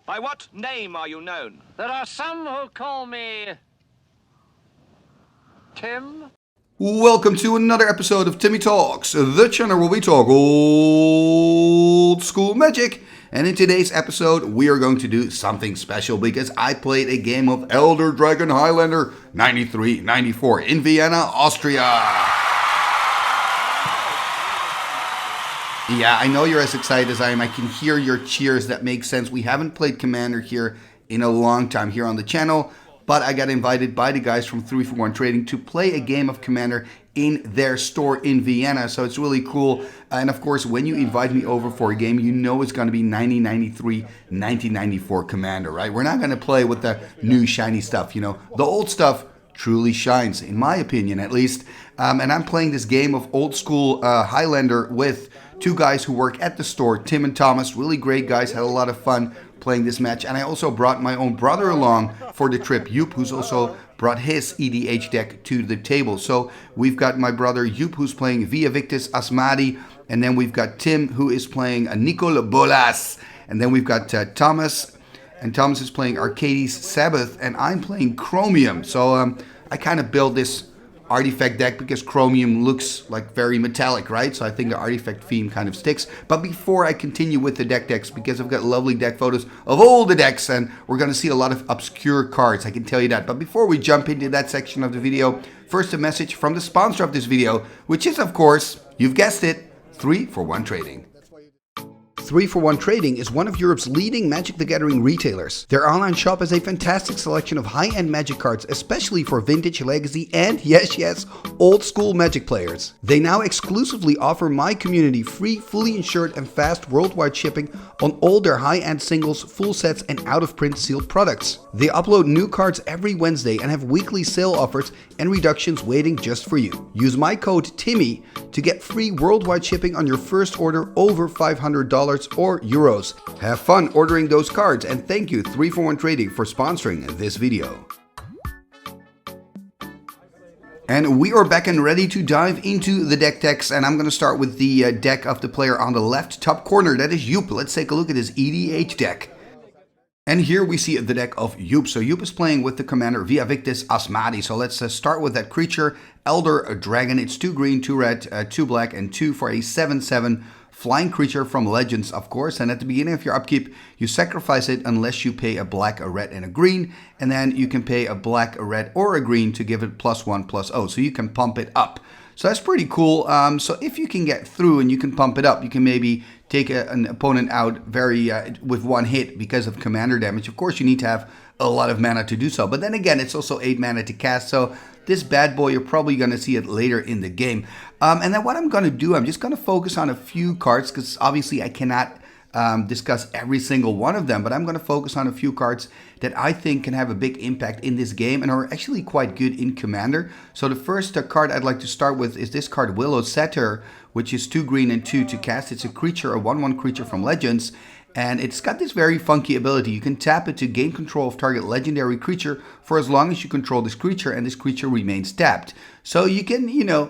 By what name are you known? There are some who call me... Tim? Welcome to another episode of Timmy Talks, the channel where we talk old school magic. And in today's episode, we are going to do something special because I played a game of Elder Dragon Highlander 93-94 in Vienna, Austria. Yeah, I know you're as excited as I am. I can hear your cheers. That makes sense. We haven't played Commander here in a long time here on the channel, but I got invited by the guys from 341 Trading to play a game of Commander in their store in Vienna. So it's really cool. And of course, when you invite me over for a game, you know it's going to be 1993, 1994 Commander, right? We're not going to play with the new shiny stuff, you know. The old stuff truly shines, in my opinion at least. And I'm playing this game of old school Highlander with two guys who work at the store, Tim and Thomas. Really great guys, had a lot of fun playing this match. And I also brought my own brother along for the trip, Joep, who's also brought his EDH deck to the table. So we've got my brother Joep, who's playing Vaevictis Asmadi. And then we've got Tim, who is playing Nicol Bolas. And then we've got Thomas. And Thomas is playing Arcades Sabboth. And I'm playing Chromium. So I kind of built this artifact deck because Chromium looks like very metallic, right? So I think the artifact theme kind of sticks. But before I continue with the decks, because I've got lovely deck photos of all the decks and we're going to see a lot of obscure cards, I can tell you that. But before we jump into that section of the video, first a message from the sponsor of this video, which is of course, you've guessed it, 341 Trading. 341 Trading is one of Europe's leading Magic the Gathering retailers. Their online shop has a fantastic selection of high-end Magic cards, especially for vintage, legacy, and yes, old school Magic players. They now exclusively offer my community free, fully insured, and fast worldwide shipping on all their high-end singles, full sets, and out-of-print sealed products. They upload new cards every Wednesday and have weekly sale offers and reductions waiting just for you. Use my code TIMMY to get free worldwide shipping on your first order over $500 or euros. Have fun ordering those cards, and thank you 341 Trading for sponsoring this video. And we are back and ready to dive into the deck techs, and I'm going to start with the deck of the player on the left top corner. That is Joep. Let's take a look at his EDH deck. And here we see the deck of Joep. So Joep is playing with the commander Vaevictis Asmadi. So let's start with that creature, Elder Dragon. It's 2 green, 2 red, 2 black, and 2 for a 7/7 flying creature from Legends, of course. And at the beginning of your upkeep, you sacrifice it unless you pay a black, a red, and a green. And then you can pay a black, a red, or a green to give it +1/+0. So you can pump it up. So that's pretty cool. So if you can get through and you can pump it up, you can maybe take an opponent out with one hit because of commander damage. Of course, you need to have a lot of mana to do so. But then again, it's also 8 mana to cast. So this bad boy, you're probably going to see it later in the game. And then what I'm going to do, I'm just going to focus on a few cards because obviously I cannot discuss every single one of them, but I'm going to focus on a few cards that I think can have a big impact in this game and are actually quite good in Commander. So the first card I'd like to start with is this card, Willow Satyr, which is 2 green and 2 to cast. It's a creature, a 1/1 creature from Legends, and it's got this very funky ability. You can tap it to gain control of target legendary creature for as long as you control this creature, and this creature remains tapped. So you can,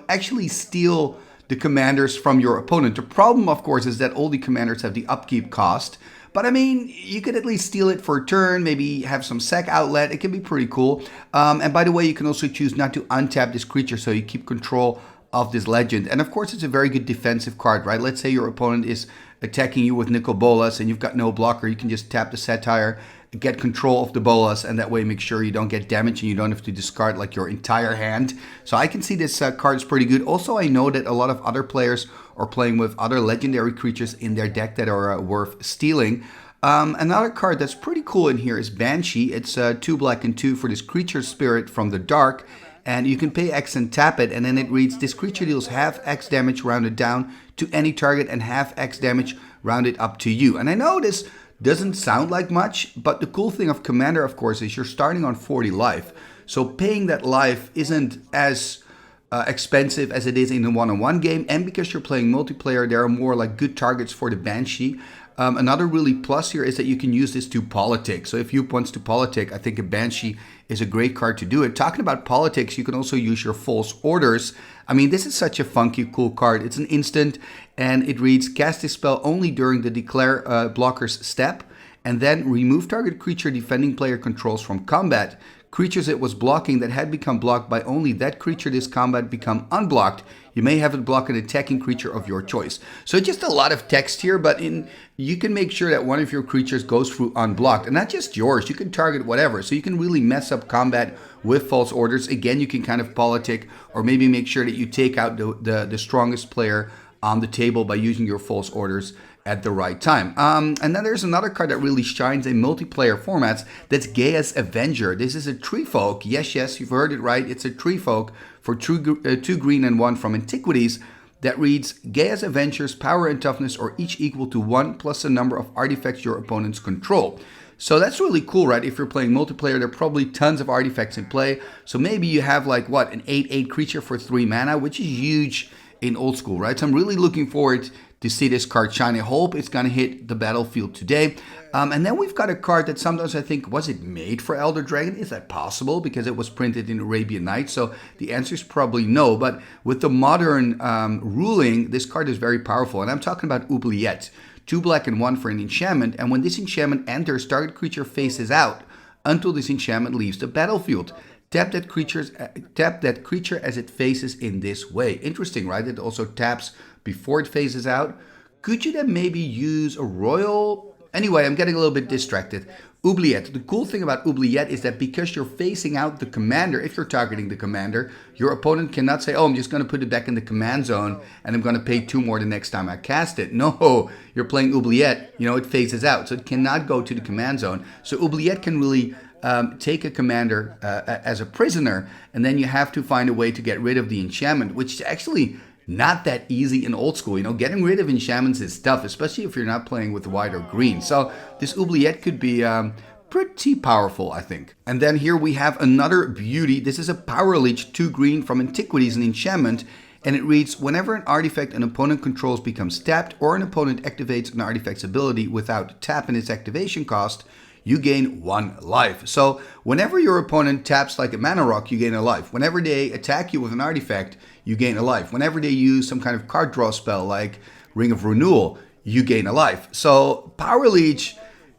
actually steal the commanders from your opponent. The problem, of course, is that all the commanders have the upkeep cost. But I mean, you could at least steal it for a turn, maybe have some sack outlet. It can be pretty cool. And by the way, you can also choose not to untap this creature so you keep control of this legend. And of course, it's a very good defensive card, right? Let's say your opponent is attacking you with Nicol Bolas and you've got no blocker. You can just tap the Satire, get control of the Bolas, and that way make sure you don't get damage and you don't have to discard like your entire hand. So I can see this card is pretty good. Also, I know that a lot of other players are playing with other legendary creatures in their deck that are worth stealing. Another card that's pretty cool in here is Banshee. It's 2 black and 2 for this creature spirit from the dark. And you can pay X and tap it, and then it reads, this creature deals half X damage rounded down to any target and half X damage rounded up to you. And I know this doesn't sound like much, but the cool thing of Commander, of course, is you're starting on 40 life. So paying that life isn't as expensive as it is in a one-on-one game. And because you're playing multiplayer, there are more like good targets for the Banshee. Another really plus here is that you can use this to politic. So if you wants to politic, I think a Banshee is a great card to do it. Talking about politics, you can also use your false orders. I mean, this is such a funky, cool card. It's an instant, and it reads, cast this spell only during the declare blocker's step. and then remove target creature defending player controls from combat. Creatures it was blocking that had become blocked by only that creature this combat become unblocked. You may have it block an attacking creature of your choice. So just a lot of text here, but you can make sure that one of your creatures goes through unblocked. And not just yours, you can target whatever. So you can really mess up combat with false orders. Again, you can kind of politic, or maybe make sure that you take out the strongest player on the table by using your false orders at the right time. And then there's another card that really shines in multiplayer formats. That's Gaia's Avenger. This is a tree folk. Yes, you've heard it right. It's a tree folk for 2 green and 1 from Antiquities that reads, Gaia's Avenger's power and toughness are each equal to 1 plus the number of artifacts your opponents control. So that's really cool, right? If you're playing multiplayer, there are probably tons of artifacts in play. So maybe you have like, what, an 8/8 creature for 3 mana, which is huge in old school, right? So I'm really looking forward to see this card shine. I hope it's going to hit the battlefield today. And then we've got a card that sometimes I think, was it made for Elder Dragon? Is that possible? Because it was printed in Arabian Nights. So the answer is probably no. But with the modern ruling, this card is very powerful. And I'm talking about Oubliette. 2 black and 1 for an enchantment. And when this enchantment enters, target creature faces out until this enchantment leaves the battlefield. Tap that creature as it faces in this way. Interesting, right? It also taps before it phases out. Could you then maybe use a royal? Anyway, I'm getting a little bit distracted. Oubliette. The cool thing about Oubliette is that because you're facing out the commander, if you're targeting the commander, your opponent cannot say, oh, I'm just going to put it back in the command zone and I'm going to pay 2 more the next time I cast it. No, you're playing Oubliette. It phases out. So it cannot go to the command zone. So Oubliette can really take a commander as a prisoner, and then you have to find a way to get rid of the enchantment, which is actually not that easy in old school. Getting rid of enchantments is tough, especially if you're not playing with white or green. So this Oubliette could be pretty powerful, I think. And then here we have another beauty. This is a Power Leech 2 green from Antiquities, an enchantment, and it reads, whenever an artifact an opponent controls becomes tapped, or an opponent activates an artifact's ability without tapping its activation cost, you gain 1 life. So whenever your opponent taps like a mana rock, you gain a life. Whenever they attack you with an artifact, you gain a life. Whenever they use some kind of card draw spell like Ring of Renewal, you gain a life. So Power Leech,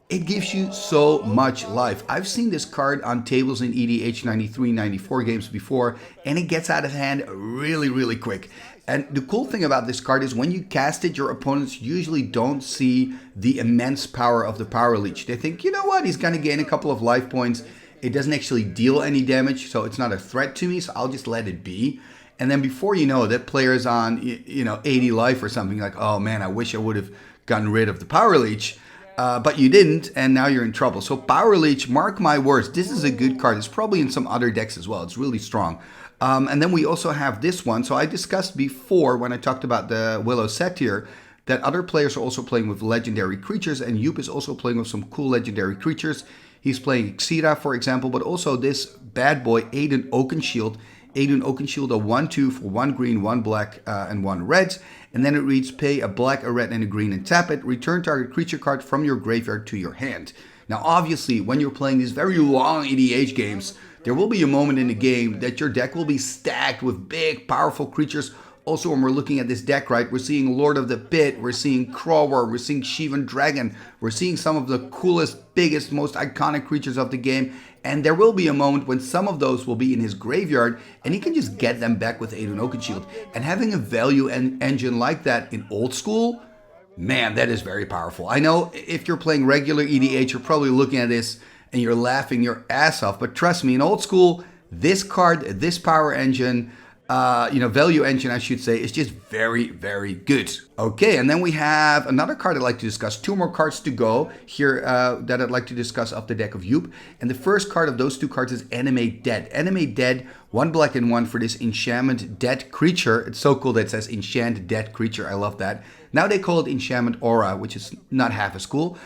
it gives you so much life. I've seen this card on tables in EDH 93, 94 games before, and it gets out of hand really, really quick. And the cool thing about this card is when you cast it, your opponents usually don't see the immense power of the Power Leech. They think, you know what, he's going to gain a couple of life points. It doesn't actually deal any damage, so it's not a threat to me, so I'll just let it be. And then before you know, that player is on 80 life or something, like, oh man, I wish I would have gotten rid of the Power Leech. But you didn't, and now you're in trouble. So Power Leech, mark my words, this is a good card. It's probably in some other decks as well. It's really strong. And then we also have this one. So I discussed before when I talked about the Willow Satyr that other players are also playing with legendary creatures, and Joep is also playing with some cool legendary creatures. He's playing Xira, for example, but also this bad boy, Aiden Oakenshield. Aiden Oakenshield, a 1/2 for 1 green, 1 black, and 1 red. And then it reads, pay a black, a red, and a green and tap it. Return target creature card from your graveyard to your hand. Now, obviously, when you're playing these very long EDH games, there will be a moment in the game that your deck will be stacked with big, powerful creatures. Also, when we're looking at this deck, right, we're seeing Lord of the Pit, we're seeing Crawler, we're seeing Shivan Dragon, we're seeing some of the coolest, biggest, most iconic creatures of the game. And there will be a moment when some of those will be in his graveyard, and he can just get them back with Aiden Oakenshield. And having a value engine like that in old school, man, that is very powerful. I know if you're playing regular EDH, you're probably looking at this and you're laughing your ass off. But trust me, in old school, this card, this power engine, value engine, I should say, is just very, very good. Okay, and then we have another card I'd like to discuss. 2 more cards to go here that I'd like to discuss off the deck of Joep. And the first card of those 2 cards is Animate Dead. Animate Dead, 1 black and 1 for this enchantment dead creature. It's so cool that it says enchant dead creature. I love that. Now they call it enchantment aura, which is not half as cool.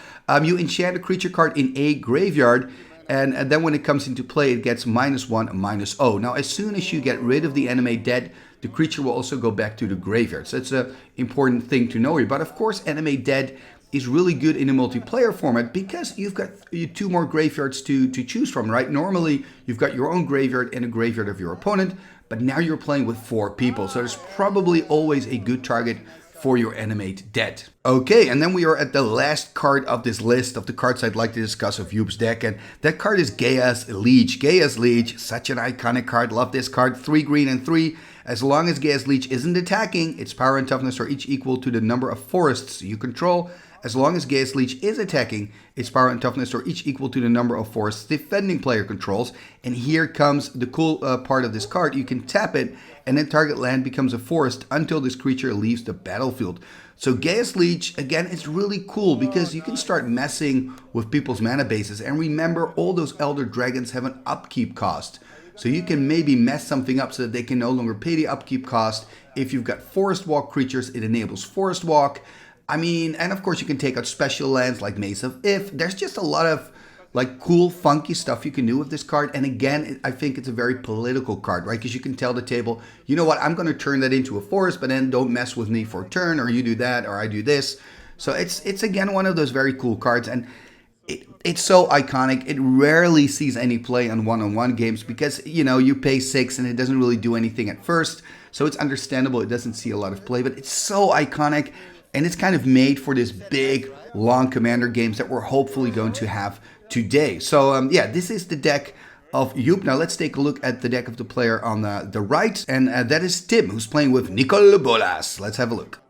You enchant a creature card in a graveyard, and then when it comes into play, it gets -1, -0. Now, as soon as you get rid of the Animate Dead, the creature will also go back to the graveyard. So it's an important thing to know here. But of course, Animate Dead is really good in a multiplayer format because you've got 2 more graveyards to choose from, right? Normally, you've got your own graveyard and a graveyard of your opponent, but now you're playing with 4 people. So there's probably always a good target for your animate dead. Okay, and then we are at the last card of this list of the cards I'd like to discuss of Joep's deck, and that card is Gaia's Leech. Gaia's Leech, such an iconic card, love this card, 3 green and 3. As long as Gaia's Leech isn't attacking, its power and toughness are each equal to the number of forests you control. As long as Gaia's Leech is attacking, its power and toughness are each equal to the number of forests defending player controls. And here comes the cool part of this card. You can tap it, and then target land becomes a forest until this creature leaves the battlefield. So Gaia's Leech, again, it's really cool because you can start messing with people's mana bases. And remember, all those Elder Dragons have an upkeep cost. So you can maybe mess something up so that they can no longer pay the upkeep cost. If you've got Forest Walk creatures, it enables Forest Walk. I mean, and of course you can take out special lands like Maze of If. There's just a lot of like cool, funky stuff you can do with this card. And again, I think it's a very political card, right? Because you can tell the table, you know what, I'm going to turn that into a forest, but then don't mess with me for a turn, or you do that, or I do this. So it's again one of those very cool cards, and it's so iconic. It rarely sees any play on one-on-one games because, you know, you pay 6 and it doesn't really do anything at first. So it's understandable it doesn't see a lot of play, but it's so iconic. And it's kind of made for this big, long Commander games that we're hopefully going to have today. So yeah, this is the deck of Joep. Now let's take a look at the deck of the player on the right. And that is Tim, who's playing with Nicol Bolas. Let's have a look.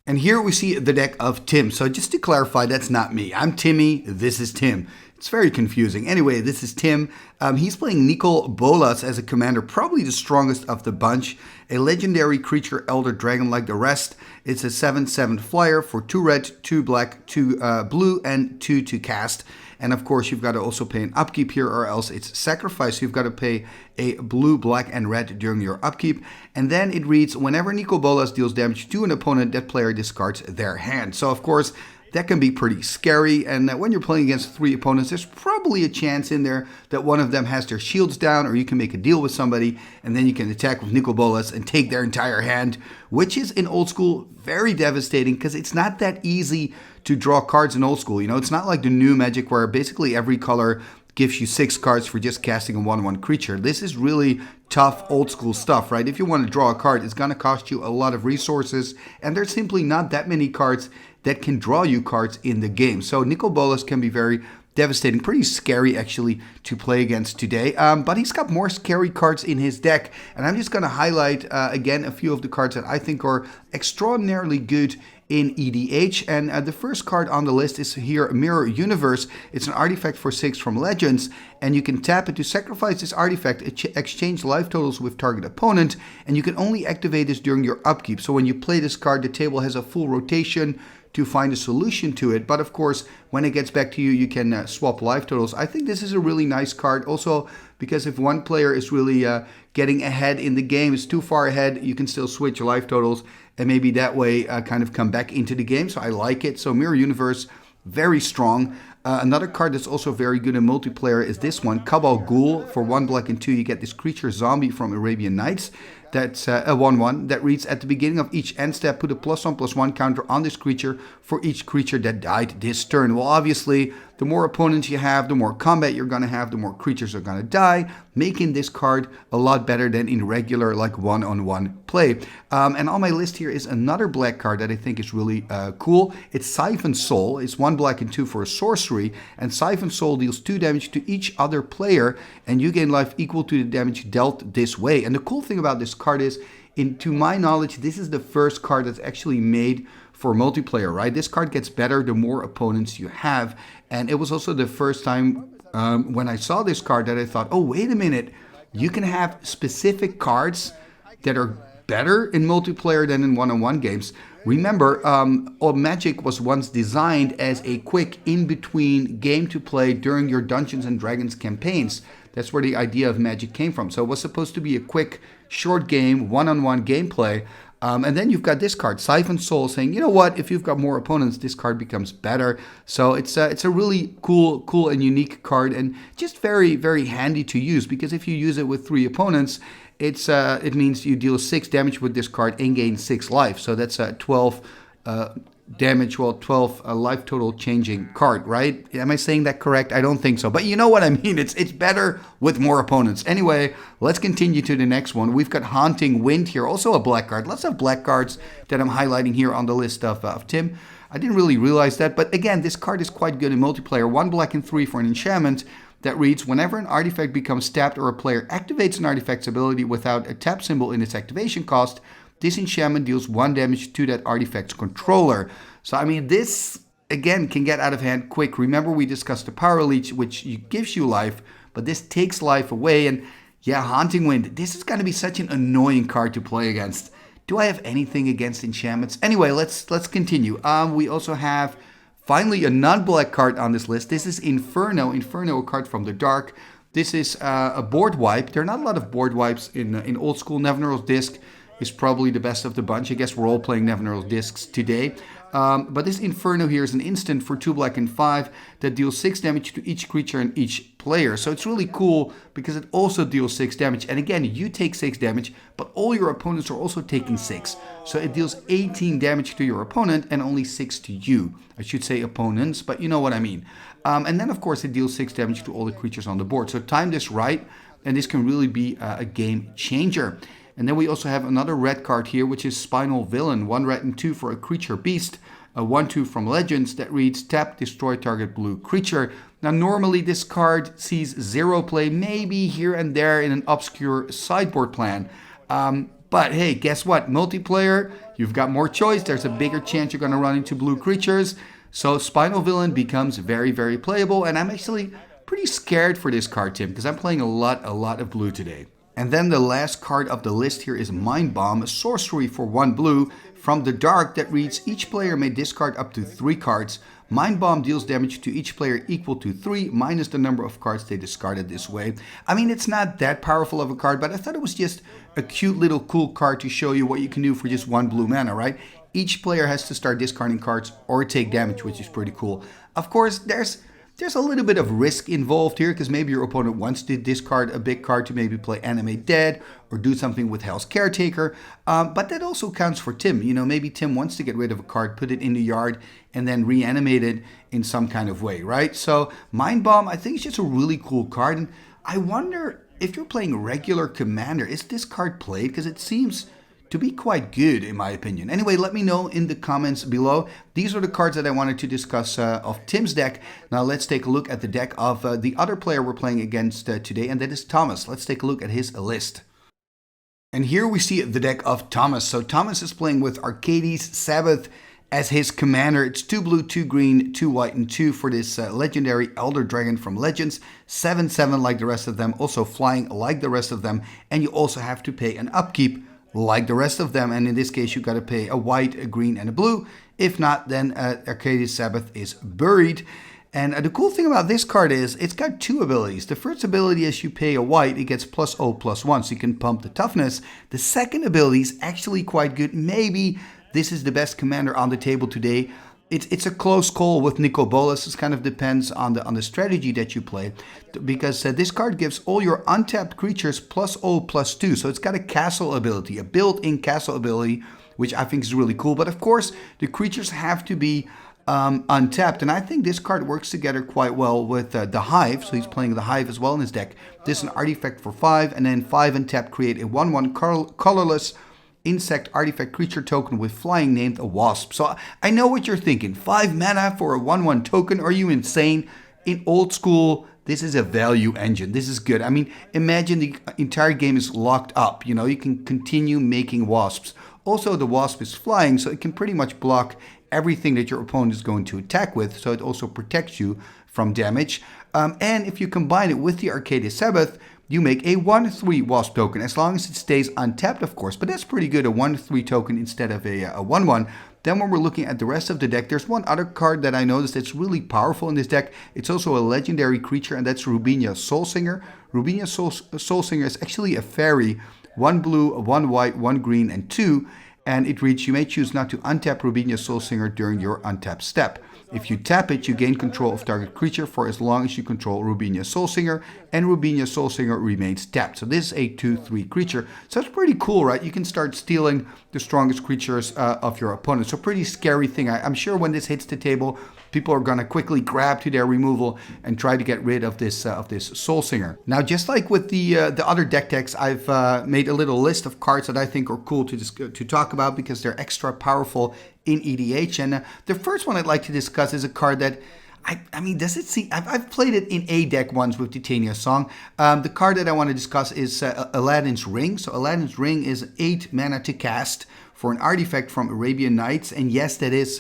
And here we see the deck of Tim. So just to clarify, that's not me. I'm Timmy, this is Tim. It's very confusing. Anyway, this is Tim. He's playing Nicol Bolas as a commander, probably the strongest of the bunch. A legendary creature, Elder Dragon like the rest. It's a 7/7 flyer for 2 red, 2 black, 2 blue, and 2 to cast. And of course, you've got to also pay an upkeep here, or else it's sacrifice. You've got to pay a blue, black, and red during your upkeep. And then it reads, whenever Nicol Bolas deals damage to an opponent, that player discards their hand. So of course, that can be pretty scary. And when you're playing against 3 opponents, there's probably a chance in there that one of them has their shields down, or you can make a deal with somebody, and then you can attack with Nicol Bolas and take their entire hand, which is in old school very devastating because it's not that easy to draw cards in old school. You know, it's not like the new Magic where basically every color gives you 6 cards for just casting a 1/1 creature. This is really tough old school stuff, right? If you want to draw a card, it's going to cost you a lot of resources, and there's simply not that many cards that can draw you cards in the game. So Nicol Bolas can be very devastating, pretty scary actually to play against today. But he's got more scary cards in his deck, and I'm just going to highlight again a few of the cards that I think are extraordinarily good in EDH. And the first card on the list is here, Mirror Universe. It's an artifact for 6 from Legends, and you can tap it to sacrifice this artifact, exchange life totals with target opponent, and you can only activate this during your upkeep. So when you play this card, the table has a full rotation to find a solution to it. But of course, when it gets back to you, you can swap life totals. I think this is a really nice card also because if one player is really getting ahead in the game, is too far ahead, you can still switch life totals and maybe that way kind of come back into the game. So I like it. So Mirror Universe, very strong. Another card that's also very good in multiplayer is this one, Cabal Ghoul. For 1 black and 2, you get this creature zombie from Arabian Nights. That's a 1/1 that reads, at the beginning of each end step, put a +1/+1 counter on this creature for each creature that died this turn. Well, obviously, the more opponents you have, the more combat you're going to have, the more creatures are going to die, making this card a lot better than in regular, like one-on-one play. And on my list here is another black card that I think is really cool. It's Siphon Soul. It's 1 black and 2 for a sorcery, and Siphon Soul deals 2 damage to each other player, and you gain life equal to the damage dealt this way. And the cool thing about this card is, to my knowledge, this is the first card that's actually made for multiplayer, right? This card gets better the more opponents you have. And it was also the first time when I saw this card that I thought, oh, wait a minute, you can have specific cards that are better in multiplayer than in one-on-one games. Remember, Magic was once designed as a quick in-between game to play during your Dungeons and Dragons campaigns. That's where the idea of Magic came from. So it was supposed to be a quick, short game, one-on-one gameplay. And then you've got this card, Siphon Soul, saying, you know what, if you've got more opponents, this card becomes better. So it's a really cool and unique card, and just very, very handy to use, because if you use it with 3 opponents, it means you deal 6 damage with this card and gain 6 life. So that's 12 damage, well, 12 life total changing card, right? Am I saying that correct? I don't think so, but you know what I mean. It's better with more opponents. Anyway, let's continue to the next one. We've got Haunting Wind here, also a black card. Lots of black cards that I'm highlighting here on the list of Tim. I didn't really realize that, but again, this card is quite good in multiplayer. 1 black and 3 for an enchantment that reads, whenever an artifact becomes tapped or a player activates an artifact's ability without a tap symbol in its activation cost, this enchantment deals 1 damage to that artifact's controller. So, I mean, this, again, can get out of hand quick. Remember, we discussed the Power Leech, which gives you life, but this takes life away. And yeah, Haunting Wind, this is going to be such an annoying card to play against. Do I have anything against enchantments? Anyway, let's continue. We also have, finally, a non-black card on this list. This is Inferno. Inferno, a card from the dark. This is a board wipe. There are not a lot of board wipes in old school. Nevinyrral's Disc is probably the best of the bunch. I guess we're all playing Nevinyrral's Discs today. But this Inferno here is an instant for 2 black and 5 that deals 6 damage to each creature and each player. So it's really cool because it also deals 6 damage. And again, you take 6 damage, but all your opponents are also taking 6. So it deals 18 damage to your opponent and only 6 to you. I should say opponents, but you know what I mean. And then, of course, it deals 6 damage to all the creatures on the board. So time this right, and this can really be a game changer. And then we also have another red card here, which is Spinal Villain. 1 red and 2 for a creature beast. A 1/2 from Legends that reads, tap, destroy target blue creature. Now, normally this card sees 0 play, maybe here and there in an obscure sideboard plan. But hey, guess what? Multiplayer, you've got more choice. There's a bigger chance you're going to run into blue creatures. So Spinal Villain becomes very, very playable. And I'm actually pretty scared for this card, Tim, because I'm playing a lot of blue today. And then the last card of the list here is Mind Bomb, a sorcery for 1 blue from the dark that reads, each player may discard up to 3 cards. Mind Bomb deals damage to each player equal to 3 minus the number of cards they discarded this way. I mean, it's not that powerful of a card, but I thought it was just a cute little cool card to show you what you can do for just 1 blue mana, right? Each player has to start discarding cards or take damage, which is pretty cool. Of course, there's a little bit of risk involved here because maybe your opponent wants to discard a big card to maybe play Animate Dead or do something with Hell's Caretaker. But that also counts for Tim. You know, maybe Tim wants to get rid of a card, put it in the yard, and then reanimate it in some kind of way, right? So Mind Bomb, I think, is just a really cool card. And I wonder if you're playing regular Commander, is this card played? Because it seems to be quite good, in my opinion. Anyway, let me know in the comments below. These are the cards that I wanted to discuss of Tim's deck. Now let's take a look at the deck of the other player we're playing against today, and that is Thomas. Let's take a look at his list. And here we see the deck of Thomas. So Thomas is playing with Arcades Sabboth as his commander. It's 2 blue, 2 green, 2 white, and 2 for this legendary Elder Dragon from Legends. 7/7 like the rest of them, also flying like the rest of them, and you also have to pay an upkeep like the rest of them, and in this case you got to pay a white, a green, and a blue. If not, then Arcades Sabboth is buried. And the cool thing about this card is it's got 2 abilities. The first ability is you pay a white, it gets +0/+1, so you can pump the toughness. The second ability is actually quite good. Maybe this is the best commander on the table today. It's a close call with Nicol Bolas. It kind of depends on the strategy that you play, because this card gives all your untapped creatures +0/+2. So it's got a castle ability, a built-in castle ability, which I think is really cool. But of course, the creatures have to be untapped, and I think this card works together quite well with the Hive. So he's playing the Hive as well in his deck. This is an artifact for 5, and then 5 untapped create a 1/1 colorless insect artifact creature token with flying named a Wasp. So I know what you're thinking. 5 mana for a 1/1 token? Are you insane? In old school, this is a value engine. This is good. I mean, imagine the entire game is locked up. You know, you can continue making Wasps. Also, the Wasp is flying, so it can pretty much block everything that your opponent is going to attack with. So it also protects you from damage. And if you combine it with the Arcades Sabboth, you make a 1/3 Wasp token, as long as it stays untapped, of course. But that's pretty good, a 1/3 token instead of a 1/1. Then when we're looking at the rest of the deck, there's one other card that I noticed that's really powerful in this deck. It's also a legendary creature, and that's Rubinia Soulsinger. Rubinia Soulsinger is actually a fairy, 1 blue, 1 white, 1 green, and 2. And it reads, you may choose not to untap Rubinia Soulsinger during your untap step. If you tap it, you gain control of target creature for as long as you control Rubinia Soulsinger, and Rubinia Soulsinger remains tapped. So this is a 2/3 creature. So it's pretty cool, right? You can start stealing the strongest creatures of your opponent. So pretty scary thing. I'm sure when this hits the table, people are going to quickly grab to their removal and try to get rid of this Soulsinger. Now, just like with the other deck techs, I've made a little list of cards that I think are cool to talk about because they're extra powerful in EDH. And the first one I'd like to discuss is a card that I mean, does it see? I've played it in a deck once with Titania Song. The card that I want to discuss is Aladdin's Ring. So Aladdin's Ring is 8 mana to cast for an artifact from Arabian Nights. And yes, that is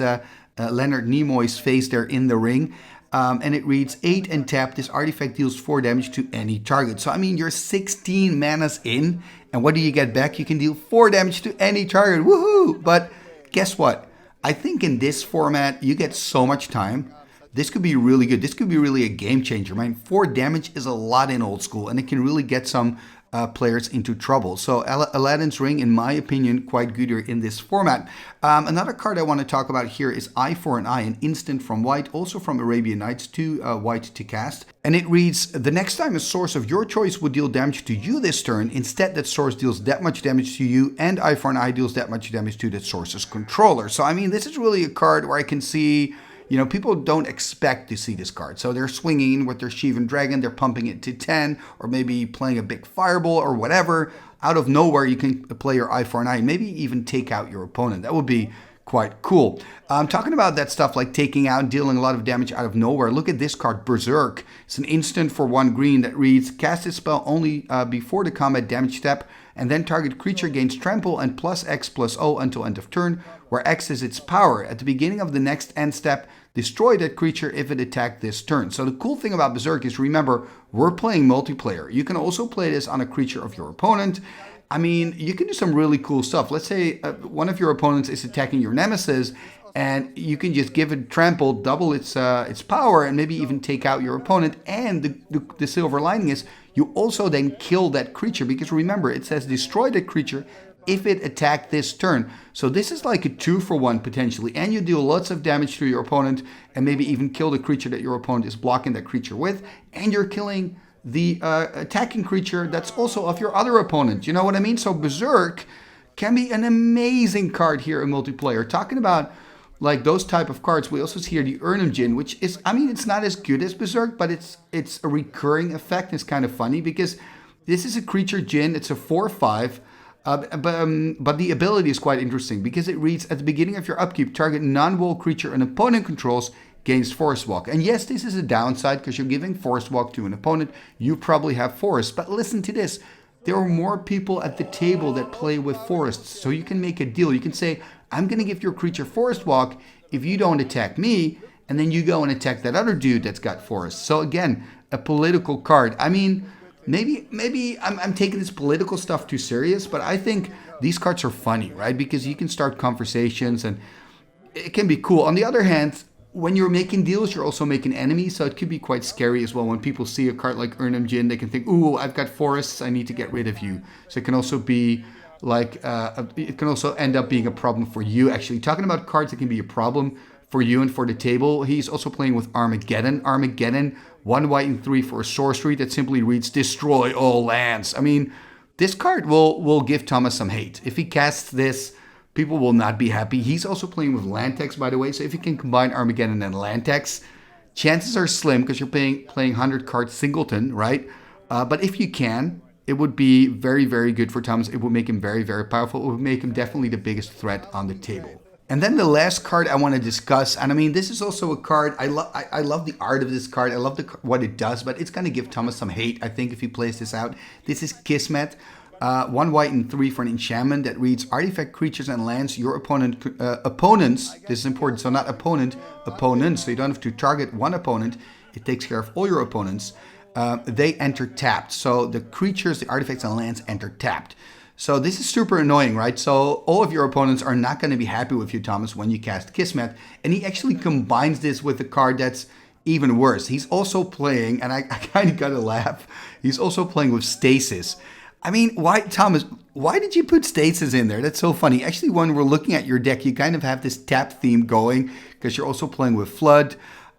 Leonard Nimoy's face there in the ring. And it reads 8 and tap. This artifact deals 4 damage to any target. So I mean, you're 16 manas in. And what do you get back? You can deal 4 damage to any target. Woohoo! But guess what? I think in this format, you get so much time. This could be really good. This could be really a game changer. I mean, 4 damage is a lot in old school, and it can really get some players into trouble. So Aladdin's Ring, in my opinion, quite good in this format. Another card I want to talk about here is Eye for an Eye, an instant from white, also from Arabian Nights, 2 white to cast. And it reads, the next time a source of your choice would deal damage to you this turn, instead that source deals that much damage to you, and Eye for an Eye deals that much damage to that source's controller. So I mean, this is really a card where I can see, you know, people don't expect to see this card. So they're swinging with their Shivan Dragon, they're pumping it to 10, or maybe playing a big Fireball or whatever. Out of nowhere, you can play your Eye for an Eye, maybe even take out your opponent. That would be quite cool. Talking about that stuff like taking out and dealing a lot of damage out of nowhere, look at this card, Berserk. It's an instant for 1 green that reads, cast this spell only before the combat damage step, and then target creature gains trample and +X/+O until end of turn, where X is its power. At the beginning of the next end step, destroy that creature if it attacked this turn. So the cool thing about Berserk is, remember, we're playing multiplayer. You can also play this on a creature of your opponent. I mean, you can do some really cool stuff. Let's say one of your opponents is attacking your nemesis, and you can just give it trample, double its power, and maybe even take out your opponent. And the silver lining is, you also then kill that creature, because remember, it says destroy that creature if it attacked this turn. So this is like a 2-for-1 potentially, and you deal lots of damage to your opponent, and maybe even kill the creature that your opponent is blocking that creature with, and you're killing the attacking creature that's also of your other opponent. You know what I mean? So Berserk can be an amazing card here in multiplayer. Talking about like those type of cards, we also see here the Urnum Djinn, which is, I mean, it's not as good as Berserk, but it's a recurring effect. It's kind of funny because this is a creature Djinn. It's a 4/5. But the ability is quite interesting because it reads, at the beginning of your upkeep, target non-wall creature an opponent controls gains Forest Walk. And yes, this is a downside because you're giving Forest Walk to an opponent. You probably have Forest, but listen to this. There are more people at the table that play with forests, so you can make a deal. You can say, I'm going to give your creature Forest Walk if you don't attack me, and then you go and attack that other dude that's got Forest. So again, a political card. I mean, maybe I'm taking this political stuff too serious, but I think these cards are funny, right? Because you can start conversations and it can be cool. On the other hand, when you're making deals, you're also making enemies, so it could be quite scary as well. When people see a card like Urnum Djinn, they can think, ooh, I've got forests, I need to get rid of you. So it can also be like, it can also end up being a problem for you, actually. Talking about cards that can be a problem for you and for the table, he's also playing with Armageddon. Armageddon, 1 white and 3 for a sorcery that simply reads, destroy all lands. I mean, this card will give Thomas some hate. If he casts this, people will not be happy. He's also playing with land text, by the way, so if you can combine Armageddon and land text, chances are slim because you're playing 100 cards singleton, right? But if you can, it would be very, very good for Thomas. It would make him very, very powerful. It would make him definitely the biggest threat on the table. And then the last card I want to discuss, and I mean, this is also a card, I love the art of this card, I love what it does, but it's going to give Thomas some hate, I think, if he plays this out. This is Kismet, 1 white and 3 for an enchantment that reads, artifact creatures and lands your opponents, this is important, so not opponents, so you don't have to target one opponent, it takes care of all your opponents, they enter tapped. So the creatures, the artifacts and lands enter tapped. So this is super annoying, right? So all of your opponents are not going to be happy with you, Thomas, when you cast Kismet. And he actually combines this with a card that's even worse. He's also playing, and I kind of got to laugh, he's also playing with Stasis. I mean, why, Thomas, why did you put stasis in there? That's so funny. Actually, when we're looking at your deck, you kind of have this tap theme going because you're also playing with Flood.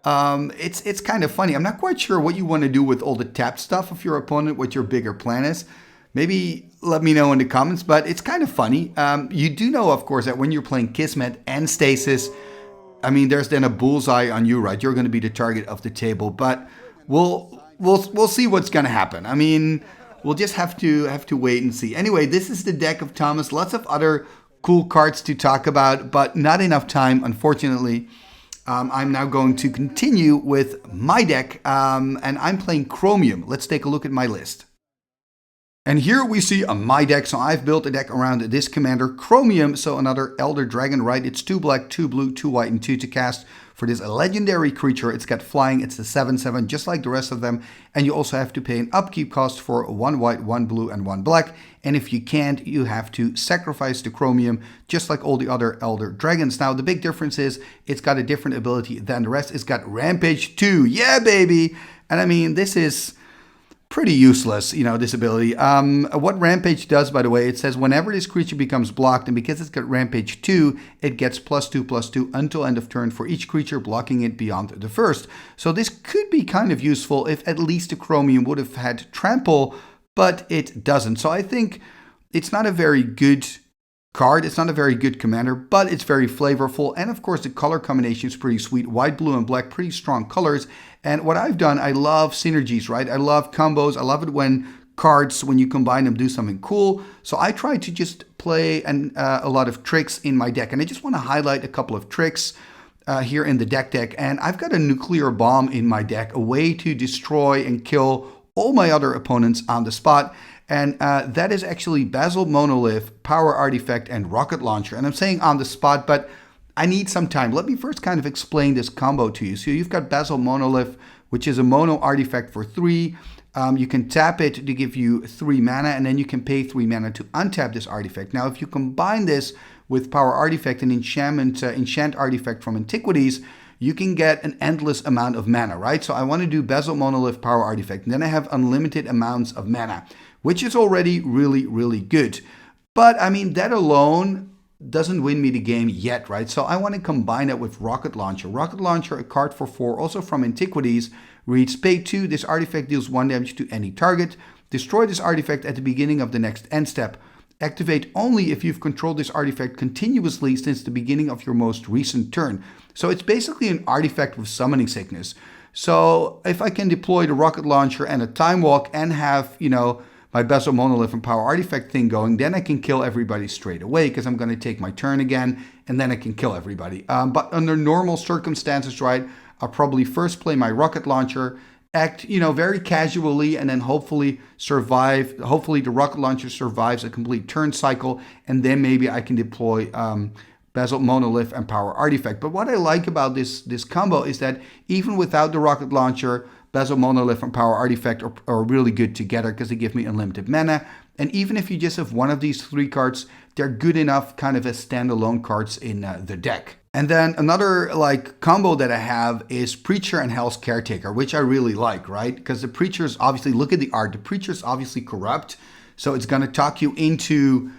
It's kind of funny. I'm not quite sure what you want to do with all the tap stuff of your opponent, what your bigger plan is. Maybe let me know in the comments, but it's kind of funny. You do know, of course, that when you're playing Kismet and Stasis, I mean, there's then a bullseye on you, right? You're going to be the target of the table, but we'll see what's going to happen. I mean, we'll just have to wait and see. Anyway, this is the deck of Thomas. Lots of other cool cards to talk about, but not enough time, unfortunately. I'm now going to continue with my deck, and I'm playing Chromium. Let's take a look at my list. And here we see my deck. So I've built a deck around this commander, Chromium. So another Elder Dragon, right? It's 2 black, 2 blue, 2 white, and 2 to cast for this legendary creature. It's got flying. It's a 7/7, just like the rest of them. And you also have to pay an upkeep cost for 1 white, 1 blue, and 1 black. And if you can't, you have to sacrifice the Chromium, just like all the other Elder Dragons. Now, the big difference is it's got a different ability than the rest. It's got Rampage 2. Yeah, baby! And I mean, this is pretty useless, this ability. What Rampage does, by the way, it says whenever this creature becomes blocked, and because it's got Rampage 2, it gets +2/+2 until end of turn for each creature blocking it beyond the first. So this could be kind of useful if at least the Chromium would have had Trample, but it doesn't. So I think it's not a very good card. It's not a very good commander, but it's very flavorful. And of course, the color combination is pretty sweet. White, blue, and black, pretty strong colors. And what I've done, I love synergies, right? I love combos. I love it when cards, when you combine them, do something cool. So I try to just play a lot of tricks in my deck. And I just want to highlight a couple of tricks here in the deck. And I've got a nuclear bomb in my deck, a way to destroy and kill all my other opponents on the spot. And that is actually Basil Monolith, Power Artifact, and Rocket Launcher. And I'm saying on the spot, but I need some time. Let me first kind of explain this combo to you. So you've got Basil Monolith, which is a mono artifact for 3. You can tap it to give you 3 mana, and then you can pay 3 mana to untap this artifact. Now, if you combine this with Power Artifact and Enchant Artifact from Antiquities, you can get an endless amount of mana, right? So I want to do Basil Monolith, Power Artifact, and then I have unlimited amounts of mana, which is already really, really good. But I mean, that alone doesn't win me the game yet, right? So I want to combine it with Rocket Launcher. Rocket Launcher, a card for 4, also from Antiquities, reads pay 2. This artifact deals 1 damage to any target. Destroy this artifact at the beginning of the next end step. Activate only if you've controlled this artifact continuously since the beginning of your most recent turn. So it's basically an artifact with summoning sickness. So if I can deploy the Rocket Launcher and a Time Walk and have, my Basil Monolith and Power Artifact thing going, then I can kill everybody straight away because I'm going to take my turn again and then I can kill everybody. But under normal circumstances, right, I'll probably first play my Rocket Launcher, act, very casually, and then hopefully survive. Hopefully the Rocket Launcher survives a complete turn cycle, and then maybe I can deploy Basil Monolith and Power Artifact. But what I like about this combo is that even without the Rocket Launcher, Basil Monolith and Power Artifact are really good together because they give me unlimited mana. And even if you just have one of these 3 cards, they're good enough kind of as standalone cards in the deck. And then another combo that I have is Preacher and Hell's Caretaker, which I really like, right? Because the Preacher's obviously, look at the art, the Preacher's obviously corrupt. So it's going to talk you into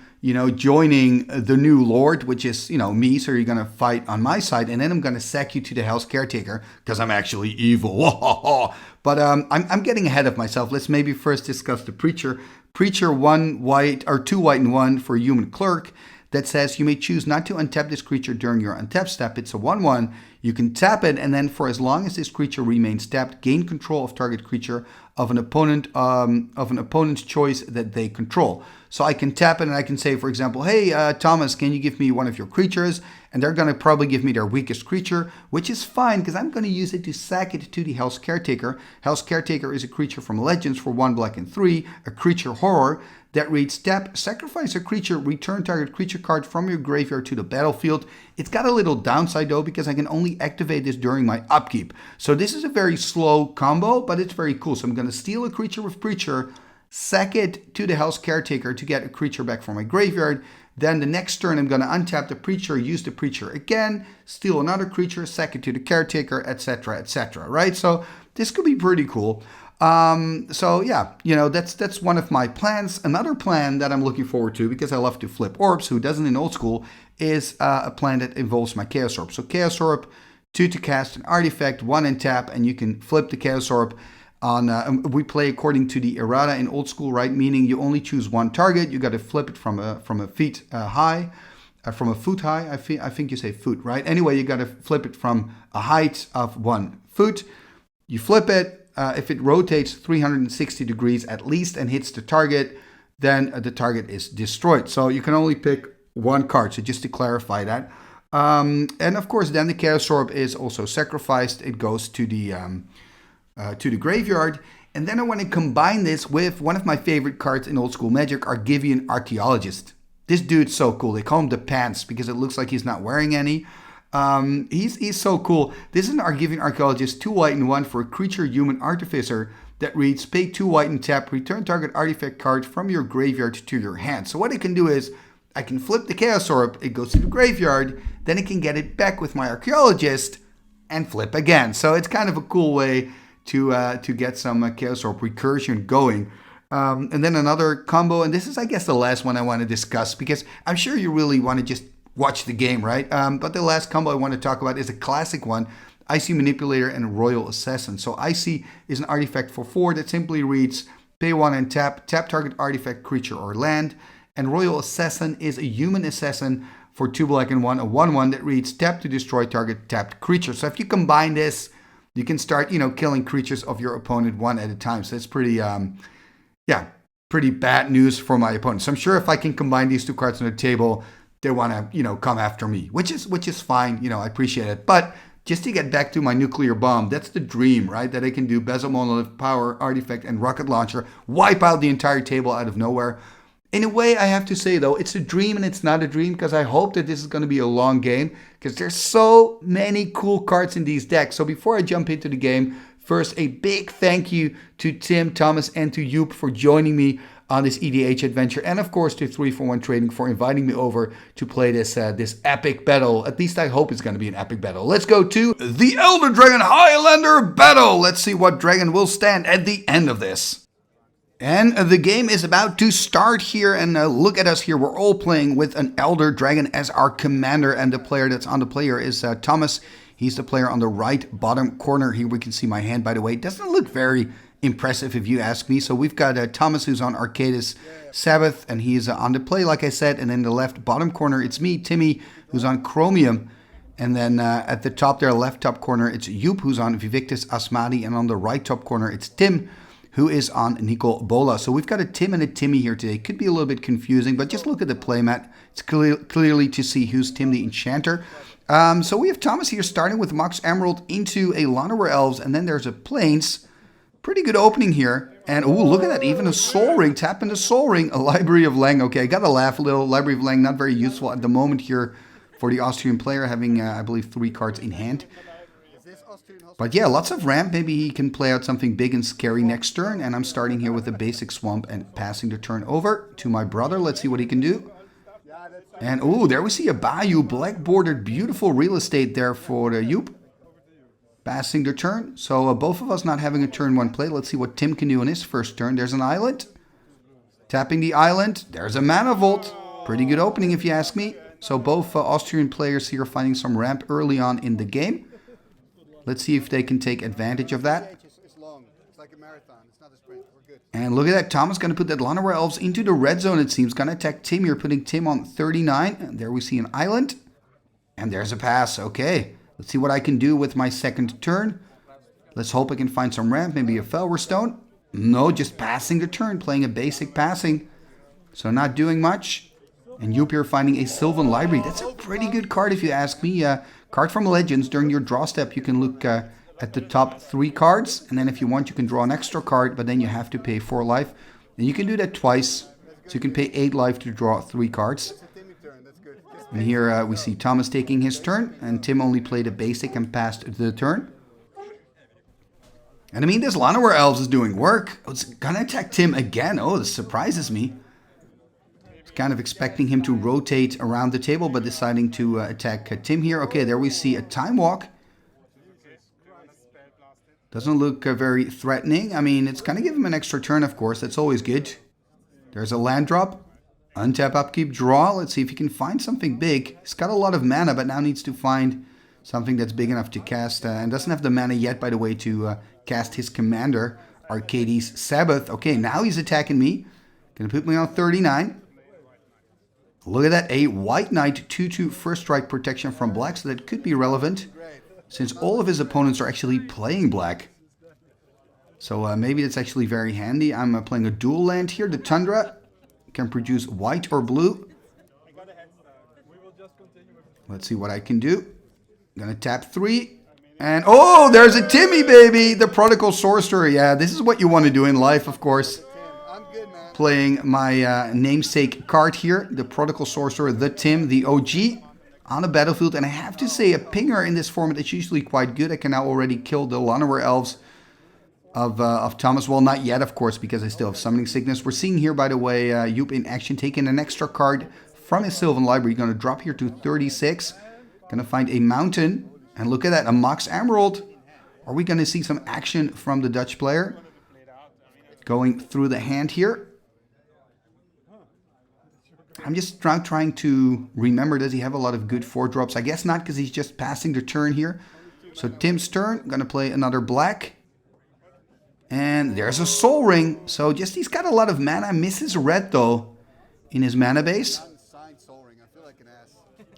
joining the new Lord, which is, me. So you're going to fight on my side. And then I'm going to sack you to the Hell's Caretaker because I'm actually evil. But I'm getting ahead of myself. Let's maybe first discuss the Preacher. Preacher 1 white or 2 white and 1 for Human Clerk that says you may choose not to untap this creature during your untap step. It's a 1/1. You can tap it, and then for as long as this creature remains tapped, gain control of target creature of an opponent's choice that they control. So I can tap it and I can say, for example, hey, Thomas, can you give me one of your creatures? And they're going to probably give me their weakest creature, which is fine because I'm going to use it to sack it to the Hell's Caretaker. Hell's Caretaker is a creature from Legends for 1 black and 3, a creature horror that reads tap, sacrifice a creature, return target creature card from your graveyard to the battlefield. It's got a little downside though because I can only activate this during my upkeep. So this is a very slow combo, but it's very cool. So I'm going to steal a creature with Preacher, sack it to the Hell's Caretaker to get a creature back from my graveyard. Then the next turn, I'm going to untap the Preacher, use the Preacher again, steal another creature, sack it to the Caretaker, etc., etc., right? So this could be pretty cool. So yeah, you know, that's one of my plans. Another plan that I'm looking forward to, because I love to flip orbs, who doesn't in old school, is a plan that involves my Chaos Orb. So Chaos Orb, 2 to cast an artifact, 1 and tap, and you can flip the Chaos Orb on. We play according to the errata in old school, right? Meaning you only choose one target. You got to flip it from a feet high. From a foot high, I think you say foot, right? Anyway, you got to flip it from a height of 1 foot. You flip it. If it rotates 360 degrees at least and hits the target, then the target is destroyed. So you can only pick one card. So just to clarify that. And of course, then the Chaos Orb is also sacrificed. It goes to the graveyard. And then I want to combine this with one of my favorite cards in old school Magic, Arabian Archaeologist. This dude's so cool. They call him the Pants because it looks like he's not wearing any. He's so cool. This is an Arabian Archaeologist, 2 white and 1 for a creature human artificer that reads, pay 2 white and tap, return target artifact card from your graveyard to your hand. So what I can do is, I can flip the Chaos Orb, it goes to the graveyard, then I can get it back with my Archaeologist and flip again. So it's kind of a cool way to get some Chaos Orb recursion going. And then another combo, and this is, I guess, the last one I want to discuss, because I'm sure you really want to just watch the game, right? But the last combo I want to talk about is a classic one, Icy Manipulator and Royal Assassin. So Icy is an artifact for 4 that simply reads, pay 1 and tap target artifact, creature, or land. And Royal Assassin is a human assassin for 2 black and 1, a 1/1 that reads, tap to destroy target tapped creature. So if you combine this, you can start, killing creatures of your opponent one at a time. So it's pretty, pretty bad news for my opponent. So I'm sure if I can combine these 2 cards on the table, they want to, come after me, which is fine. I appreciate it. But just to get back to my nuclear bomb, that's the dream, right? That I can do Bezel Monolith, Power, Artifact, and Rocket Launcher, wipe out the entire table out of nowhere. In a way, I have to say, though, it's a dream and it's not a dream, because I hope that this is going to be a long game, because there's so many cool cards in these decks. So before I jump into the game, first, a big thank you to Tim, Thomas, and to Joep for joining me on this EDH adventure, and of course to 341 Trading for inviting me over to play this epic battle. At least I hope it's going to be an epic battle. Let's go to the Elder Dragon Highlander battle. Let's see what dragon will stand at the end of this. And the game is about to start here, and look at us here. We're all playing with an Elder Dragon as our commander, and the player that's on the player is Thomas. He's the player on the right bottom corner. Here we can see my hand, by the way. It doesn't look very impressive if you ask me. So we've got Thomas, who's on Arcades Sabboth, and he's on the play, like I said. And in the left bottom corner, it's me, Timmy, who's on Chromium. And then at the top there, left top corner, it's Joep, who's on Vaevictis Asmadi. And on the right top corner, it's Tim, who is on Nicol Bolas. So we've got a Tim and a Timmy here today. Could be a little bit confusing, but just look at the playmat. It's clearly to see who's Tim the Enchanter. So we have Thomas here starting with Mox Emerald into a Llanowar Elves, and then there's a Plains. Pretty good opening here. And oh, look at that, even a Soul Ring, tap into Soul Ring, a Library of Lang. Okay, I gotta laugh a little. Library of Lang, not very useful at the moment here for the Austrian player, having, I believe, 3 cards in hand. But yeah, lots of ramp. Maybe he can play out something big and scary next turn. And I'm starting here with a basic Swamp and passing the turn over to my brother. Let's see what he can do. And oh, there we see a Bayou, black bordered, beautiful real estate there for Joep. Passing the turn. So both of us not having a turn 1 play. Let's see what Tim can do on his first turn. There's an island. Tapping the island. There's a Mana Vault. Pretty good opening if you ask me. So both Austrian players here finding some ramp early on in the game. Let's see if they can take advantage of that. And look at that. Thomas going to put that Llanowar Elves into the red zone, it seems. Going to attack Tim. You're putting Tim on 39. And there we see an island. And there's a pass. Okay. Let's see what I can do with my second turn. Let's hope I can find some ramp. Maybe a Felwar Stone. No, just passing the turn. Playing a basic passing. So not doing much. And Joep here finding a Sylvan Library. That's a pretty good card if you ask me. Card from Legends. During your draw step, you can look at the top 3 cards. And then if you want, you can draw an extra card. But then you have to pay 4 life. And you can do that twice. So you can pay 8 life to draw 3 cards. And here we see Thomas taking his turn. And Tim only played a basic and passed the turn. And I mean, this Llanowar Elves is doing work. It's going to attack Tim again. Oh, this surprises me. Kind of expecting him to rotate around the table, but deciding to attack Tim here. Okay, there we see a Time Walk. Doesn't look very threatening. I mean, it's going to give him an extra turn, of course. That's always good. There's a land drop. Untap, upkeep, draw. Let's see if he can find something big. He's got a lot of mana, but now needs to find something that's big enough to cast. And doesn't have the mana yet, by the way, to cast his commander, Arcades Sabboth. Okay, now he's attacking me. Gonna put me on 39. Look at that. A white knight 2/2 first strike protection from black. So that could be relevant, since all of his opponents are actually playing black. So maybe that's actually very handy. I'm playing a dual land here. The Tundra can produce white or blue. Let's see what I can do. I'm gonna tap 3. And oh, there's a Timmy, baby! The Prodigal Sorcerer. Yeah, this is what you want to do in life, of course. Playing my namesake card here. The Prodigal Sorcerer, the Tim, the OG. On the battlefield. And I have to say, a pinger in this format is usually quite good. I can now already kill the Llanowar Elves of Thomas. Well, not yet, of course, because I still have Summoning Sickness. We're seeing here, by the way, Joep in action, taking an extra card from his Sylvan Library. Going to drop here to 36. Going to find a mountain. And look at that, a Mox Emerald. Are we going to see some action from the Dutch player? Going through the hand here. I'm just trying to remember, does he have a lot of good 4-drops? I guess not, because he's just passing the turn here. So Tim's turn, going to play another black. And there's a Soul Ring. So just he's got a lot of mana. Misses red, though, in his mana base.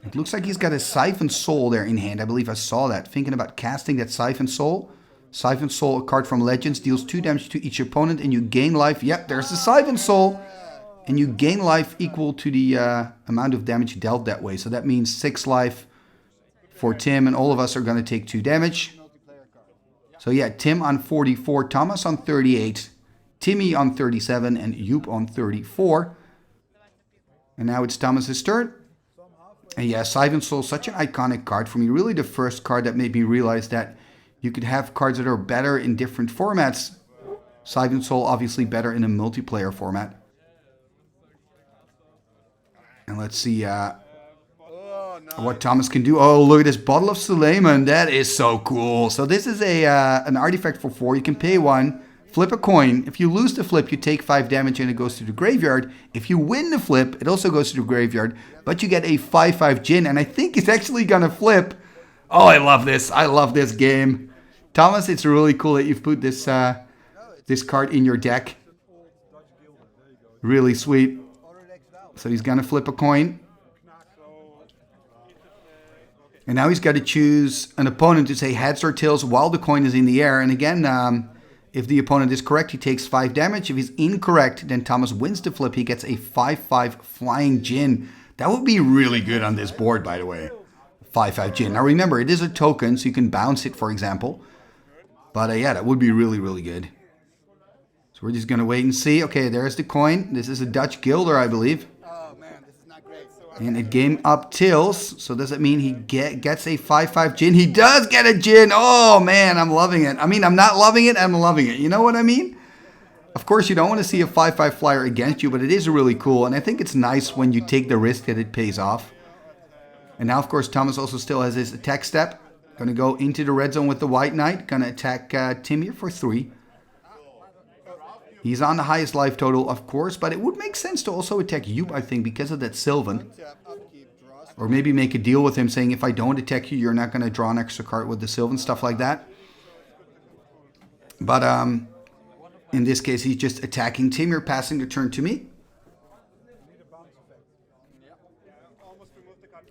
It looks like he's got a Siphon Soul there in hand. I believe I saw that. Thinking about casting that Siphon Soul. Siphon Soul, a card from Legends, deals 2 damage to each opponent and you gain life. Yep, there's the Siphon Soul. And you gain life equal to the amount of damage dealt that way. So that means 6 life for Tim, and all of us are going to take 2 damage. So yeah, Tim on 44, Thomas on 38, Timmy on 37, and Joep on 34. And now it's Thomas's turn. And yeah, Siphon Soul, such an iconic card for me. Really the first card that made me realize that you could have cards that are better in different formats. Siphon Soul obviously better in a multiplayer format. And let's see what Thomas can do. Oh, look at this Bottle of Suleiman. That is so cool. So this is an artifact for 4. You can pay 1, flip a coin. If you lose the flip, you take 5 damage and it goes to the graveyard. If you win the flip, it also goes to the graveyard. But you get a 5/5 Djinn. And I think it's actually going to flip. Oh, I love this. I love this game. Thomas, it's really cool that you've put this, this card in your deck. Really sweet. So he's going to flip a coin. And now he's got to choose an opponent to say heads or tails while the coin is in the air. And again, if the opponent is correct, he takes 5 damage. If he's incorrect, then Thomas wins the flip. He gets a 5/5 Flying Djinn. That would be really good on this board, by the way. 5/5 Djinn. Now remember, it is a token, so you can bounce it, for example. But yeah, that would be really, really good. So we're just going to wait and see. Okay, there's the coin. This is a Dutch Guilder, I believe. And a game up tills. So does it mean he gets a 5/5 Djinn? He does get a Djinn. Oh, man, I'm loving it. I mean, I'm not loving it. I'm loving it. You know what I mean? Of course, you don't want to see a 5/5 flyer against you, but it is really cool. And I think it's nice when you take the risk that it pays off. And now, of course, Thomas also still has his attack step. Going to go into the red zone with the White Knight. Going to attack Timmy for 3. He's on the highest life total, of course, but it would make sense to also attack Joep, I think, because of that Sylvan. Or maybe make a deal with him saying, if I don't attack you, you're not going to draw an extra card with the Sylvan, stuff like that. But in this case, he's just attacking Tim. You're passing the turn to me.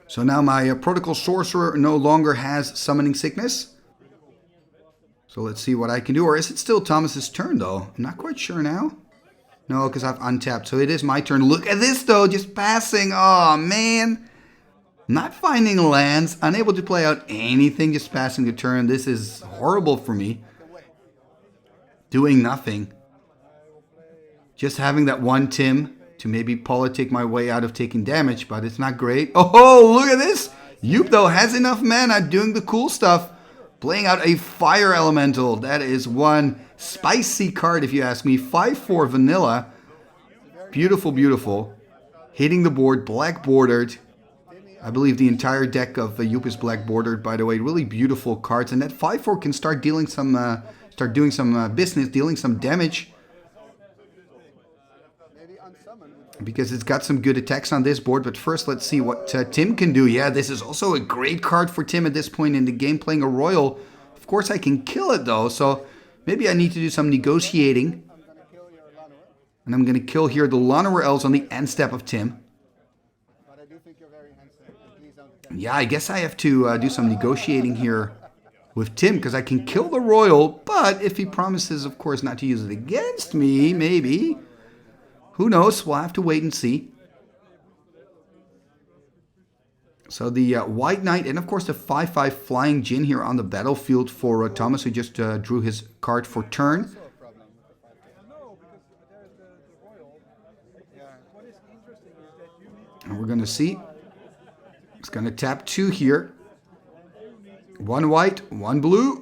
So now my Prodigal Sorcerer no longer has Summoning Sickness. So let's see what I can do. Or is it still Thomas's turn, though? I'm not quite sure now. No, because I've untapped. So it is my turn. Look at this, though. Just passing. Oh, man. Not finding lands. Unable to play out anything. Just passing the turn. This is horrible for me. Doing nothing. Just having that one Tim to maybe politic my way out of taking damage. But it's not great. Oh, look at this. Joep, though, has enough mana doing the cool stuff. Playing out a Fire Elemental. That is one spicy card, if you ask me. 5/4 vanilla. Beautiful, beautiful. Hitting the board, black bordered. I believe the entire deck of Joep is black bordered, by the way. Really beautiful cards. And that 5/4 can start dealing some start doing some business, dealing some damage. Because it's got some good attacks on this board. But first, let's see what Tim can do. Yeah, this is also a great card for Tim at this point in the game, playing a Royal. Of course, I can kill it, though. So maybe I need to do some negotiating. And I'm going to kill here the Llanowar Elves on the end step of Tim. Yeah, I guess I have to do some negotiating here with Tim, because I can kill the Royal. But if he promises, of course, not to use it against me, maybe... Who knows? We'll have to wait and see. So the White Knight and, of course, the 5/5 Flying Djinn here on the battlefield for Thomas, who just drew his card for turn. And we're going to see. It's going to tap 2 here. 1 white, 1 blue.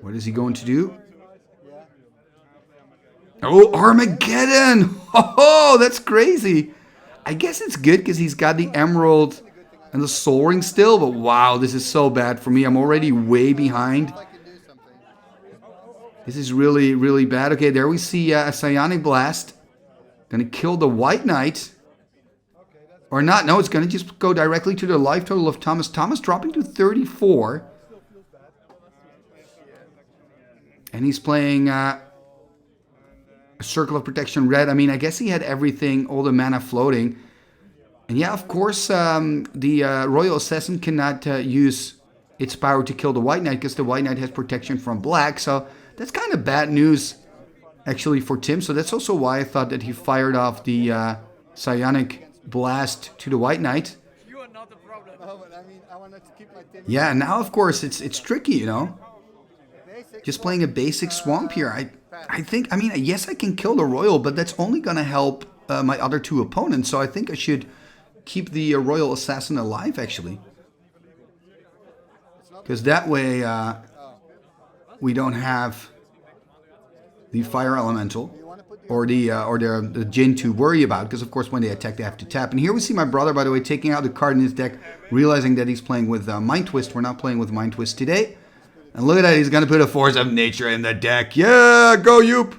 What is he going to do? Oh, Armageddon! Oh, that's crazy. I guess it's good because he's got the Emerald and the Soul Ring still. But wow, this is so bad for me. I'm already way behind. This is really, really bad. Okay, there we see a Psionic Blast. Gonna kill the White Knight. Or not. No, it's gonna just go directly to the life total of Thomas. Thomas dropping to 34. And he's playing... a Circle of Protection red. I mean, I guess he had everything, all the mana floating. And yeah, of course, the Royal Assassin cannot use its power to kill the White Knight, because the White Knight has protection from black. So that's kind of bad news, actually, for Tim. So that's also why I thought that he fired off the Psionic Blast to the White Knight. You are not the problem. Oh, but I mean, I wanted to keep my Timmy. Yeah, now, of course, it's tricky, you know. Just playing a basic swamp here. I think, I mean, yes, I can kill the Royal, but that's only going to help my other 2 opponents. So I think I should keep the Royal Assassin alive, actually. Because that way we don't have the Fire Elemental or the Djinn to worry about. Because, of course, when they attack, they have to tap. And here we see my brother, by the way, taking out the card in his deck, realizing that he's playing with Mind Twist. We're not playing with Mind Twist today. And look at that, he's going to put a Force of Nature in the deck. Yeah, go Joep!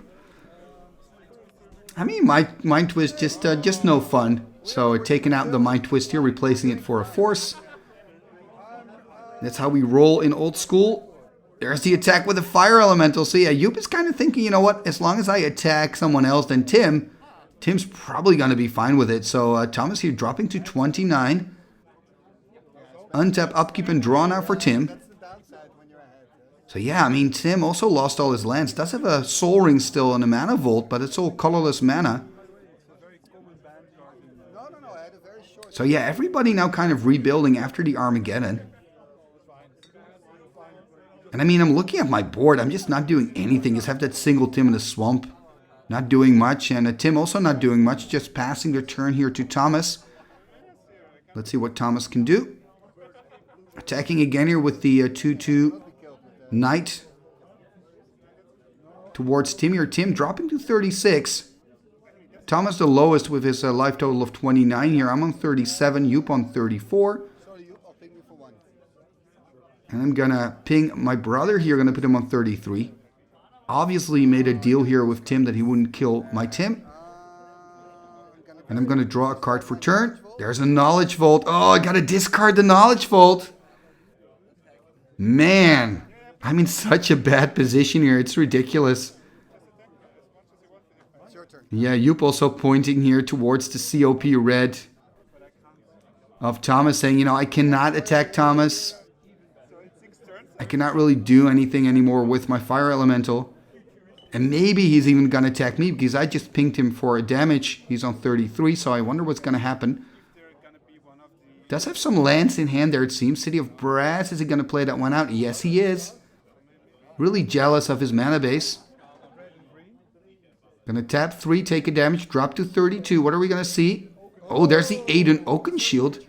I mean, Mind Twist, just no fun. So taking out the Mind Twist here, replacing it for a Force. That's how we roll in old school. There's the attack with the Fire Elemental. So yeah, Joep is kind of thinking, you know what, as long as I attack someone else than Tim's probably going to be fine with it. So Thomas here dropping to 29. Untap, upkeep, and draw now for Tim. So yeah, I mean, Tim also lost all his lands. Does have a Soul Ring still and a Mana Vault, but it's all colorless mana. So yeah, everybody now kind of rebuilding after the Armageddon. And I mean, I'm looking at my board. I'm just not doing anything. Just have that single Tim in the swamp. Not doing much. And Tim also not doing much. Just passing the turn here to Thomas. Let's see what Thomas can do. Attacking again here with the 2/2 Knight towards Timmy, or Tim dropping to 36. Thomas the lowest with his life total of 29 here. I'm on 37, Joep on 34. And I'm gonna ping my brother here, gonna put him on 33. Obviously made a deal here with Tim that he wouldn't kill my Tim. And I'm gonna draw a card for turn. There's a Knowledge Vault. Oh, I gotta discard the Knowledge Vault. Man. I'm in such a bad position here. It's ridiculous. Yeah, Joep also pointing here towards the COP red of Thomas, saying, you know, I cannot attack Thomas. I cannot really do anything anymore with my Fire Elemental. And maybe he's even going to attack me because I just pinged him for a damage. He's on 33, so I wonder what's going to happen. Does have some lands in hand there, it seems. City of Brass, is he going to play that one out? Yes, he is. Really jealous of his mana base. Gonna tap 3, take a damage, drop to 32. What are we gonna see? Oh, there's the Aiden Oakenshield.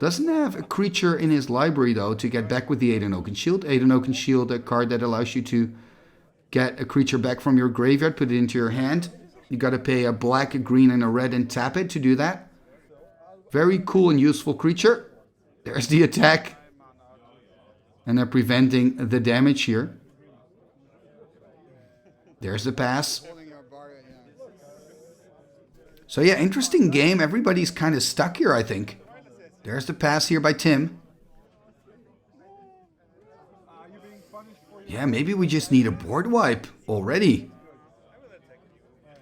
Doesn't have a creature in his library, though, to get back with the Aiden Oakenshield. Aiden Oakenshield, a card that allows you to get a creature back from your graveyard, put it into your hand. You gotta pay a black, a green, and a red and tap it to do that. Very cool and useful creature. There's the attack. And they're preventing the damage here. There's the pass. So yeah, interesting game. Everybody's kind of stuck here, I think. There's the pass here by Tim. Yeah, maybe we just need a board wipe already.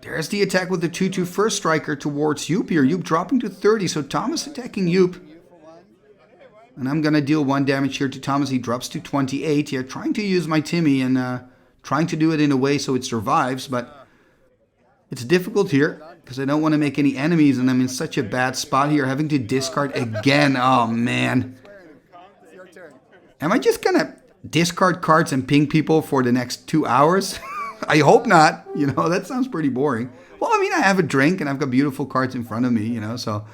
There's the attack with the 2-2 first striker towards Joep here. Joep dropping to 30, so Thomas attacking Joep. And I'm going to deal 1 damage here to Thomas. He drops to 28. Yeah, trying to use my Timmy and trying to do it in a way so it survives. But it's difficult here because I don't want to make any enemies. And I'm in such a bad spot here, having to discard again. Oh, man. Am I just going to discard cards and ping people for the next 2 hours? I hope not. You know, that sounds pretty boring. Well, I mean, I have a drink and I've got beautiful cards in front of me, you know, so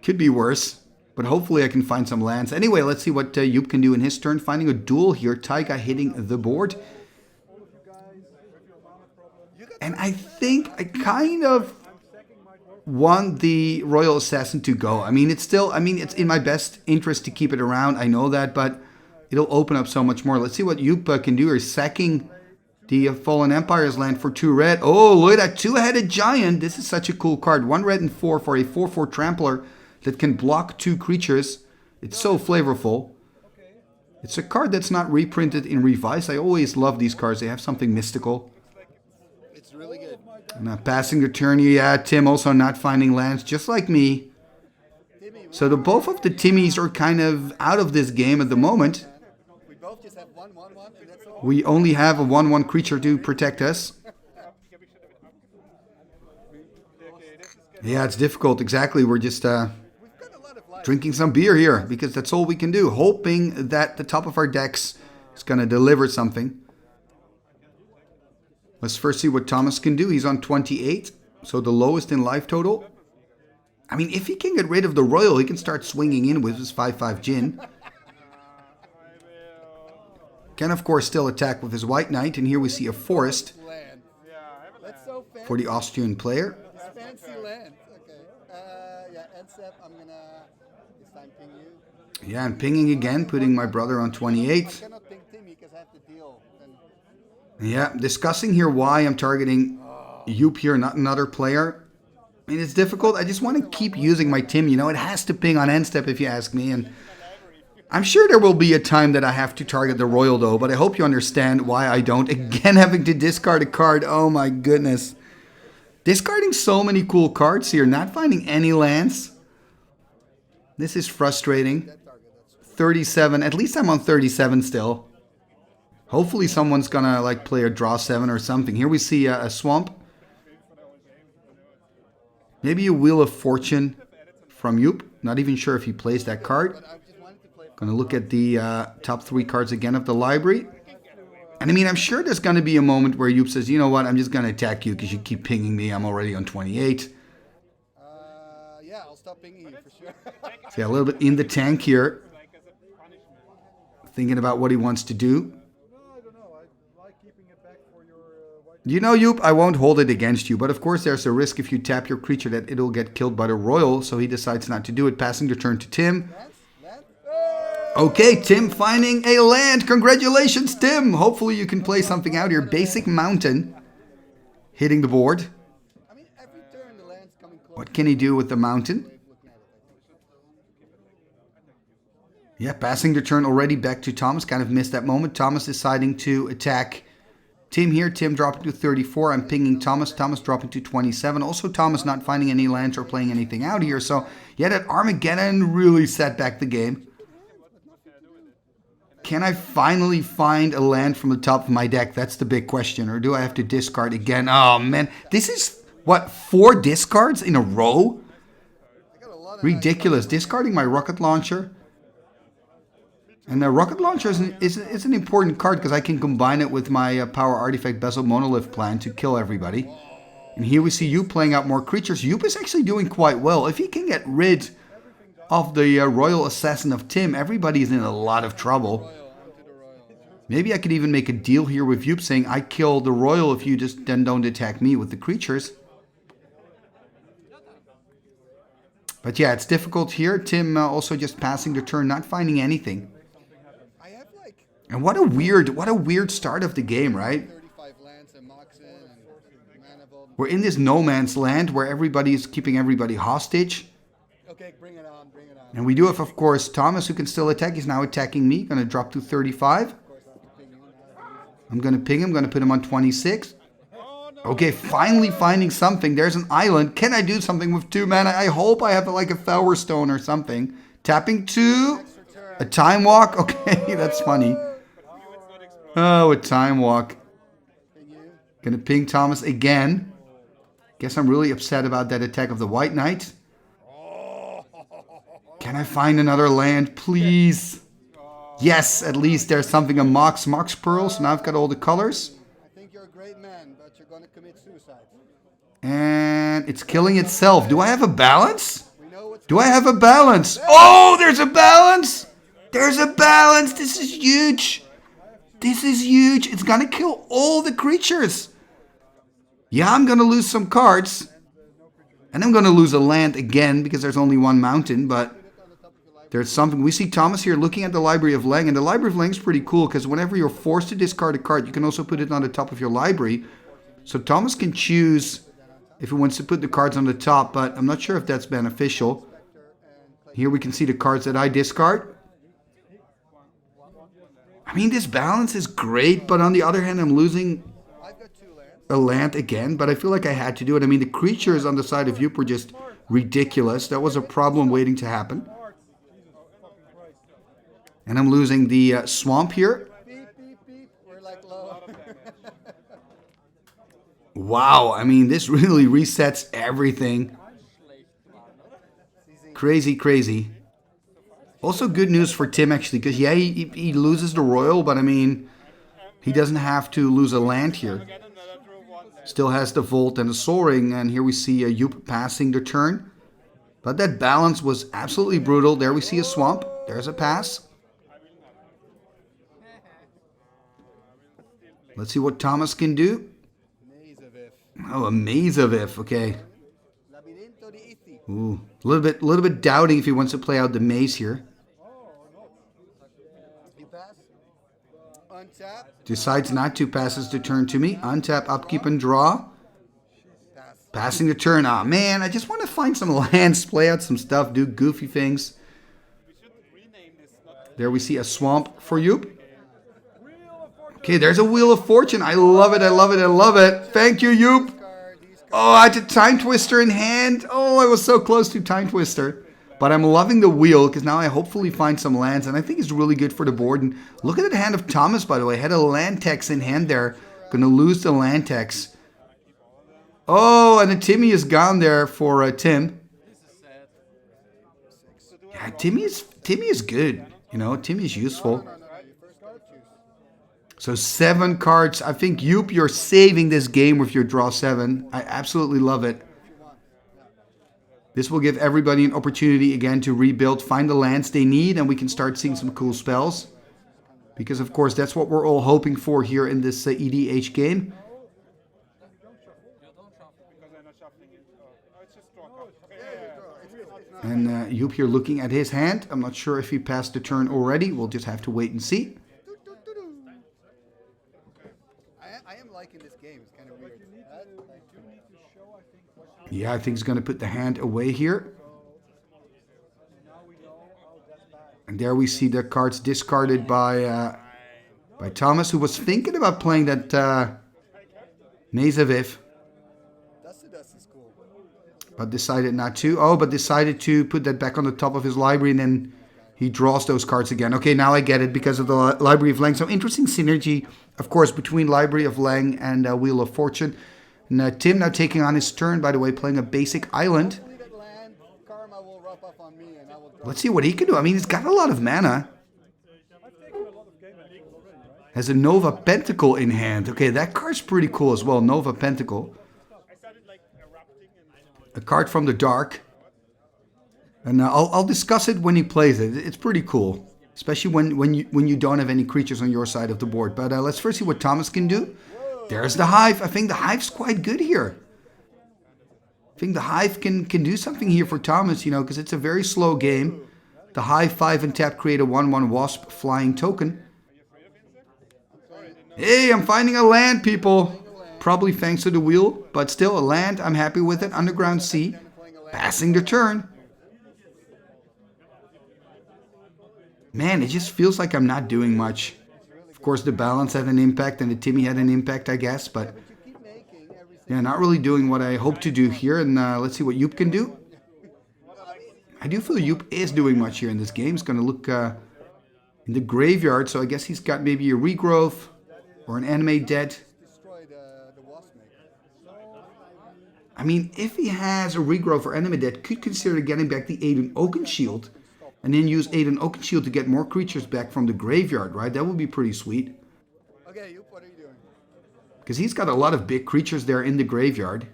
could be worse. But hopefully I can find some lands. Anyway, let's see what Joep can do in his turn. Finding a duel here. Taiga hitting the board. And I think I kind of want the Royal Assassin to go. I mean, it's in my best interest to keep it around. I know that, but it'll open up so much more. Let's see what Joep can do. He's sacking the Fallen Empire's land for 2 red. Oh, look at that 2-headed giant. This is such a cool card. 1 red and 4 for a 4/4 trampler that can block 2 creatures. It's so flavorful. It's a card that's not reprinted in Revise. I always love these cards. They have something mystical. It's really good. And passing the turn. Yeah, Tim also not finding lands, just like me. So both of the Timmies are kind of out of this game at the moment. We both just have 1/1/1, and that's all. We only have a 1/1 creature to protect us. Yeah, it's difficult. Exactly. We're just drinking some beer here because that's all we can do. Hoping that the top of our decks is going to deliver something. Let's first see what Thomas can do. He's on 28, so the lowest in life total. I mean, if he can get rid of the Royal, he can start swinging in with his 5/5 Djinn. Can, of course, still attack with his White Knight. And here we see a Forest That's so fancy. for the Austrian player. It's fancy land. Okay. Yeah, Ensep, I'm gonna this time ping you. Yeah, I'm pinging again, putting my brother on 28. I cannot ping Timmy because I have to deal. And Yeah, discussing here why I'm targeting Joep here, not another player. I mean, it's difficult. I just want to keep using my Tim. You know, it has to ping on end step if you ask me. And I'm sure there will be a time that I have to target the Royal, though. But I hope you understand why I don't. Again, having to discard a card. Oh, my goodness. Discarding so many cool cards here. Not finding any lands. This is frustrating. 37. At least I'm on 37 still. Hopefully someone's going to like play a draw 7 or something. Here we see a Swamp. Maybe a Wheel of Fortune from Joep. Not even sure if he plays that card. Going to look at the top 3 cards again of the library. And I mean, I'm sure there's going to be a moment where Joep says, you know what, I'm just going to attack you because you keep pinging me. I'm already on 28. yeah, I'll stop pinging you for sure. So yeah, a little bit in the tank here. Thinking about what he wants to do. You know, Joep, I won't hold it against you, but of course there's a risk if you tap your creature that it'll get killed by the Royal, so he decides not to do it, passing the turn to Tim. Okay, Tim finding a land. Congratulations, Tim. Hopefully you can play something out here. Basic Mountain hitting the board. I mean, every turn the land's coming close. What can he do with the Mountain? Yeah, passing the turn already back to Thomas. Kind of missed that moment. Thomas deciding to attack Tim here. Tim dropping to 34. I'm pinging Thomas. Thomas dropping to 27. Also, Thomas not finding any lands or playing anything out here. So, yeah, that Armageddon really set back the game. Can I finally find a land from the top of my deck? That's the big question. Or do I have to discard again? Oh, man. This is, what, 4 discards in a row? Ridiculous. Discarding my rocket launcher. And the rocket launcher is an important card because I can combine it with my power artifact Bezel Monolith plan to kill everybody. And here we see Joep playing out more creatures. Joep is actually doing quite well. If he can get rid of the Royal Assassin of Tim, everybody's in a lot of trouble. Maybe I could even make a deal here with Joep saying, I kill the Royal if you just then don't attack me with the creatures. But yeah, it's difficult here. Tim also just passing the turn, not finding anything. And what a weird start of the game, right? 35 lands and Moxen and Manifold. We're in this no man's land where everybody is keeping everybody hostage. Okay, bring it on, bring it on. And we do have, of course, Thomas who can still attack. He's now attacking me. Going to drop to 35. I'm going to ping him. Going to put him on 26. Okay, finally finding something. There's an island. Can I do something with 2 mana? I hope I have like a Flower Stone or something. Tapping 2. A Time Walk. Okay, that's funny. Oh, a Time Walk. Gonna ping Thomas again. Guess I'm really upset about that attack of the White Knight. Can I find another land, please? Yes, at least there's something, a Mox Pearl. So now I've got all the colors. I think you're a great man, but you're going to commit suicide. And it's killing itself. Do I have a balance? Do I have a balance? Oh, there's a balance! There's a balance! This is huge! This is huge! It's gonna kill all the creatures! Yeah, I'm gonna lose some cards. And I'm gonna lose a land again because there's only one mountain, but there's something. We see Thomas here looking at the Library of Leng, and the Library of Leng is pretty cool because whenever you're forced to discard a card, you can also put it on the top of your library. So Thomas can choose if he wants to put the cards on the top, but I'm not sure if that's beneficial. Here we can see the cards that I discard. I mean, this balance is great, but on the other hand, I'm losing a land again, but I feel like I had to do it. I mean, the creatures on the side of Joep were just ridiculous. That was a problem waiting to happen. And I'm losing the swamp here. We're like low. Wow, I mean, this really resets everything. Crazy, crazy. Also good news for Tim, actually, because, yeah, he loses the Royal, but, I mean, he doesn't have to lose a land here. Still has the Vault and the Soaring, and here we see Joep passing the turn. But that balance was absolutely brutal. There we see a swamp. There's a pass. Let's see what Thomas can do. Oh, a Maze of If. Okay. Ooh, a little bit doubting if he wants to play out the maze here. Decides not to, passes the turn to me. Untap, upkeep, and draw. Passing the turn. Ah, man, I just want to find some lands, play out some stuff, do goofy things. There we see a swamp for Joep. Okay, there's a Wheel of Fortune. I love it, I love it, I love it. Thank you, Joep. Oh, I had a Time Twister in hand. Oh, I was so close to Time Twister. But I'm loving the wheel because now I hopefully find some lands. And I think it's really good for the board. And look at the hand of Thomas, by the way. Had a land tax in hand there. Going to lose the land tax. Oh, and the Timmy is gone there for Tim. Yeah, Timmy is good. You know, Timmy is useful. So 7 cards. I think, Joep, you're saving this game with your draw 7. I absolutely love it. This will give everybody an opportunity again to rebuild, find the lands they need, and we can start seeing some cool spells. Because, of course, that's what we're all hoping for here in this EDH game. And Joep here looking at his hand. I'm not sure if he passed the turn already. We'll just have to wait and see. I am liking this game. It's kind of weird. Yeah, I think he's going to put the hand away here. And there we see the cards discarded by Thomas, who was thinking about playing that Maze of If. But decided not to. Oh, but decided to put that back on the top of his library, and then he draws those cards again. Okay, now I get it, because of the Library of Leng. So interesting synergy, of course, between Library of Leng and Wheel of Fortune. And Tim now taking on his turn, by the way, playing a basic island. Let's see what he can do. I mean, he's got a lot of mana. Has a Nova Pentacle in hand. Okay, that card's pretty cool as well, Nova Pentacle. A card from the dark. And I'll discuss it when he plays it. It's pretty cool. Especially when you don't have any creatures on your side of the board. But let's first see what Thomas can do. There's the Hive. I think the Hive's quite good here. I think the Hive can do something here for Thomas, you know, because it's a very slow game. The Hive 5 and tap create a 1/1 Wasp flying token. Hey, I'm finding a land, people. Probably thanks to the wheel, but still a land. I'm happy with it. Underground sea. Passing the turn. Man, it just feels like I'm not doing much. Of course, the balance had an impact and the Timmy had an impact, I guess. But yeah, not really doing what I hope to do here. And let's see what Joep can do. I do feel Joep is doing much here in this game. He's going to look in the graveyard. So I guess he's got maybe a regrowth or an animate dead. I mean, if he has a regrowth or animate dead, could consider getting back the Aiden Oakenshield. And then use Aiden Oakenshield to get more creatures back from the graveyard, right? That would be pretty sweet. Okay, Joep, what are you doing? Because he's got a lot of big creatures there in the graveyard.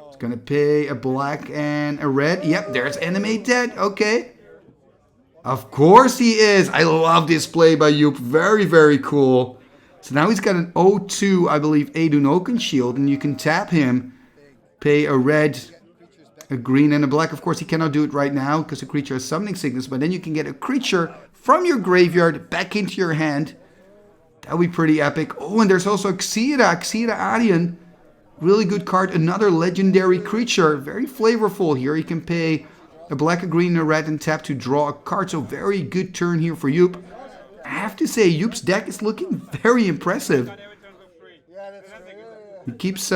He's going to pay a black and a red. Yep, there's Animate Dead. Okay. Of course he is. I love this play by Joep. Very, very cool. So now he's got an 0-2, I believe, Aiden Oakenshield. And you can tap him, pay a red, a green and a black. Of course, he cannot do it right now because the creature has summoning sickness. But then you can get a creature from your graveyard back into your hand. That would be pretty epic. Oh, and there's also Xira Arabian. Really good card. Another legendary creature. Very flavorful here. You can pay a black, a green, and a red and tap to draw a card. So very good turn here for Joep. I have to say, Joep's deck is looking very impressive. He keeps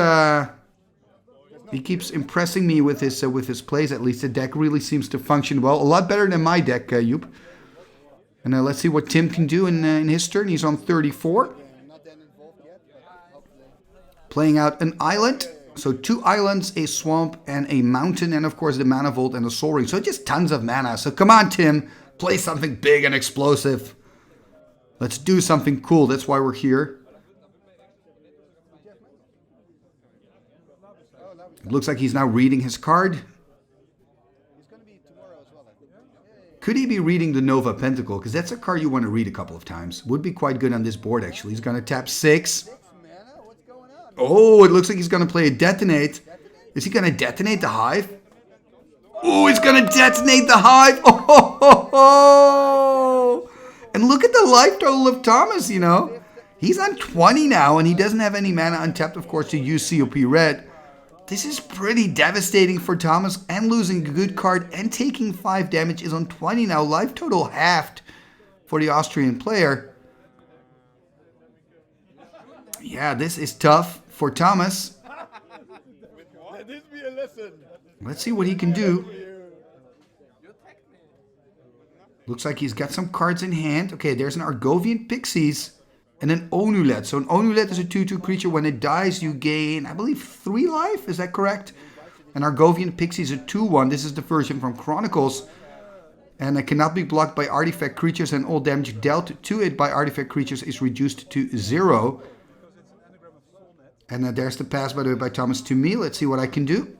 impressing me with his plays. At least the deck really seems to function well. A lot better than my deck, Joep. And let's see what Tim can do in his turn. He's on 34. Playing out an island. So 2 islands, a swamp, and a mountain. And of course the Mana Vault and the Soul Ring. So just tons of mana. So come on, Tim. Play something big and explosive. Let's do something cool. That's why we're here. It looks like he's now reading his card. Could he be reading the Nova Pentacle? Because that's a card you want to read a couple of times. Would be quite good on this board, actually. He's going to tap 6. Oh, it looks like he's going to play a Detonate. Is he going to detonate the Hive? Oh, he's going to detonate the Hive. Oh, and look at the life total of Thomas, you know. He's on 20 now, and he doesn't have any mana untapped, of course, to use COP Red. This is pretty devastating for Thomas, and losing a good card and taking 5 damage is on 20 now. Life total halved for the Austrian player. Yeah, this is tough for Thomas. Let's see what he can do. Looks like he's got some cards in hand. Okay, there's an Argovian Pixies and an Onulet. So an Onulet is a 2/2 creature. When it dies, you gain, I believe, 3 life. Is that correct? An Argovian Pixies is a 2/1. This is the version from Chronicles. And it cannot be blocked by artifact creatures, and all damage dealt to it by artifact creatures is reduced to 0. And there's the pass, by the way, by Thomas to me. Let's see what I can do.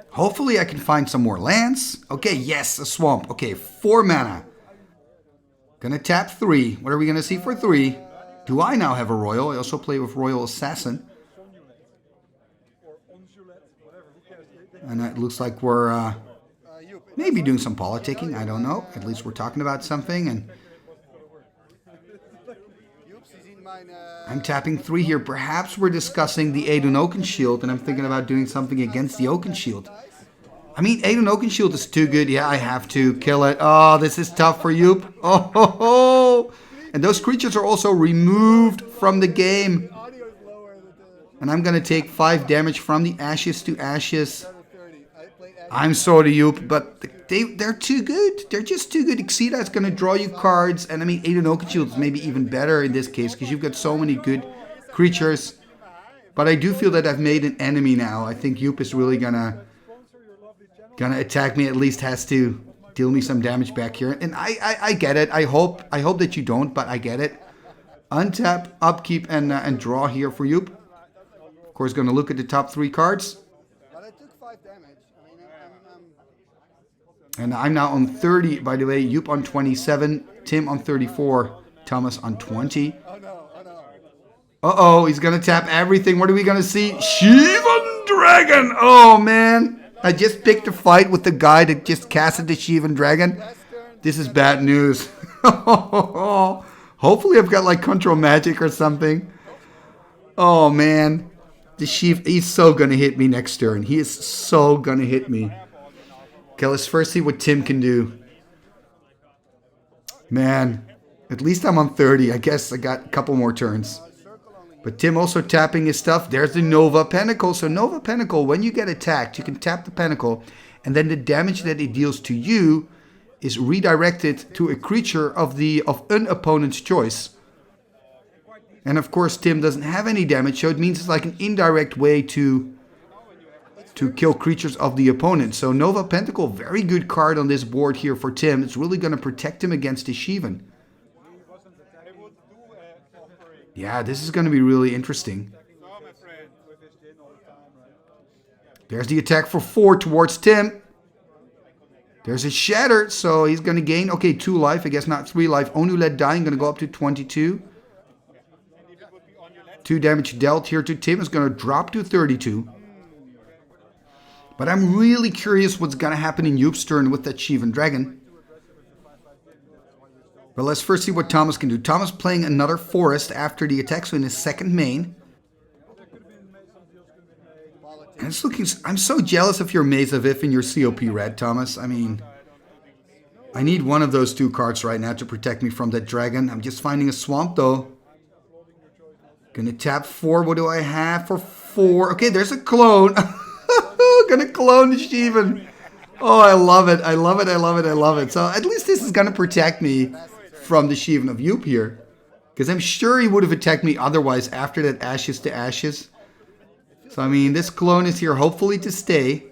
Hopefully I can find some more lands. Okay, yes, a swamp. Okay, 4 mana. Gonna tap 3. What are we gonna see for 3? Do I now have a Royal? I also play with Royal Assassin. And it looks like we're maybe doing some politicking. I don't know. At least we're talking about something. And I'm tapping 3 here. Perhaps we're discussing the Aiden Oakenshield, and I'm thinking about doing something against the Oakenshield. I mean, Aiden Oakenshield is too good. Yeah, I have to kill it. Oh, this is tough for Joep. Oh, ho, ho. And those creatures are also removed from the game. And I'm going to take 5 damage from the ashes to ashes. I'm sorry, Joep, but they're too good. They're just too good. Xira is going to draw you cards. And I mean, Aiden Oakenshield is maybe even better in this case because you've got so many good creatures. But I do feel that I've made an enemy now. I think Joep is really gonna attack me. At least has to deal me some damage back here. And I get it. I hope that you don't, but I get it. Untap, upkeep, and draw here for Joep. Of course, going to look at the top 3 cards. But I took 5 damage. And I'm now on 30, by the way. Joep on 27, Tim on 34, Thomas on 20. Oh no. Uh-oh, he's going to tap everything. What are we going to see? Shivan Dragon! Oh, man. I just picked a fight with the guy that just casted the Shivan Dragon. This is bad news. Hopefully I've got like control magic or something. Oh man. The Sheev, he's so going to hit me next turn. He is so going to hit me. Okay, let's first see what Tim can do. Man, at least I'm on 30. I guess I got a couple more turns. But Tim also tapping his stuff. There's the Nova Pentacle. So Nova Pentacle, when you get attacked, you can tap the Pentacle. And then the damage that it deals to you is redirected to a creature of an opponent's choice. And of course, Tim doesn't have any damage, so it means it's like an indirect way to kill creatures of the opponent. So Nova Pentacle, very good card on this board here for Tim. It's really going to protect him against the Sheevan. Yeah, this is going to be really interesting. There's the attack for 4 towards Tim. There's a Shatter, so he's going to gain, okay, 2 life, I guess not 3 life. Only let dying, going to go up to 22. 2 damage dealt here to Tim is going to drop to 32. But I'm really curious what's going to happen in Joep's turn with that Sheevan Dragon. But let's first see what Thomas can do. Thomas playing another Forest after the attack, so in his second main. And it's looking, I'm so jealous of your Maze of If and your COP Red, Thomas. I mean, I need one of those 2 cards right now to protect me from that dragon. I'm just finding a Swamp though. Gonna tap 4. What do I have for 4? Okay, there's a clone. Gonna clone the Sheevan. Oh, I love it. I love it. I love it. I love it. So at least this is gonna protect me from the Sheevan of Joep here. Because I'm sure he would have attacked me otherwise after that Ashes to Ashes. So I mean, this clone is here hopefully to stay.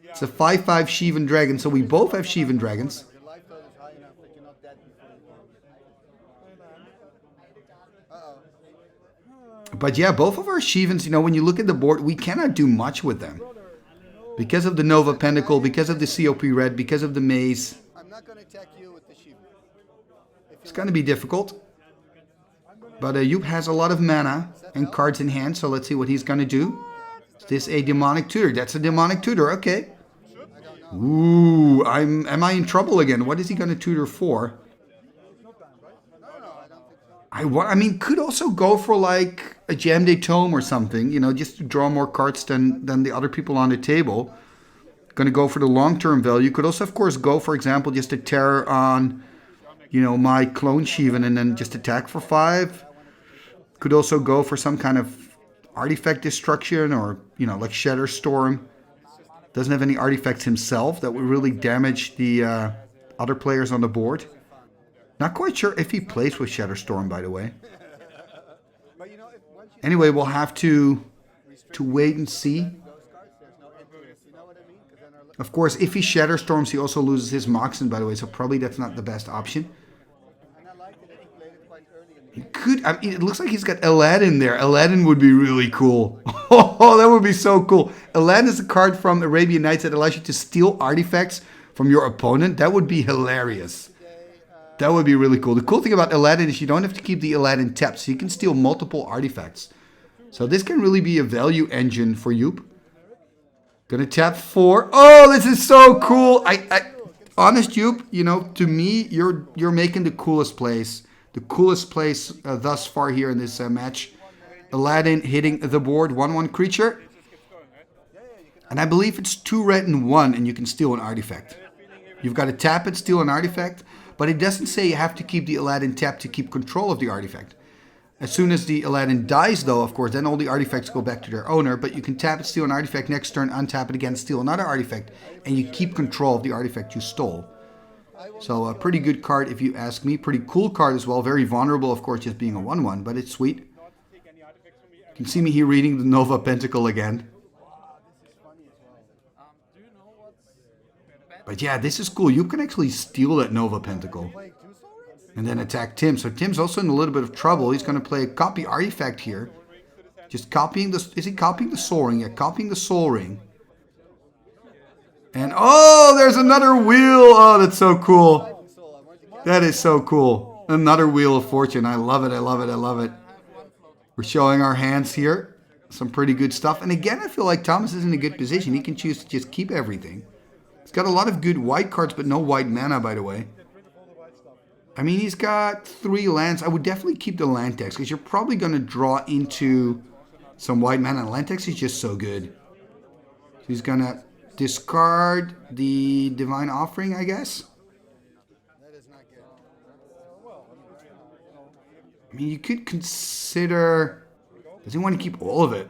It's a 5/5 Sheevan Dragon, so we both have Sheevan Dragons. But yeah, both of our Sheevans, you know, when you look at the board, we cannot do much with them. Because of the Nova Pentacle, because of the COP Red, because of the Maze. I'm not going to attack you with the Sheevan. It's going to be difficult. But Joep has a lot of mana and cards in hand, so let's see what he's going to do. Is this a Demonic Tutor? That's a Demonic Tutor, okay. Ooh, am I in trouble again? What is he going to tutor for? I mean, could also go for like a Jam Day Tome or something, you know, just to draw more cards than the other people on the table. Going to go for the long-term value. Could also, of course, go, for example, just a Terror on, you know, my Clone Sheevan and then just attack for 5. Could also go for some kind of artifact destruction or, you know, like Shatter Storm. Doesn't have any artifacts himself that would really damage the other players on the board. Not quite sure if he plays with Shatter Storm, by the way. Anyway, we'll have to wait and see. Of course, if he Shatter Storms, he also loses his Moxen, by the way, so probably that's not the best option. He could, I mean, it looks like he's got Aladdin there. Aladdin would be really cool. Oh, that would be so cool. Aladdin is a card from Arabian Nights that allows you to steal artifacts from your opponent. That would be hilarious. That would be really cool. The cool thing about Aladdin is you don't have to keep the Aladdin tapped, so you can steal multiple artifacts. So this can really be a value engine for Joep. Gonna tap 4. Oh, this is so cool. Honest Joep, you know, to me, you're making the coolest plays. The coolest plays thus far here in this match. Aladdin hitting the board, 1/1 creature. And I believe it's 2 red and 1, and you can steal an artifact. You've got to tap it, steal an artifact. But it doesn't say you have to keep the Aladdin tapped to keep control of the artifact. As soon as the Aladdin dies, though, of course, then all the artifacts go back to their owner. But you can tap it, steal an artifact, next turn, untap it again, steal another artifact. And you keep control of the artifact you stole. So a pretty good card if you ask me. Pretty cool card as well. Very vulnerable, of course, just being a 1/1. But it's sweet. You can see me here reading the Nova Pentacle again. But yeah, this is cool. You can actually steal that Nova Pentacle and then attack Tim. So Tim's also in a little bit of trouble. He's going to play a copy artifact here. Just copying the... Is he copying the Soul Ring? Yeah, copying the Soul Ring. And oh, there's another wheel. Oh, that's so cool. That is so cool. Another Wheel of Fortune. I love it. I love it. I love it. We're showing our hands here. Some pretty good stuff. And again, I feel like Thomas is in a good position. He can choose to just keep everything. He's got a lot of good white cards, but no white mana, by the way. I mean, he's got 3 lands. I would definitely keep the land text because you're probably going to draw into some white mana. Land text is just so good. So he's going to discard the Divine Offering, I guess. That is not good. I mean, you could consider... Does he want to keep all of it?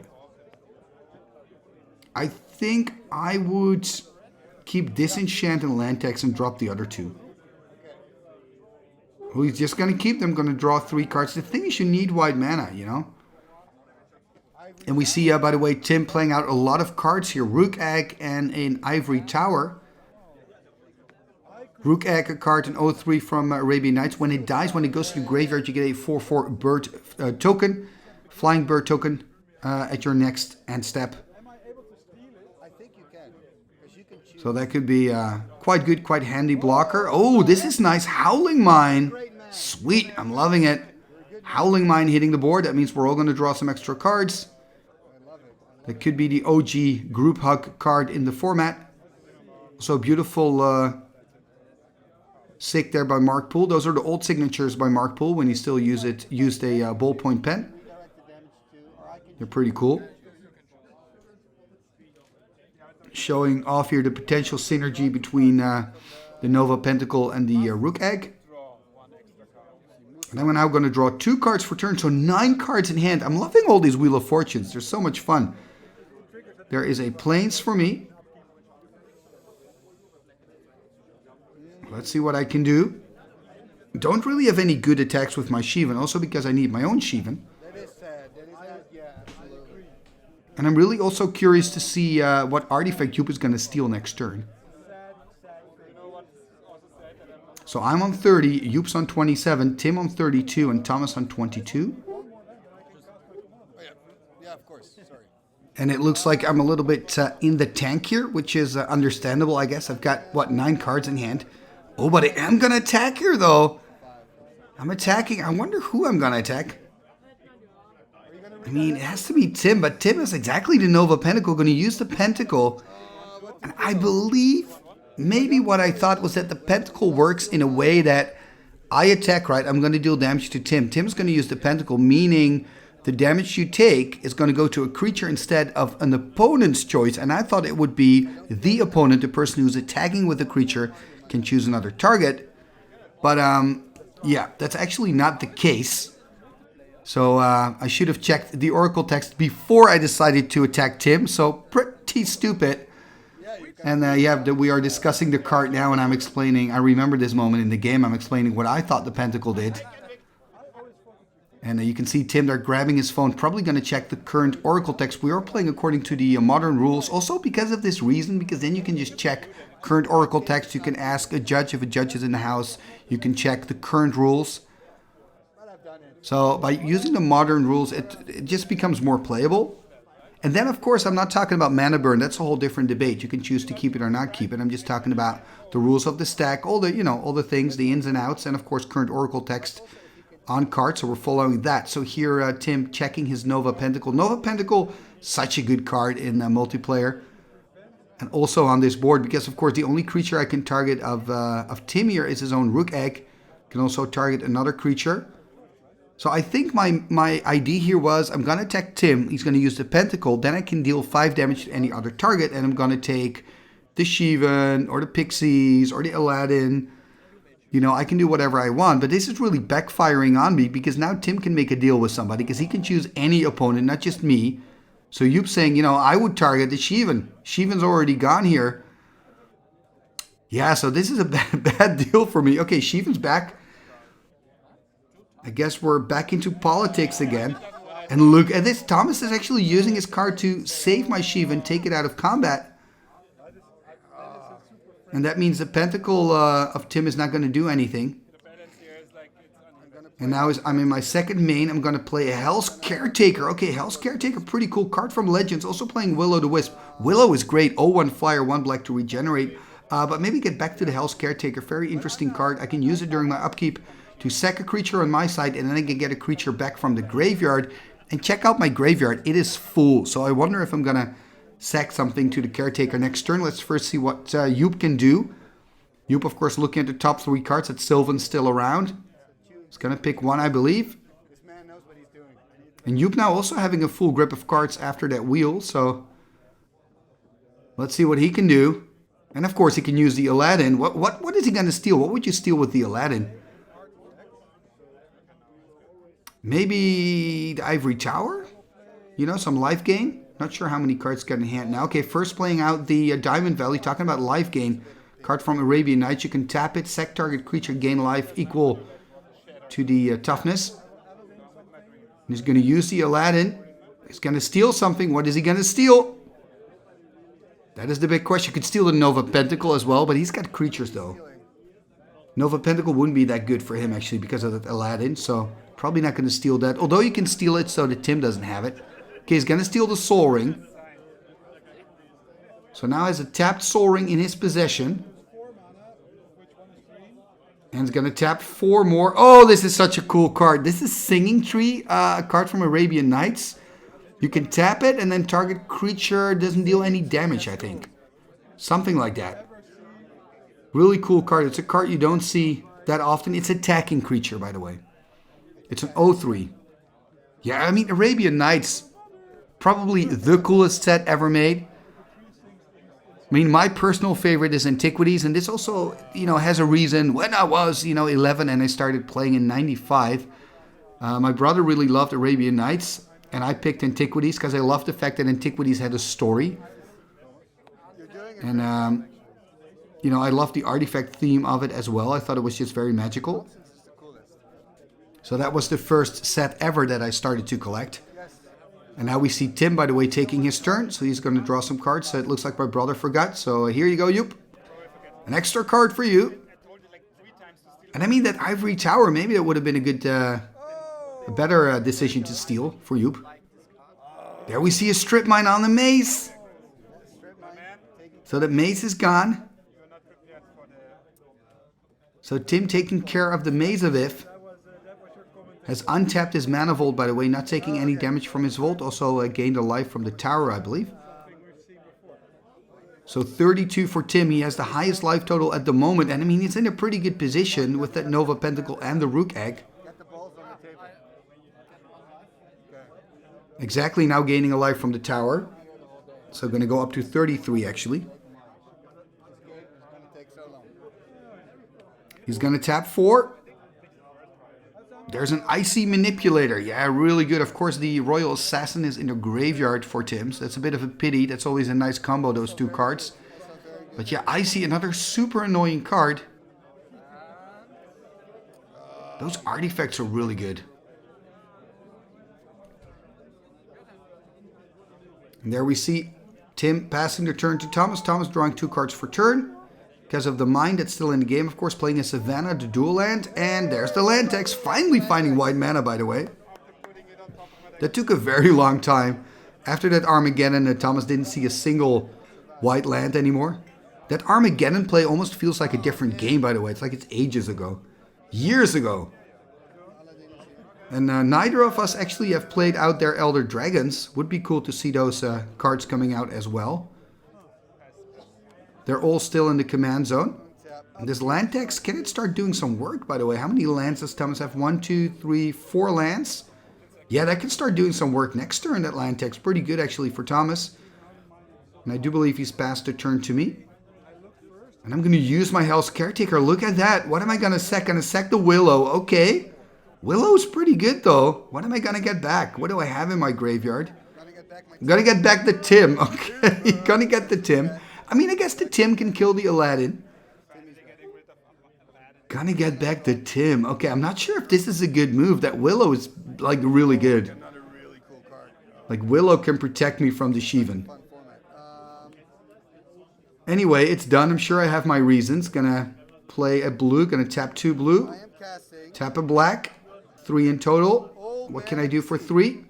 I think I would keep Disenchant and land text and drop the other 2. Well, he's just going to keep them, going to draw 3 cards. The thing is, you need white mana, you know? And we see, by the way, Tim playing out a lot of cards here. Rook Egg and an Ivory Tower. Rook Egg, a card, an 0-3 from Arabian Nights. When it dies, when it goes to the graveyard, you get a 4-4 bird token. Flying bird token at your next end step. I think you can. Because you can choose. So that could be quite good, quite handy blocker. Oh, this is nice. Howling Mine. Sweet. I'm loving it. Howling Mine hitting the board. That means we're all going to draw some extra cards. That could be the OG Group Hug card in the format. So beautiful sig there by Mark Poole. Those are the old signatures by Mark Poole when he still used a ballpoint pen. They're pretty cool. Showing off here the potential synergy between the Nova Pentacle and the Rook Egg. And I'm now going to draw 2 cards for turn, so 9 cards in hand. I'm loving all these Wheel of Fortunes. They're so much fun. There is a Plains for me. Let's see what I can do. Don't really have any good attacks with my Shivan, also because I need my own Shivan. That is sad. That is sad. Yeah, absolutely. And I'm really also curious to see what artifact Joep is going to steal next turn. So I'm on 30, Joep's on 27, Tim on 32, and Thomas on 22. Oh, yeah, of course. Sorry. And it looks like I'm a little bit in the tank here, which is understandable, I guess. I've got, 9 cards in hand. Oh, but I am going to attack here, though. I'm attacking. I wonder who I'm going to attack. I mean, it has to be Tim, but Tim is exactly the Nova Pentacle, going to use the Pentacle. And I believe maybe what I thought was that the Pentacle works in a way that I attack, right? I'm going to deal damage to Tim. Tim's going to use the Pentacle, meaning the damage you take is going to go to a creature instead of an opponent's choice. And I thought it would be the opponent, the person who's attacking with the creature, can choose another target. But yeah, that's actually not the case. So I should have checked the Oracle text before I decided to attack Tim. So pretty stupid. And we are discussing the card now, and I'm explaining. I remember this moment in the game. I'm explaining what I thought the Pentacle did. And you can see Tim there grabbing his phone, probably going to check the current Oracle text. We are playing according to the modern rules. Also because of this reason, because then you can just check current Oracle text. You can ask a judge if a judge is in the house. You can check the current rules. So by using the modern rules, it just becomes more playable. And then, of course, I'm not talking about mana burn. That's a whole different debate. You can choose to keep it or not keep it. I'm just talking about the rules of the stack, all the things, the ins and outs, and of course, current Oracle text on card. So we're following that. So here, Tim checking his Nova Pentacle. Nova Pentacle, such a good card in multiplayer, and also on this board because, of course, the only creature I can target of Tim here is his own Rook Egg. Can also target another creature. So I think my idea here was I'm going to attack Tim. He's going to use the Pentacle. Then I can deal 5 damage to any other target. And I'm going to take the Shivan or the Pixies or the Aladdin. You know, I can do whatever I want. But this is really backfiring on me because now Tim can make a deal with somebody because he can choose any opponent, not just me. So Joep's saying, I would target the Shivan. Shivan's already gone here. Yeah, so this is a bad deal for me. Okay, Shivan's back. I guess we're back into politics again. And look at this. Thomas is actually using his card to save my Shiva and take it out of combat. And that means the Pentacle of Tim is not going to do anything. And now I'm in my second main. I'm going to play a Hell's Caretaker. Okay, Hell's Caretaker, pretty cool card from Legends. Also playing Willow the Wisp. Willow is great. 0-1 flyer, 1 black to regenerate. But maybe get back to the Hell's Caretaker. Very interesting card. I can use it during my upkeep to sack a creature on my side, and then I can get a creature back from the graveyard. And check out my graveyard. It is full. So I wonder if I'm going to sack something to the Caretaker next turn. Let's first see what Joep can do. Joep, of course, looking at the top 3 cards. That Sylvan's still around. He's going to pick one, I believe. This man knows what he's doing. And Joep now also having a full grip of cards after that wheel. So let's see what he can do. And of course, he can use the Aladdin. What is he going to steal? What would you steal with the Aladdin? Maybe the Ivory Tower? You know, some life gain? Not sure how many cards got in hand now. Okay, first playing out the Diamond Valley. Talking about life gain. Card from Arabian Nights. You can tap it. Sack target creature, gain life equal to the toughness. He's going to use the Aladdin. He's going to steal something. What is he going to steal? That is the big question. You could steal the Nova Pentacle as well, but he's got creatures though. Nova Pentacle wouldn't be that good for him actually because of that Aladdin, so probably not going to steal that. Although you can steal it so that Tim doesn't have it. Okay, he's going to steal the Soul Ring. So now he has a tapped Soul Ring in his possession. And he's going to tap 4 more. Oh, this is such a cool card. This is Singing Tree, a card from Arabian Nights. You can tap it and then target creature doesn't deal any damage, I think. Something like that. Really cool card. It's a card you don't see that often. It's attacking creature, by the way. It's an 0/3. Yeah, I mean, Arabian Nights, probably the coolest set ever made. I mean, my personal favorite is Antiquities, and this also, you know, has a reason. When I was, 11 and I started playing in 95, my brother really loved Arabian Nights, and I picked Antiquities because I loved the fact that Antiquities had a story. And, I loved the artifact theme of it as well. I thought it was just very magical. So that was the first set ever that I started to collect. And now we see Tim, by the way, taking his turn. So he's going to draw some cards. So it looks like my brother forgot. So here you go, Joep. An extra card for you. And I mean, that Ivory Tower, maybe that would have been a good, a better decision to steal for Joep. There we see a strip mine on the maze. So the maze is gone. So Tim taking care of the Maze of If. Has untapped his mana vault, by the way, not taking any damage from his vault. Also gained a life from the tower, I believe. So 32 for Tim. He has the highest life total at the moment. And I mean, he's in a pretty good position with that Nova Pentacle and the Rook Egg. Exactly, now gaining a life from the tower. So going to go up to 33, actually. He's going to tap 4. There's an Icy Manipulator. Yeah, really good. Of course, the Royal Assassin is in the graveyard for Tim. So that's a bit of a pity. That's always a nice combo, those 2 cards. But yeah, Icy, another super annoying card. Those artifacts are really good. And there we see Tim passing the turn to Thomas. Thomas drawing 2 cards for turn. Because of the mine that's still in the game, of course, playing a Savannah, the dual land. And there's the land text, finally finding white mana, by the way. That took a very long time. After that Armageddon, Thomas didn't see a single white land anymore. That Armageddon play almost feels like a different game, by the way. It's like it's ages ago. Years ago. And neither of us actually have played out their Elder Dragons. Would be cool to see those cards coming out as well. They're all still in the command zone. And this land text, can it start doing some work, by the way? How many lands does Thomas have? 1, 2, 3, 4 lands. Yeah, that can start doing some work next turn, that land text. Pretty good, actually, for Thomas. And I do believe he's passed the turn to me. And I'm going to use my Hell's Caretaker. Look at that. What am I going to sack? Going to sack the Willow. Okay. Willow's pretty good, though. What am I going to get back? What do I have in my graveyard? I'm going to get back the Tim. Okay, going to get the Tim. I mean, I guess the Tim can kill the Aladdin. Gonna get back the Tim. Okay, I'm not sure if this is a good move. That Willow is, like, really good. Like, Willow can protect me from the Shivan. Anyway, it's done. I'm sure I have my reasons. Gonna play a blue. Gonna tap 2 blue. Tap a black. 3 in total. What can I do for 3?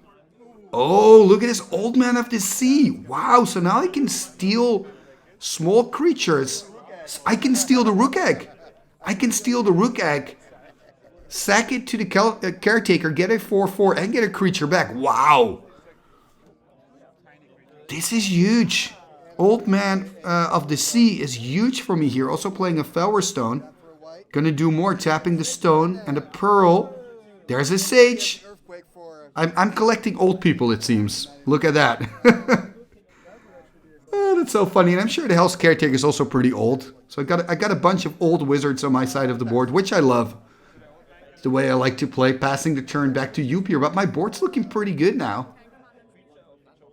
Oh, look at this Old Man of the Sea. Wow, so now I can steal small creatures. I can steal the Rook Egg. I can steal the Rook Egg. Sack it to the Caretaker. Get a 4/4 and get a creature back. Wow. This is huge. Old Man of the Sea is huge for me here. Also playing a Flower Stone. Gonna do more, tapping the stone and a pearl. There's a sage. I'm collecting old people, it seems. Look at that. Oh, that's so funny. And I'm sure the Hell's Caretaker is also pretty old. So I got a bunch of old wizards on my side of the board, which I love. It's the way I like to play, passing the turn back to Joep here. But my board's looking pretty good now.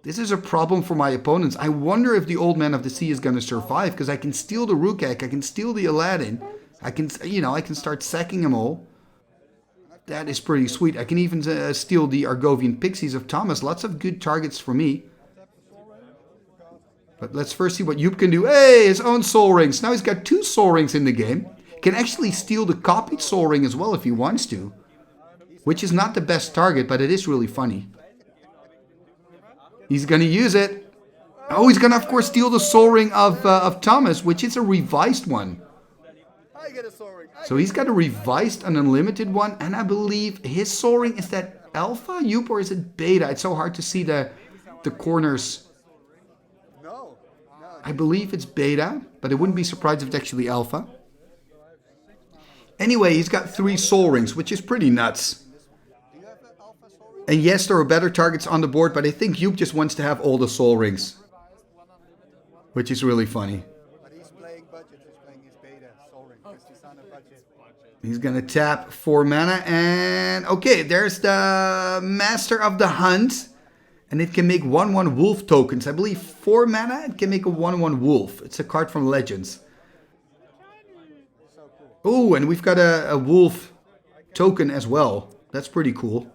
This is a problem for my opponents. I wonder if the Old Man of the Sea is going to survive, because I can steal the Rukek, I can steal the Aladdin. I can start sacking them all. That is pretty sweet. I can even steal the Argovian Pixies of Thomas. Lots of good targets for me. But let's first see what Joep can do. Hey, his own Soul Rings. Now he's got 2 Soul Rings in the game. Can actually steal the copied Soul Ring as well if he wants to. Which is not the best target, but it is really funny. He's going to use it. Oh, he's going to, of course, steal the Soul Ring of Thomas, which is a revised one. So he's got a revised and unlimited one, and I believe his Soul Ring, is that Alpha, Joep, or is it Beta? It's so hard to see the corners. I believe it's Beta, but I wouldn't be surprised if it's actually Alpha. Anyway, he's got 3 Soul Rings, which is pretty nuts. And yes, there are better targets on the board, but I think Joep just wants to have all the Soul Rings. Which is really funny. He's going to tap 4 mana, and okay, there's the Master of the Hunt. And it can make 1/1 wolf tokens. I believe 4 mana, it can make a 1/1 wolf. It's a card from Legends. Oh, and we've got a wolf token as well. That's pretty cool.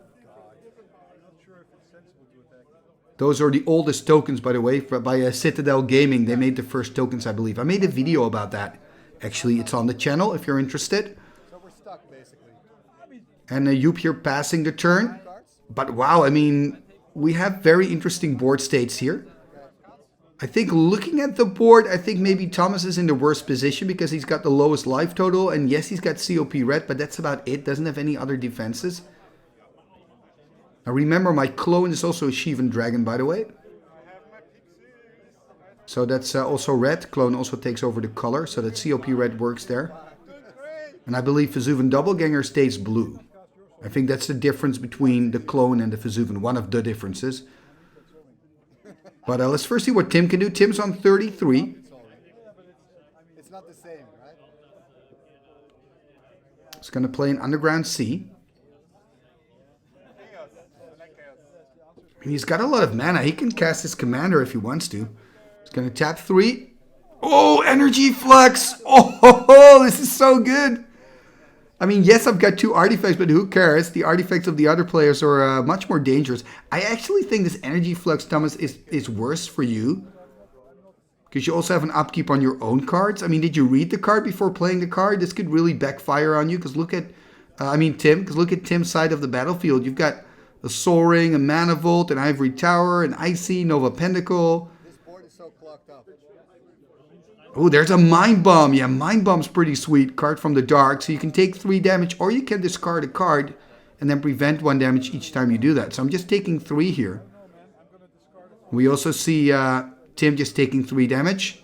Those are the oldest tokens, by the way, by Citadel Gaming. They made the first tokens, I believe. I made a video about that. Actually, it's on the channel if you're interested. And Joep here passing the turn. But wow, I mean, we have very interesting board states here. I think looking at the board, I think maybe Thomas is in the worst position because he's got the lowest life total. And yes, he's got COP red, but that's about it. Doesn't have any other defenses. Now remember, my clone is also a Shivan Dragon, by the way. So that's also red. Clone also takes over the color, so that COP red works there. And I believe Vesuvan Doppelganger stays blue. I think that's the difference between the clone and the Vesuvan. One of the differences. But let's first see what Tim can do. Tim's on 33. It's not the same, right? He's going to play an Underground Sea. He's got a lot of mana. He can cast his commander if he wants to. He's going to tap 3. Oh, Energy Flux! Oh, this is so good! I mean, yes, I've got 2 artifacts, but who cares? The artifacts of the other players are much more dangerous. I actually think this Energy Flux, Thomas, is worse for you. Because you also have an upkeep on your own cards. I mean, did you read the card before playing the card? This could really backfire on you. Because look at, Tim. Because look at Tim's side of the battlefield. You've got a Soul Ring, a Mana Vault, an Ivory Tower, an Icy, Nova Pentacle. This board is so clogged up. Oh, there's a Mind Bomb. Yeah, Mind Bomb's pretty sweet. Card from the dark. So you can take 3 damage, or you can discard a card and then prevent 1 damage each time you do that. So I'm just taking 3 here. We also see Tim just taking 3 damage.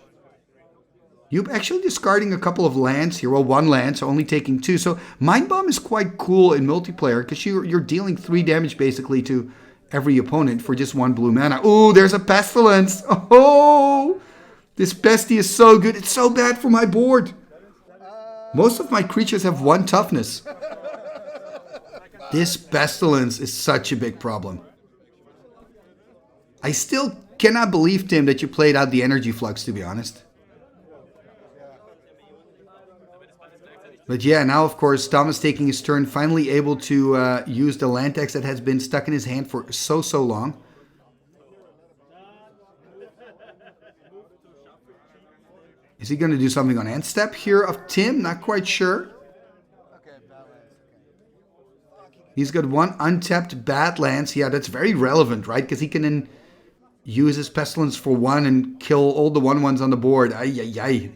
Joep actually discarding a couple of lands here. Well, 1 land, so only taking 2. So Mind Bomb is quite cool in multiplayer because you're dealing 3 damage basically to every opponent for just 1 blue mana. Oh, there's a Pestilence. Oh, this Pesty is so good. It's so bad for my board. Most of my creatures have 1 toughness. This Pestilence is such a big problem. I still cannot believe, Tim, that you played out the Energy Flux, to be honest. But yeah, now of course Thomas taking his turn, finally able to use the land tax that has been stuck in his hand for so long. Is he going to do something on end step here of Tim? Not quite sure. He's got 1 untapped Badlands. Yeah, that's very relevant, right? Because he can then use his Pestilence for 1 and kill all the 1/1s on the board. Ay, ay, ay.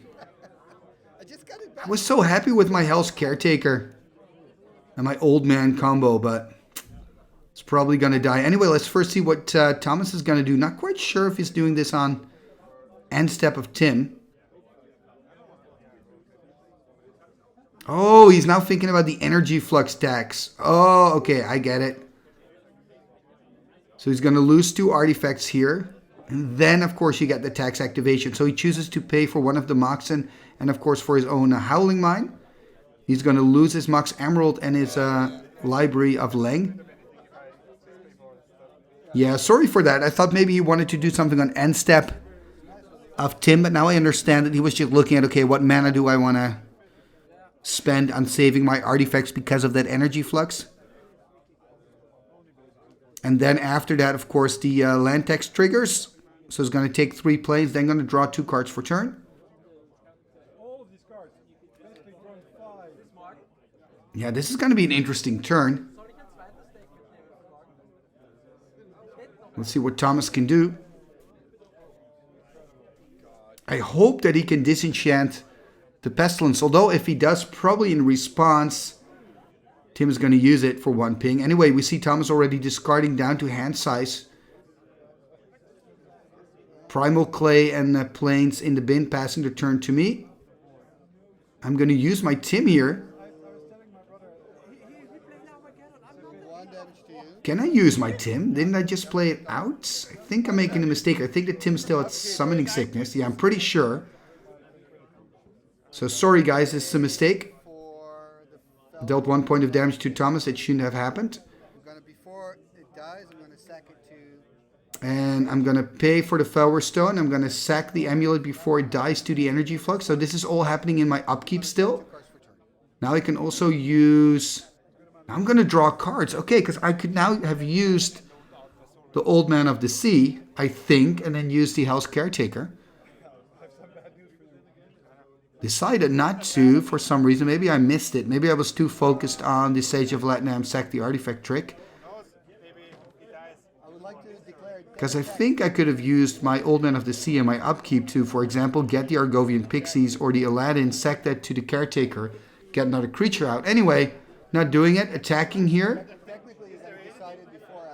I was so happy with my Hell's Caretaker and my Old Man combo, but it's probably going to die. Anyway, let's first see what Thomas is going to do. Not quite sure if he's doing this on end step of Tim. Oh, he's now thinking about the energy flux tax. Oh, okay, I get it. So he's going to lose 2 artifacts here. And then, of course, you get the tax activation. So he chooses to pay for one of the Moxen and, of course, for his own Howling Mine. He's going to lose his Mox Emerald and his Library of Leng. Yeah, sorry for that. I thought maybe he wanted to do something on end step of Tim, but now I understand that he was just looking at, okay, what mana do I want to spend on saving my artifacts because of that energy flux? And then after that, of course, the land tax triggers. So it's going to take 3 plays, then going to draw 2 cards for turn. Yeah, this is going to be an interesting turn. Let's see what Thomas can do. I hope that he can disenchant the Pestilence. Although if he does, probably in response, Tim is going to use it for 1 ping. Anyway, we see Thomas already discarding down to hand size. Primal Clay and Plains in the bin, passing the turn to me. I'm going to use my Tim here. Can I use my Tim? Didn't I just play it out? I think I'm making a mistake. I think that Tim still had summoning sickness. Yeah, I'm pretty sure. So sorry guys, this is a mistake. Dealt 1 point of damage to Thomas. It shouldn't have happened. Before it dies, I'm going to sack it to... And I'm going to pay for the Flower Stone. I'm going to sack the amulet before it dies to the energy flux. So this is all happening in my upkeep still. Now I can also use... I'm going to draw cards. Okay, because I could now have used the Old Man of the Sea, I think, and then use the Hell's Caretaker. Decided not to for some reason. Maybe I missed it. Maybe I was too focused on the Sage of Latnam sack the artifact trick. Because I think I could have used my Old Man of the Sea and my upkeep to, for example, get the Argovian Pixies or the Aladdin, sack that to the Caretaker, get another creature out. Anyway, not doing it. Attacking here.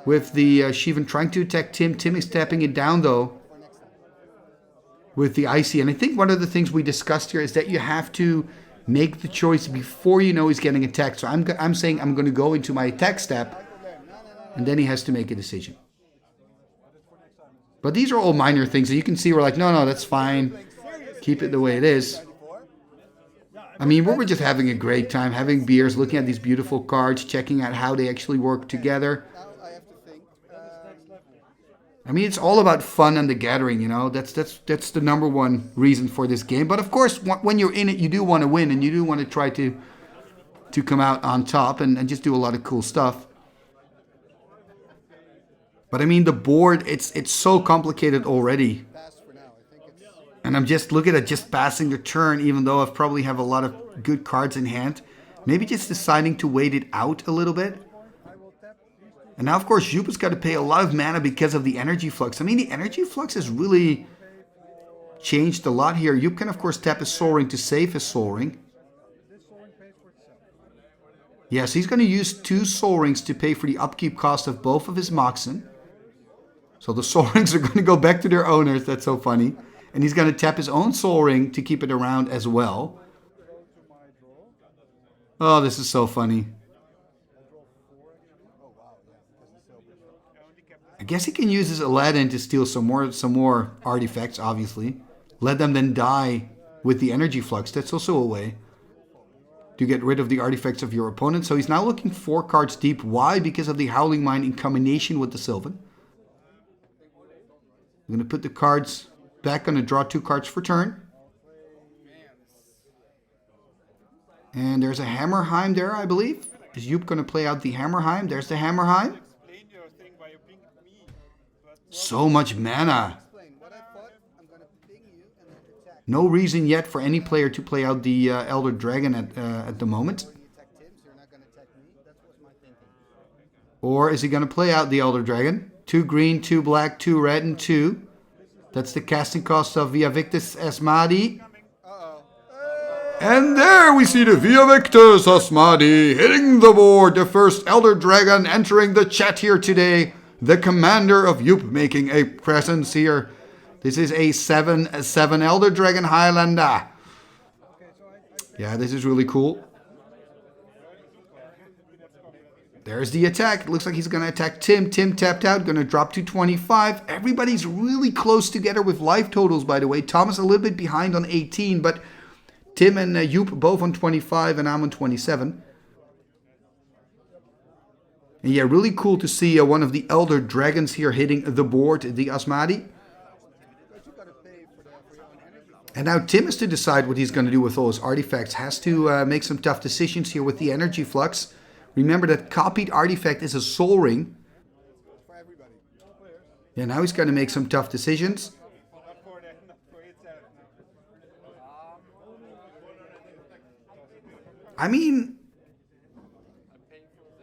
With the Shivan trying to attack Tim. Tim is tapping it down though. With the Icy. And I think one of the things we discussed here is that you have to make the choice before you know he's getting attacked. So I'm saying I'm going to go into my attack step. And then he has to make a decision. But these are all minor things. And you can see we're like, no, that's fine. Keep it the way it is. I mean, we were just having a great time, having beers, looking at these beautiful cards, checking out how they actually work together. I mean, it's all about fun and the gathering, you know. That's the number one reason for this game. But of course, when you're in it, you do want to win, and you do want to try to come out on top and just do a lot of cool stuff. But I mean, the board, it's so complicated already. And I'm just looking at just passing the turn, even though I probably have a lot of good cards in hand. Maybe just deciding to wait it out a little bit. And now, of course, Joep has got to pay a lot of mana because of the energy flux. I mean, the energy flux has really changed a lot here. Joep can, of course, tap his Soul Ring to save his Soul Ring. Yes, he's going to use 2 Soul Rings to pay for the upkeep cost of both of his Moxen. So the Soul Rings are going to go back to their owners. That's so funny. And he's going to tap his own Soul Ring to keep it around as well. Oh, this is so funny. I guess he can use his Aladdin to steal some more artifacts, obviously. Let them then die with the energy flux. That's also a way to get rid of the artifacts of your opponent. So he's now looking 4 cards deep. Why? Because of the Howling Mine in combination with the Sylvan. I'm going to put the cards back, going to draw 2 cards for turn. And there's a Hammerheim there, I believe. Is Joep going to play out the Hammerheim? There's the Hammerheim. So much mana. No reason yet for any player to play out the Elder Dragon at the moment. Or is he going to play out the Elder Dragon? 2 green, 2 black, 2 red, and 2. That's the casting cost of Vaevictis Asmadi. And there we see the Vaevictis Asmadi hitting the board. The first Elder Dragon entering the chat here today. The commander of Joep making a presence here. This is a 7/7 Elder Dragon Highlander. Yeah, this is really cool. There's the attack. It looks like he's going to attack Tim. Tim tapped out, going to drop to 25. Everybody's really close together with life totals, by the way. Thomas a little bit behind on 18, but Tim and Joep both on 25, and I'm on 27. And yeah, really cool to see one of the Elder Dragons here hitting the board, the Asmadi. And now Tim has to decide what he's going to do with all his artifacts. Has to make some tough decisions here with the energy flux. Remember that copied artifact is a soul ring. Yeah, now he's got to make some tough decisions. I mean,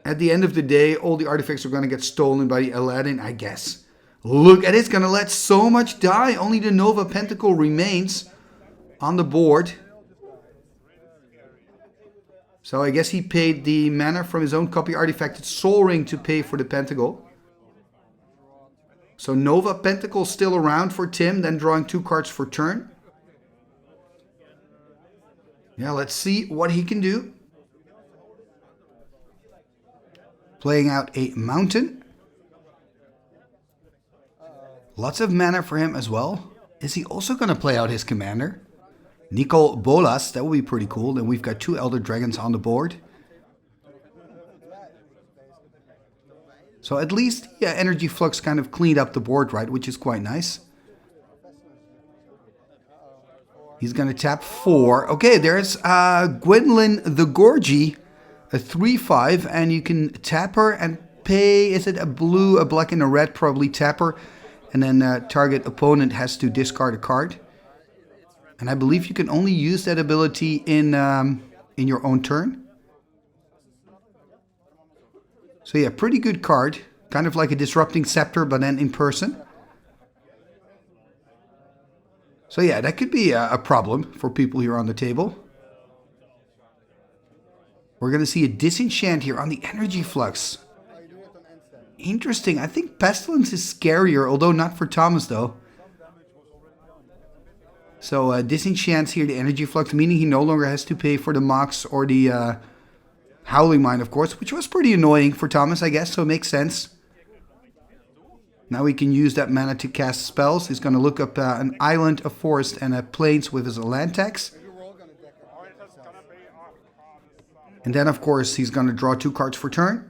at the end of the day, all the artifacts are going to get stolen by the Aladdin, I guess. Look at it, it's going to let so much die. Only the Nova Pentacle remains on the board. So I guess he paid the mana from his own copy artifacted soul ring to pay for the pentacle. So Nova Pentacle still around for Tim, then drawing 2 cards for turn. Yeah, let's see what he can do. Playing out a mountain. Lots of mana for him as well. Is he also going to play out his commander? Nicol Bolas, that would be pretty cool. Then we've got 2 Elder Dragons on the board. So at least, yeah, Energy Flux kind of cleaned up the board, right? Which is quite nice. He's going to tap 4. Okay, there's Gwendolyn the Gorgie, a 3/5. And you can tap her and pay, is it a blue, a black, and a red? Probably tap her. And then target opponent has to discard a card. And I believe you can only use that ability in your own turn. So yeah, pretty good card. Kind of like a Disrupting Scepter, but then in person. So yeah, that could be a problem for people here on the table. We're going to see a Disenchant here on the Energy Flux. Interesting. I think Pestilence is scarier, although not for Thomas though. So Disenchants here the Energy Flux, meaning he no longer has to pay for the Mox or the Howling Mine, of course, which was pretty annoying for Thomas, I guess, so it makes sense. Now he can use that mana to cast spells. He's going to look up an island, a forest, and a plains with his land tax. And then, of course, he's going to draw 2 cards for turn.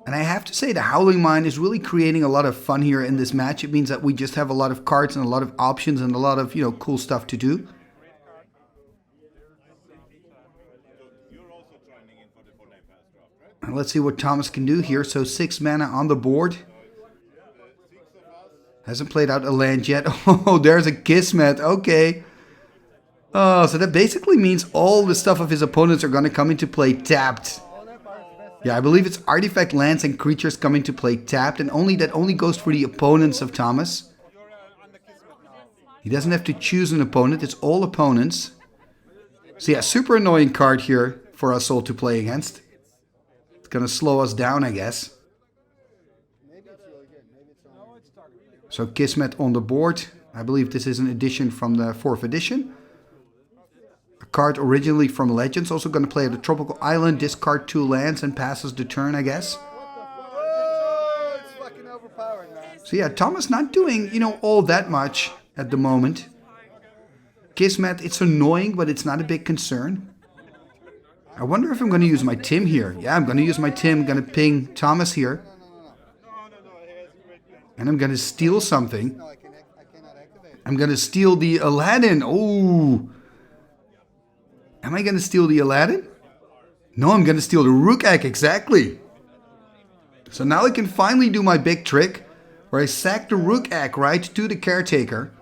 And I have to say, the Howling Mine is really creating a lot of fun here in this match. It means that we just have a lot of cards and a lot of options and a lot of, cool stuff to do. And let's see what Thomas can do here. So 6 mana on the board. Hasn't played out a land yet. Oh, there's a Kismet. Okay. Oh, so that basically means all the stuff of his opponents are going to come into play tapped. Yeah, I believe it's artifact lands and creatures come into play tapped, and that only goes for the opponents of Thomas. He doesn't have to choose an opponent, it's all opponents. So yeah, super annoying card here for us all to play against. It's gonna slow us down, I guess. So Kismet on the board. I believe this is an edition from the 4th edition. Card originally from Legends, also going to play at the Tropical Island, discard 2 lands and passes the turn, I guess. Oh, it's fucking overpowered, man. So yeah, Thomas not doing, all that much at the moment. Kismet, it's annoying, but it's not a big concern. I wonder if I'm going to use my Tim here. Yeah, I'm going to use my Tim, I'm going to ping Thomas here. And I'm going to steal something. No, I cannot activate. I'm going to steal the Aladdin. Oh. Am I going to steal the Aladdin? No, I'm going to steal the Rook Egg, exactly. So now I can finally do my big trick, where I sack the Rook Egg right to the Caretaker.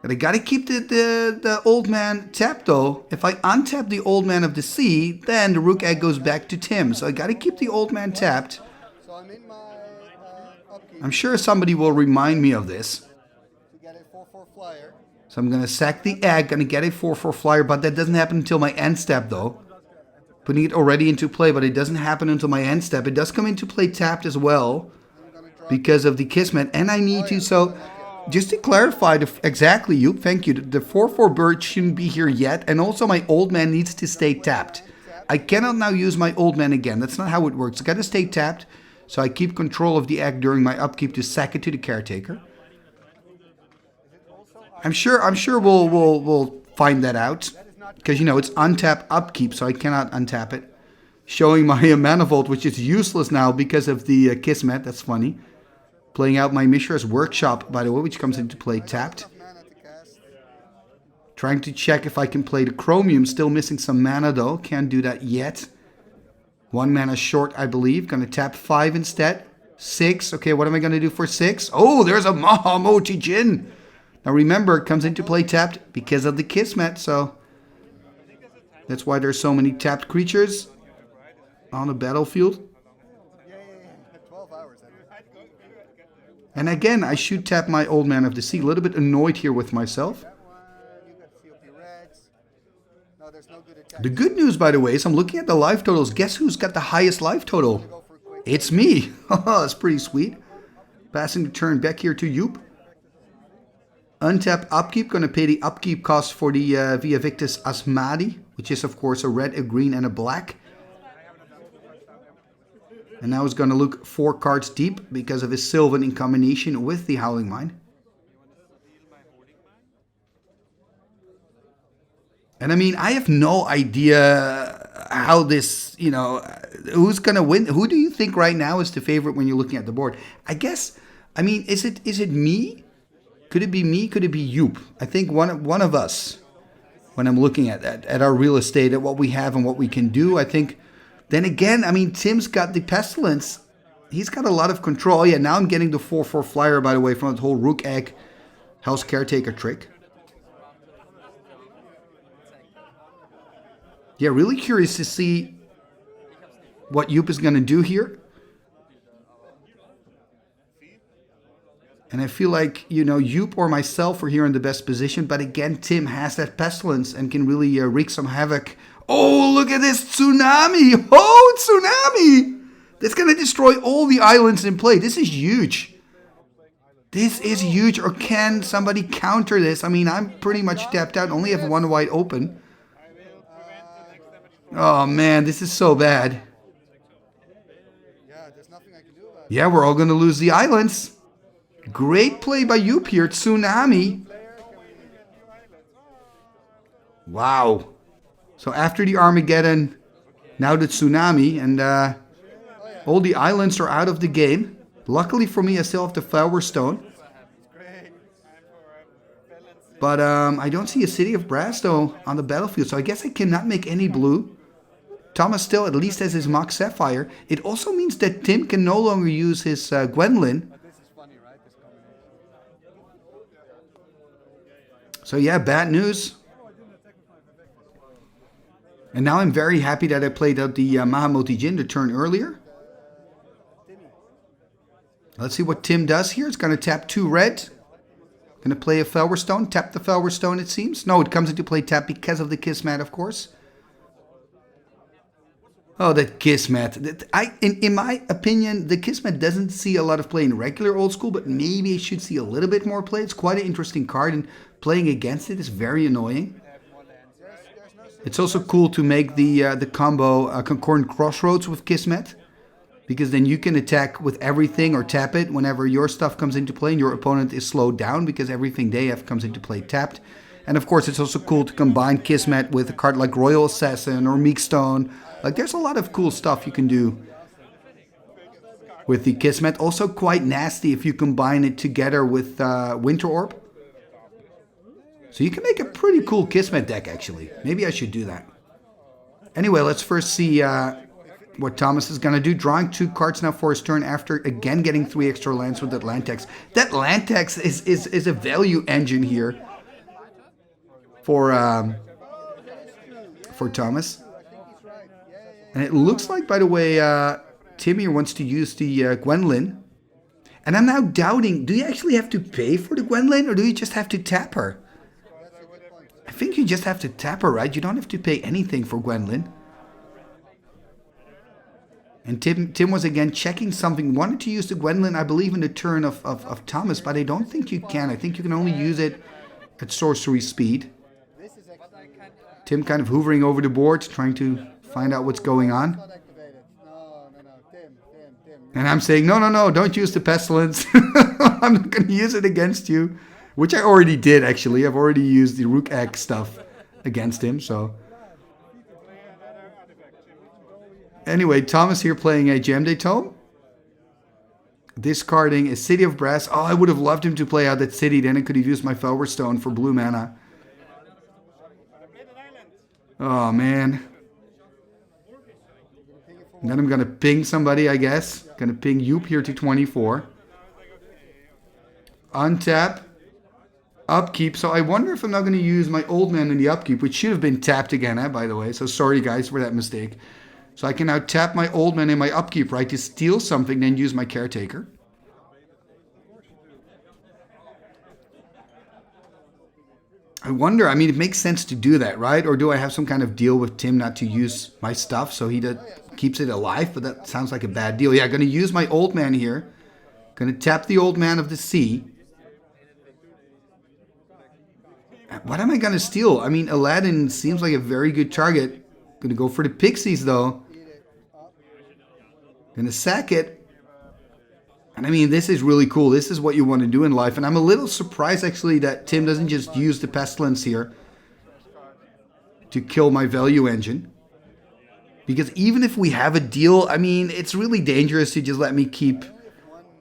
But I got to keep the Old Man tapped though. If I untap the Old Man of the Sea, then the Rook Egg goes back to Tim. So I got to keep the Old Man tapped. So I'm in my upkeep I'm sure somebody will remind me of this. to get a 4/4 flyer. So I'm going to sack the egg, going to get a 4/4 flyer, but that doesn't happen until my end step though. Putting it already into play, but it doesn't happen until my end step. It does come into play tapped as well because of the Kismet, and I need to, so just to clarify, exactly, Joep, thank you. The 4/4 bird shouldn't be here yet, and also my old man needs to stay tapped. I cannot now use my old man again. That's not how it works. It's got to stay tapped, so I keep control of the egg during my upkeep to sack it to the caretaker. I'm sure we'll find that out, because you know it's untap upkeep, so I cannot untap it. Showing my manifold, which is useless now because of the Kismet. That's funny. Playing out my Mishra's Workshop, by the way, which comes into play tapped. Trying to check if I can play the Chromium. Still missing some mana though. Can't do that yet. 1 mana short, I believe. Gonna tap 5 instead. 6. Okay, what am I gonna do for 6? Oh, there's a Mahamoti Jin. Now remember, it comes into play tapped because of the Kismet, so that's why there's so many tapped creatures on the battlefield. And again, I should tap my Old Man of the Sea. A little bit annoyed here with myself. The good news, by the way, is I'm looking at the life totals. Guess who's got the highest life total? It's me. That's pretty sweet. Passing the turn back here to Joep. Untap upkeep. Going to pay the upkeep cost for the Vaevictis Asmadi, which is, of course, a red, a green, and a black. And now he's going to look 4 cards deep because of his Sylvan in combination with the Howling Mine. And I mean, I have no idea how this, you know, who's going to win. Who do you think right now is the favorite when you're looking at the board? I guess, I mean, is it me? Could it be me? Could it be Joep? I think one of us, when I'm looking at our real estate, at what we have and what we can do, I think. Then again, I mean, Tim's got the Pestilence. He's got a lot of control. Oh, yeah, now I'm getting the 4/4 flyer, by the way, from that whole Rook Egg House Caretaker trick. Yeah, really curious to see what Joep is going to do here. And I feel like, you know, Joep or myself are here in the best position. But again, Tim has that Pestilence and can really wreak some havoc. Oh, look at this tsunami. Oh, tsunami. That's going to destroy all the islands in play. This is huge. This is huge. Or can somebody counter this? I mean, I'm pretty much tapped out. Only have 1 white open. Oh, man, this is so bad. Yeah, we're all going to lose the islands. Great play by Joep here. Tsunami. Wow. So after the Armageddon, now the tsunami, and all the islands are out of the game. Luckily for me, I still have the Flower Stone. But I don't see a City of Brass, though, on the battlefield, so I guess I cannot make any blue. Thomas still at least has his Mox Sapphire. It also means that Tim can no longer use his Gwendolyn. So yeah, bad news. And now I'm very happy that I played out the Mahamoti Jin the turn earlier. Let's see what Tim does here. It's going to tap 2 red. Going to play a Flower Stone. Tap the Flower Stone, it seems. No, it comes into play tap because of the Kismet, of course. Oh, that Kismet. In my opinion, the Kismet doesn't see a lot of play in regular old school, but maybe it should see a little bit more play. It's quite an interesting card, and playing against it is very annoying. It's also cool to make the combo Concordant Crossroads with Kismet, because then you can attack with everything or tap it whenever your stuff comes into play and your opponent is slowed down because everything they have comes into play tapped. And of course, it's also cool to combine Kismet with a card like Royal Assassin or Meekstone. Like, there's a lot of cool stuff you can do with the Kismet. Also quite nasty if you combine it together with Winter Orb. So you can make a pretty cool Kismet deck, actually. Maybe I should do that. Anyway, let's first see what Thomas is going to do. Drawing 2 cards now for his turn after, again, getting 3 extra lands with that land tax. That land tax is a value engine here for Thomas. And it looks like, by the way, Timmy wants to use the Gwendolyn. And I'm now doubting, do you actually have to pay for the Gwendolyn, or do you just have to tap her? I think you just have to tap her, right? You don't have to pay anything for Gwendolyn. And Tim was again checking something. Wanted to use the Gwendolyn, I believe, in the turn of Thomas, but I don't think you can. I think you can only use it at sorcery speed. Tim kind of hovering over the board, trying to find out what's going on. And I'm saying, no, don't use the Pestilence. I'm not going to use it against you. Which I already did, actually. I've already used the Rook Egg stuff against him, so... Anyway, Thomas here playing a Gem Day Tome. Discarding a City of Brass. Oh, I would have loved him to play out that city. Then I could have used my Felwer Stone for blue mana. Oh, man. And then I'm going to ping somebody, I guess. Going to ping Joep here to 24. Untap. Upkeep. So I wonder if I'm not going to use my old man in the upkeep, which should have been tapped again, by the way. So sorry, guys, for that mistake. So I can now tap my old man in my upkeep, right, to steal something, then use my caretaker. I wonder, I mean, it makes sense to do that, right? Or do I have some kind of deal with Tim not to use my stuff so he keeps it alive? But that sounds like a bad deal. Yeah, I'm going to use my old man here. Going to tap the old man of the sea. What am I going to steal? I mean, Aladdin seems like a very good target. Going to go for the Pixies, though. Going to sack it. And I mean, this is really cool. This is what you want to do in life. And I'm a little surprised, actually, that Tim doesn't just use the Pestilence here to kill my value engine. Because even if we have a deal, I mean, it's really dangerous to just let me keep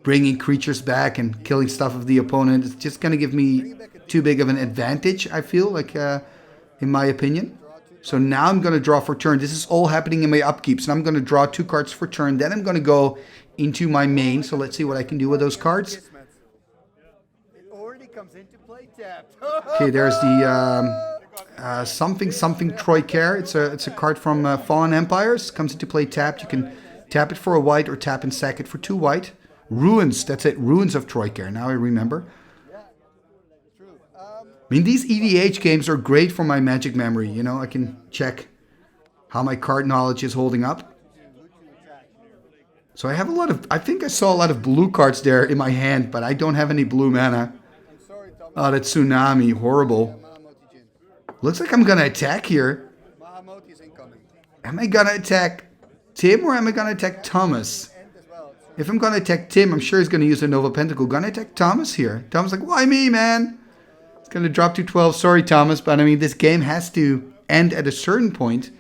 bringing creatures back and killing stuff of the opponent. It's just going to give me too big of an advantage, I feel, like, in my opinion. So now I'm going to draw for turn. This is all happening in my upkeep. So I'm going to draw 2 cards for turn. Then I'm going to go into my main. So let's see what I can do with those cards. Okay, there's the something Troycare. It's a card from Fallen Empires. Comes into play tapped. You can tap it for a white or tap and sack it for 2 white. Ruins, that's it. Ruins of Troycare. Now I remember. I mean, these EDH games are great for my Magic memory. You know, I can check how my card knowledge is holding up. So I have I think I saw a lot of blue cards there in my hand, but I don't have any blue mana. Oh, that Tsunami, horrible. Looks like I'm going to attack here. Am I going to attack Tim or am I going to attack Thomas? If I'm going to attack Tim, I'm sure he's going to use a Nova Pentacle. Going to attack Thomas here. Thomas like, why me, man? It's going to drop to 12. Sorry, Thomas, but I mean, this game has to end at a certain point.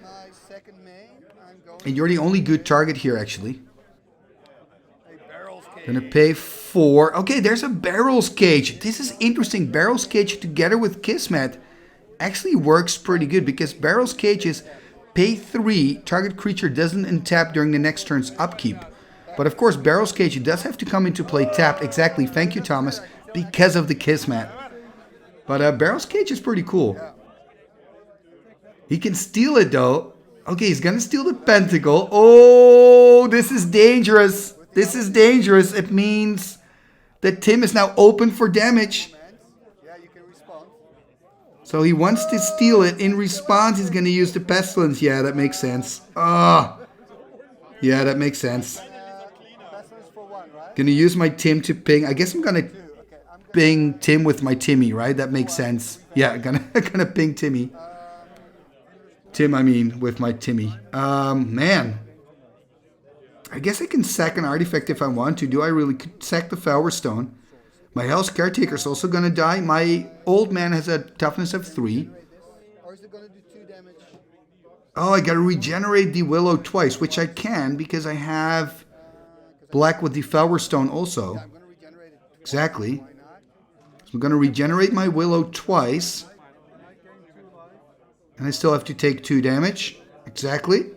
And you're the only good target here, actually. Going to pay 4. Okay, there's a Barrel's Cage. This is interesting. Barrel's Cage together with Kismet actually works pretty good because Barrel's Cage is pay 3. Target creature doesn't untap during the next turn's upkeep. But of course, Barrel's Cage does have to come into play tapped. Exactly. Thank you, Thomas. Because of the Kismet. But Barrel's Cage is pretty cool. He can steal it, though. Okay, he's going to steal the Pentacle. Oh, this is dangerous. This is dangerous. It means that Tim is now open for damage. So he wants to steal it. In response, he's going to use the Pestilence. Yeah, that makes sense. Yeah, that makes sense. Going to use my Tim to ping. I guess I'm going to ping Tim with my Timmy, right? That makes sense. Yeah, gonna ping Timmy. Tim, I mean, with my Timmy. Man. I guess I can sack an artifact if I want to. Do I really sack the Felwer Stone? My Hell's Caretaker's also gonna die. My old man has a toughness of 3. Oh, I gotta regenerate the Willow twice, which I can because I have black with the Felwer Stone also. Exactly. I'm going to regenerate my Willow twice. And I still have to take 2 damage. Exactly.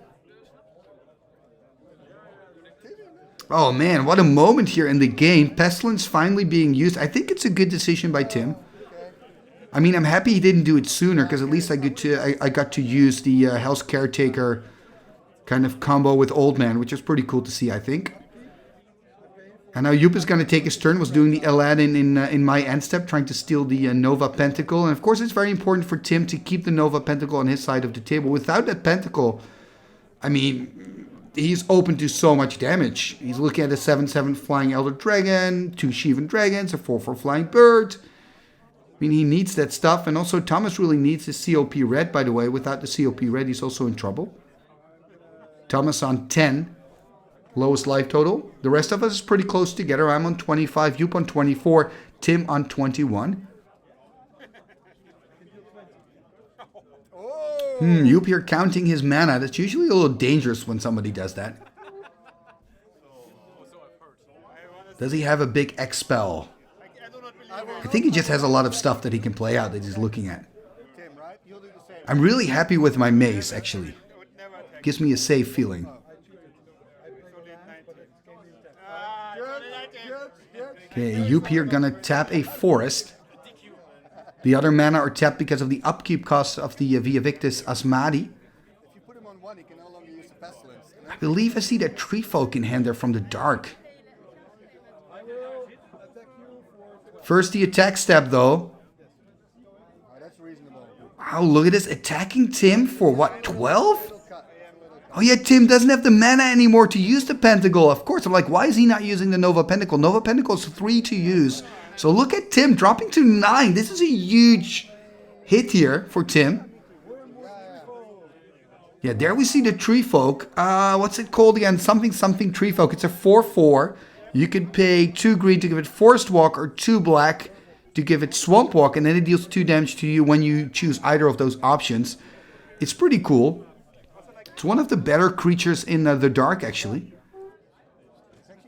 Oh man, what a moment here in the game. Pestilence finally being used. I think it's a good decision by Tim. I mean, I'm happy he didn't do it sooner because at least I got to use the Hell's Caretaker kind of combo with Old Man, which is pretty cool to see, I think. And now Joep is going to take his turn, was doing the Aladdin in my end step, trying to steal the Nova Pentacle. And of course, it's very important for Tim to keep the Nova Pentacle on his side of the table. Without that Pentacle, I mean, he's open to so much damage. He's looking at a 7/7 Flying Elder Dragon, 2 Sheevan Dragons, a 4/4 Flying Bird. I mean, he needs that stuff. And also, Thomas really needs his COP red, by the way. Without the COP red, he's also in trouble. Thomas on 10. Lowest life total. The rest of us is pretty close together. I'm on 25, Joep on 24, Tim on 21. Joep here counting his mana. That's usually a little dangerous when somebody does that. Does he have a big X-Spell? I think he just has a lot of stuff that he can play out that he's looking at. I'm really happy with my mace, actually. Gives me a safe feeling. Okay, Joep here gonna tap a forest. The other mana are tapped because of the upkeep cost of the Vaevictis Asmadi. I believe I see that Tree Folk in hand there from the dark. First the attack step though. Wow, look at this. Attacking Tim for what, 12? Oh yeah, Tim doesn't have the mana anymore to use the Pentacle. Of course, I'm like, why is he not using the Nova Pentacle? Nova Pentacle is 3 to use. So look at Tim dropping to 9. This is a huge hit here for Tim. Yeah, there we see the Tree Folk. What's it called again? Something Tree Folk. It's a 4/4. You could pay 2 green to give it Forest Walk or 2 black to give it Swamp Walk. And then it deals 2 damage to you when you choose either of those options. It's pretty cool. It's one of the better creatures in the dark, actually.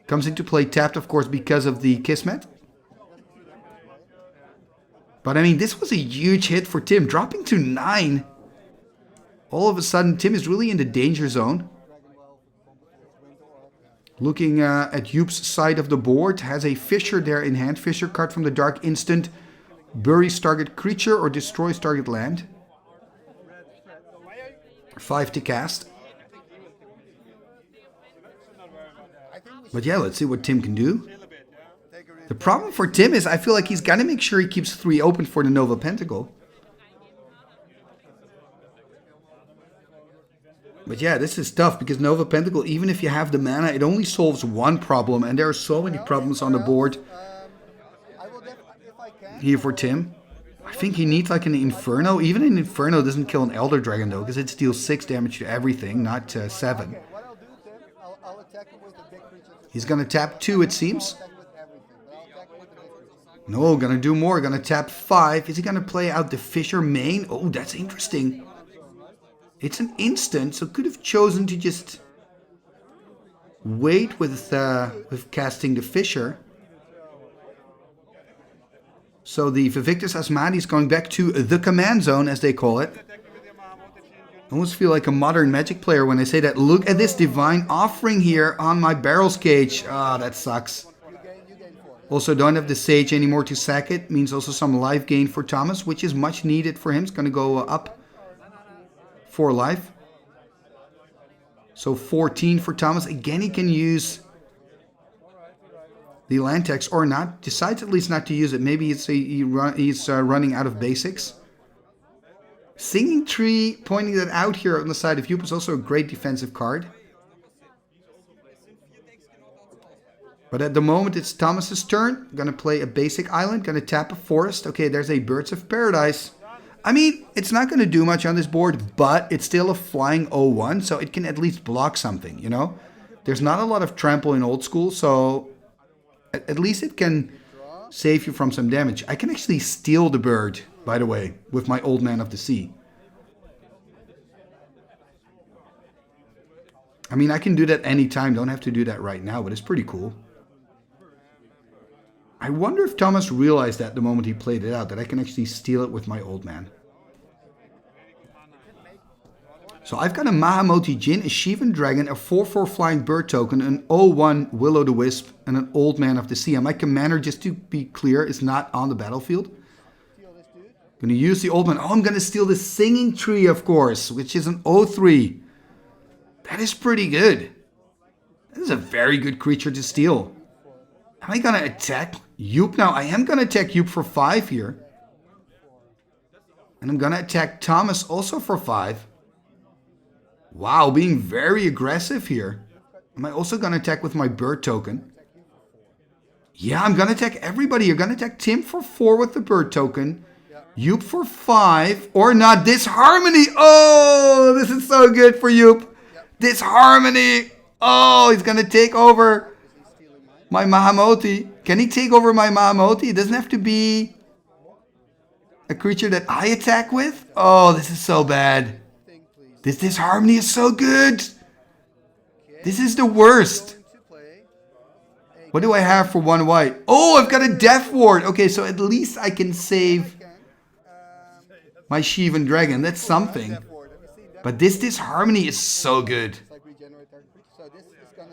Comes into play tapped, of course, because of the Kismet. But I mean, this was a huge hit for Tim. Dropping to 9. All of a sudden, Tim is really in the danger zone. Looking at Joep's side of the board, has a Fissure there in hand. Fissure card from the dark instant. Buries target creature or destroys target land. 5 to cast. But yeah, let's see what Tim can do. The problem for Tim is I feel like he's got to make sure he keeps 3 open for the Nova Pentacle. But yeah, this is tough because Nova Pentacle, even if you have the mana, it only solves one problem. And there are so many problems on the board here for Tim. I think he needs like an Inferno. Even an Inferno doesn't kill an Elder Dragon though, because it deals 6 damage to everything, not 7. He's going to tap 2, it seems. No, going to do more. Going to tap 5. Is he going to play out the Fissure main? Oh, that's interesting. It's an instant, so could have chosen to just wait with casting the Fissure. So the Vaevictis Asmadi is going back to the command zone, as they call it. I almost feel like a modern Magic player when I say that. Look at this Divine Offering here on my Barrels Cage. Ah, that sucks. Also, don't have the Sage anymore to sack it. Means also some life gain for Thomas, which is much needed for him. It's going to go up 4 life. So 14 for Thomas. Again, he can use the land tax or not. Decides at least not to use it. Maybe he's running out of basics. Singing Tree, pointing that out here on the side of Joep, is also a great defensive card. But at the moment, it's Thomas's turn. Gonna play a basic island. Gonna tap a forest. Okay, there's a Birds of Paradise. I mean, it's not gonna do much on this board, but it's still a flying 0/1, so it can at least block something, you know? There's not a lot of trample in old school, so at least it can save you from some damage. I can actually steal the bird, by the way, with my Old Man of the Sea. I mean, I can do that anytime. Don't have to do that right now, but it's pretty cool. I wonder if Thomas realized that the moment he played it out, that I can actually steal it with my Old Man. So I've got a Mahamoti Jin, a Sheevan Dragon, a 4/4 Flying Bird token, an 0/1 Will-O-the-Wisp, and an Old Man of the Sea. And my commander, just to be clear, is not on the battlefield. I'm going to use the Old Man. Oh, I'm going to steal the Singing Tree, of course, which is an 0/3. That is pretty good. That is a very good creature to steal. Am I going to attack Joep now? I am going to attack Joep for 5 here. And I'm going to attack Thomas also for 5. Wow, being very aggressive here. Am I also going to attack with my bird token? Yeah, I'm going to attack everybody. You're going to attack Tim for 4 with the bird token. Joep for 5. Or not. Disharmony. Oh, this is so good for Joep. Disharmony. Oh, he's going to take over my Mahamoti. Can he take over my Mahamoti? It doesn't have to be a creature that I attack with. Oh, this is so bad. This Disharmony is so good. This is the worst. What do I have for 1 white? Oh, I've got a Death Ward. Okay, so at least I can save my Shivan Dragon. That's something. But this Disharmony is so good.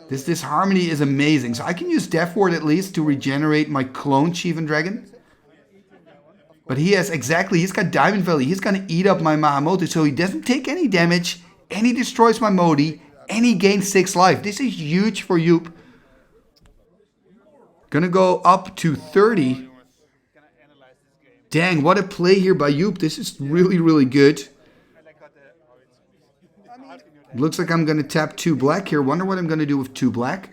This Disharmony is amazing. So I can use Death Ward at least to regenerate my clone Shivan Dragon. But he has he's got Diamond Valley. He's going to eat up my Mahamoti. So he doesn't take any damage. And he destroys my Modi. And he gains 6 life. This is huge for Joep. Gonna go up to 30. Dang, what a play here by Joep. This is really, really good. Looks like I'm gonna tap 2 black here. Wonder what I'm gonna do with 2 black.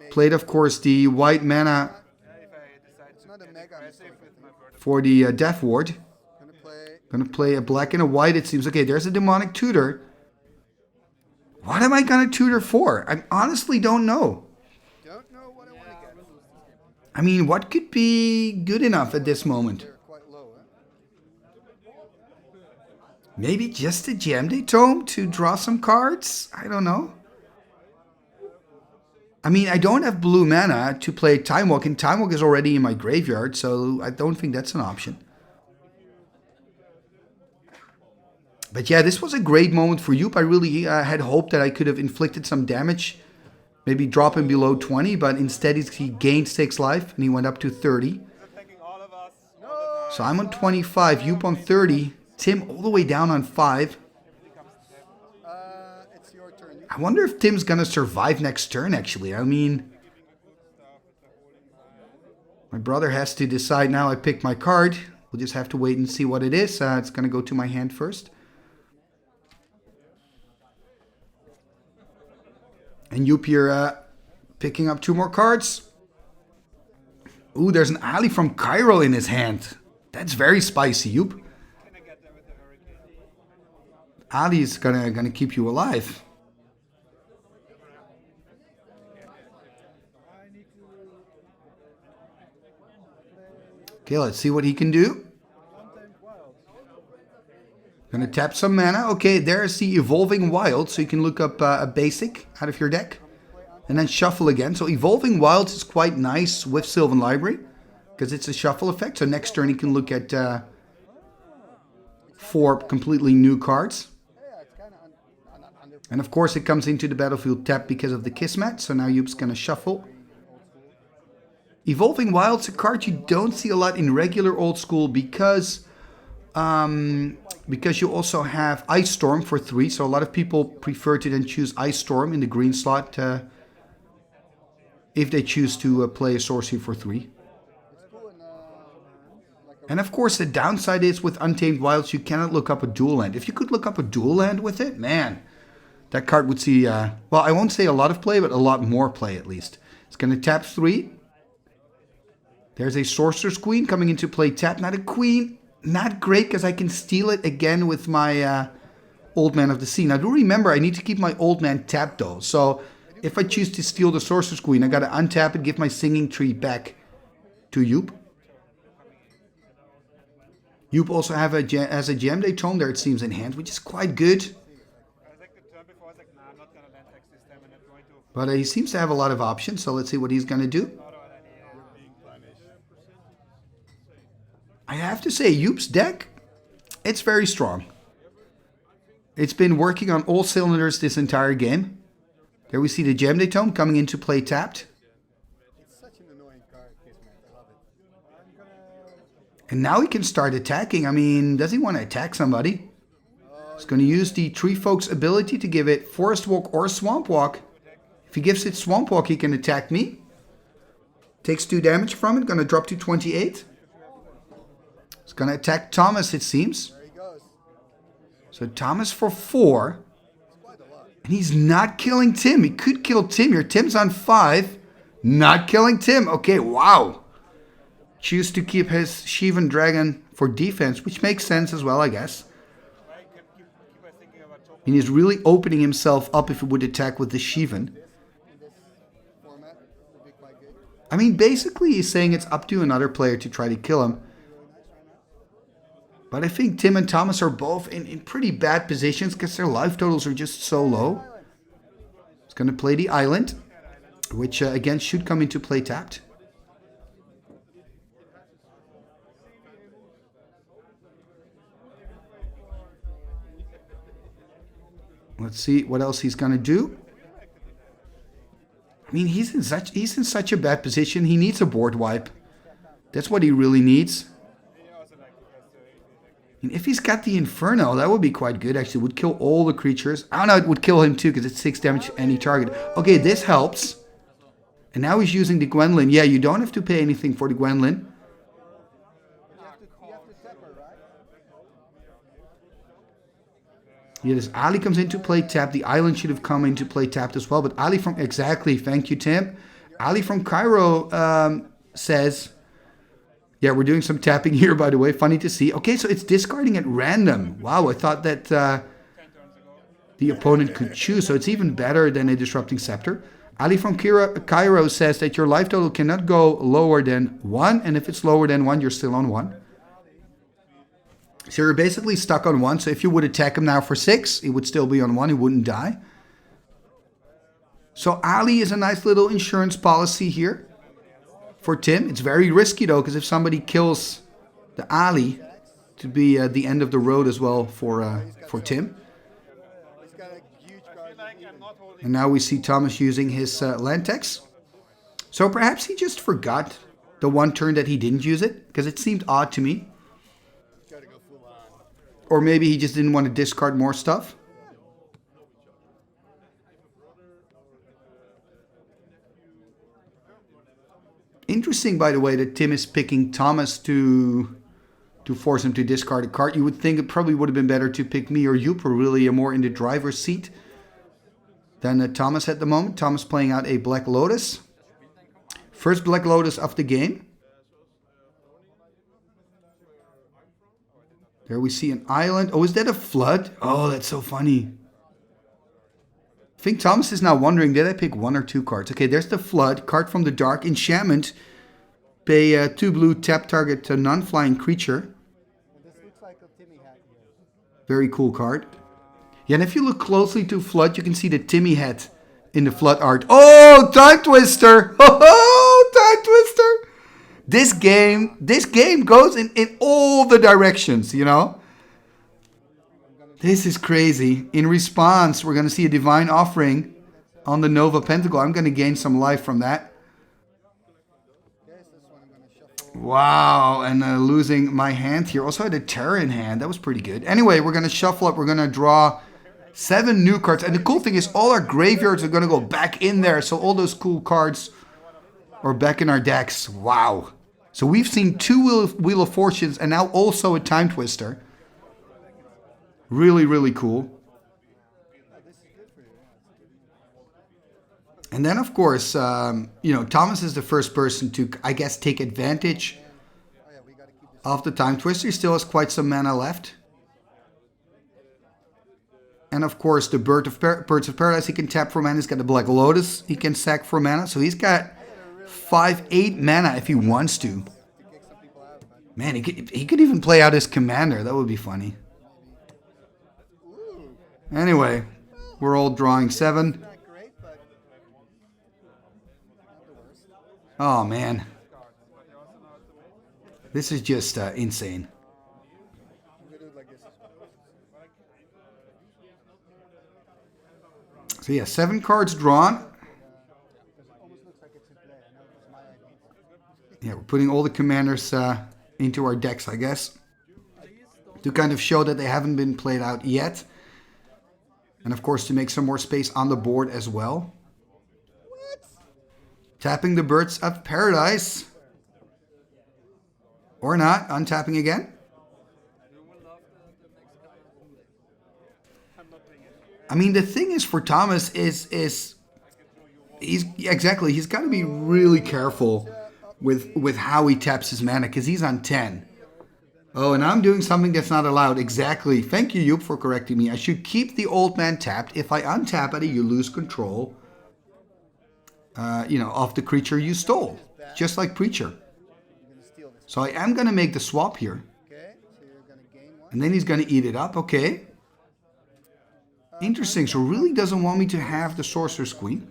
Played, of course, the white mana for the Death Ward. Gonna play a black and a white, it seems. Okay, there's a Demonic Tutor. What am I gonna tutor for? I honestly don't know. I mean, what could be good enough at this moment? Maybe just a Gemde Tome to draw some cards? I don't know. I mean, I don't have blue mana to play Time Walk, and Time Walk is already in my graveyard, so I don't think that's an option. But yeah, this was a great moment for Joep. I really had hoped that I could have inflicted some damage. Maybe drop him below 20, but instead he gained 6 life, and he went up to 30. So I'm on 25, Joep on 30, Tim all the way down on 5. I wonder if Tim's going to survive next turn, actually. I mean, my brother has to decide now. I picked my card. We'll just have to wait and see what it is. It's going to go to my hand first. And Joep here picking up 2 more cards. Ooh, there's an Ali from Cairo in his hand. That's very spicy, Joep. Ali's gonna keep you alive. Okay, let's see what he can do. Gonna tap some mana. Okay, there's the Evolving Wild, so you can look up a basic out of your deck. And then shuffle again. So Evolving Wilds is quite nice with Sylvan Library, because it's a shuffle effect. So next turn you can look at 4 completely new cards. And of course it comes into the battlefield tapped because of the Kismet. So now Joep's gonna shuffle. Evolving Wilds is a card you don't see a lot in regular old school because you also have Ice Storm for 3, so a lot of people prefer to then choose Ice Storm in the green slot if they choose to play a sorcery for 3. And of course the downside is with Untamed Wilds you cannot look up a dual land. If you could look up a dual land with it, man, that card would see, well, I won't say a lot of play, but a lot more play at least. It's going to tap 3. There's a Sorcerer's Queen coming into play tap, not a queen. Not great because I can steal it again with my Old Man of the Sea. Now do remember I need to keep my Old Man tapped though. So if I choose to steal the Sorcerer's Queen, I got to untap it, give my Singing Tree back to Joep. Joep also has a Gemde Tome there, it seems, in hand, which is quite good. But he seems to have a lot of options, so let's see what he's going to do. I have to say, Joep's deck, it's very strong. It's been working on all cylinders this entire game. There we see the Gemde Tome coming into play tapped. It's such an annoying card, Kismet. I love it. And now he can start attacking. I mean, does he want to attack somebody? He's going to use the Tree Folk's ability to give it Forest Walk or Swamp Walk. If he gives it Swamp Walk, he can attack me. Takes 2 damage from it, going to drop to 28. It's going to attack Thomas, it seems. There he goes. So Thomas for 4. And he's not killing Tim. He could kill Tim here. Tim's on 5. Not killing Tim. Okay, wow. Choose to keep his Shivan Dragon for defense, which makes sense as well, I guess. And he's really opening himself up if he would attack with the Shivan. I mean, basically he's saying it's up to another player to try to kill him. But I think Tim and Thomas are both in pretty bad positions because their life totals are just so low. He's going to play the island, which again should come into play tapped. Let's see what else he's going to do. I mean, he's in such a bad position. He needs a board wipe. That's what he really needs. And if he's got the Inferno, that would be quite good. Actually, it would kill all the creatures. I don't know, it would kill him too, because it's 6 damage to any target. Okay, this helps. And now he's using the Gwendolyn. Yeah, you don't have to pay anything for the Gwendolyn. Yeah, this Ali comes into play tapped. The island should have come into play tapped as well. But Ali from... Exactly, thank you, Tim. Ali from Cairo says... Yeah, we're doing some tapping here, by the way. Funny to see. Okay, so it's discarding at random. Wow, I thought that the opponent could choose. So it's even better than a Disrupting Scepter. Ali from Cairo says that your life total cannot go lower than 1. And if it's lower than 1, you're still on 1. So you're basically stuck on 1. So if you would attack him now for 6, he would still be on 1. He wouldn't die. So Ali is a nice little insurance policy here. For Tim, it's very risky though, because if somebody kills the Ali, to be the end of the road as well for Tim. And now we see Thomas using his land tax. So perhaps he just forgot the one turn that he didn't use it, because it seemed odd to me. Or maybe he just didn't want to discard more stuff. Interesting, by the way, that Tim is picking Thomas to force him to discard a card. You would think it probably would have been better to pick me or Joep, or really more in the driver's seat than Thomas at the moment. Thomas playing out a Black Lotus. First Black Lotus of the game. There we see an island. Oh, is that a flood? Oh, that's so funny. I think Thomas is now wondering, did I pick 1 or 2 cards? Okay, there's the Flood, card from the Dark. Enchantment, pay 2 blue, tap target non-flying creature. This looks like a Timmy hat here. Very cool card. Yeah, and if you look closely to Flood, you can see the Timmy hat in the Flood art. Oh, Time Twister! Oh, Time Twister! This game goes in all the directions, you know? This is crazy. In response, we're going to see a Divine Offering on the Nova Pentacle. I'm going to gain some life from that. Wow, and losing my hand here. Also had a Terror in hand. That was pretty good. Anyway, we're going to shuffle up. We're going to draw 7 new cards. And the cool thing is all our graveyards are going to go back in there. So all those cool cards are back in our decks. Wow. So we've seen 2 Wheel of Fortunes and now also a Time Twister. Really, really cool. And then, of course, Thomas is the first person to, I guess, take advantage of the Time Twister. He still has quite some mana left. And, of course, the Birds of Paradise he can tap for mana. He's got the Black Lotus he can sack for mana. So he's got 5-8 mana if he wants to. Man, he could even play out his commander. That would be funny. Anyway, we're all drawing 7. Oh, man. This is just insane. So yeah, 7 cards drawn. Yeah, we're putting all the commanders into our decks, I guess, to kind of show that they haven't been played out yet. And of course to make some more space on the board as well. What? Tapping the Birds of Paradise. Or not, untapping again. I mean, the thing is for Thomas is he's got to be really careful with how he taps his mana because he's on 10. Oh, and I'm doing something that's not allowed. Exactly. Thank you, Joep, for correcting me. I should keep the old man tapped. If I untap it, you lose control, of the creature you stole. Just like Preacher. So I am going to make the swap here. And then he's going to eat it up. Okay. Interesting. So really doesn't want me to have the Sorcerer's Queen.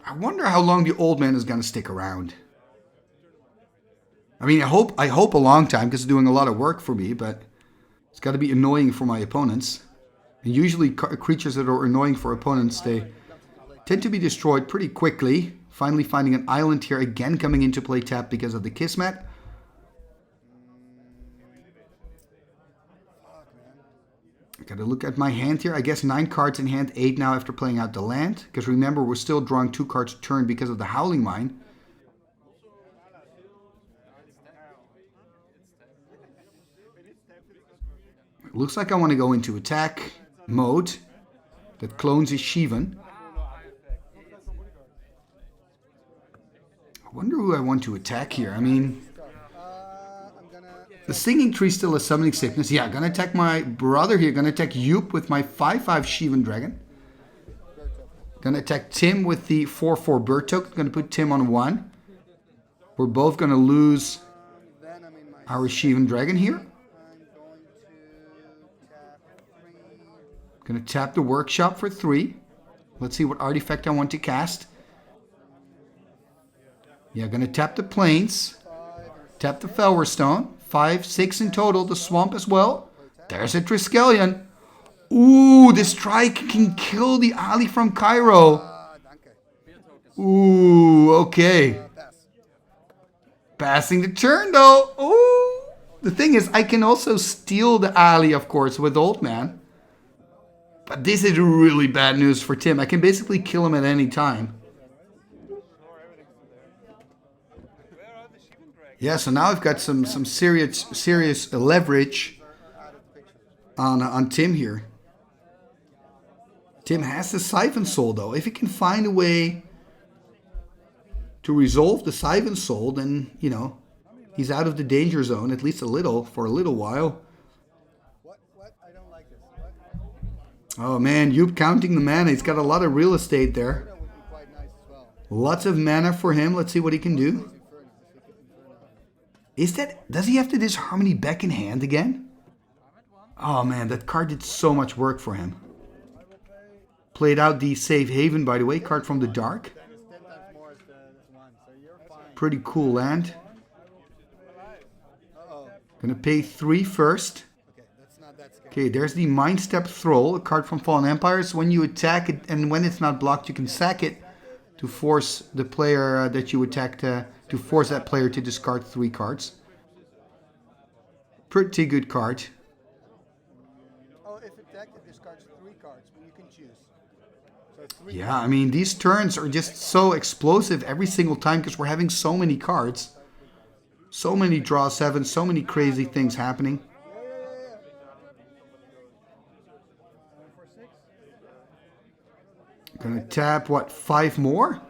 I wonder how long the old man is going to stick around. I mean, I hope a long time because it's doing a lot of work for me, but it's got to be annoying for my opponents. And usually creatures that are annoying for opponents, they tend to be destroyed pretty quickly. Finally finding an island here, again coming into play tap because of the Kismet. I gotta look at my hand here. I guess 9 cards in hand, 8 now after playing out the land. Because remember, we're still drawing 2 cards a turn because of the Howling Mine. It looks like I want to go into attack mode. That clones his Shivan. I wonder who I want to attack here. I mean, the Singing Tree still has Summoning Sickness. Yeah, gonna attack my brother here. Gonna attack Joep with my 5/5 Shivan Dragon. Gonna attack Tim with the 4/4 Bird Token. Gonna put Tim on 1. We're both gonna lose our Shivan Dragon here. Gonna tap the Workshop for 3. Let's see what artifact I want to cast. Yeah, gonna tap the Plains. Tap the Felwar Stone. 5, 6 in total. The Swamp as well. There's a Triskelion. Ooh, the strike can kill the Ali from Cairo. Ooh, okay. Passing the turn though. Ooh. The thing is, I can also steal the Ali, of course, with Old Man. But this is really bad news for Tim. I can basically kill him at any time. Yeah, so now I've got some serious leverage on Tim here. Tim has the Siphon Soul though. If he can find a way to resolve the Siphon Soul, then, he's out of the danger zone, at least for a little while. I don't like this. Oh man, Joep counting the mana. He's got a lot of real estate there. Lots of mana for him. Let's see what he can do. Does he have to Disharmony back in hand again? Oh man, that card did so much work for him. Played out the Safe Haven, by the way, card from the Dark. Pretty cool land. Gonna pay 3 first. Okay, there's the Mind Step Thrall, a card from Fallen Empires. When you attack it, and when it's not blocked, you can sack it to force the player that you attacked to force that player to discard 3 cards. Pretty good card. Oh, if attacked, it discards 3 cards, but you can choose. So Yeah, I mean, these turns are just so explosive every single time because we're having so many cards. So many draw 7, so many crazy things happening. Gonna tap, 5 more?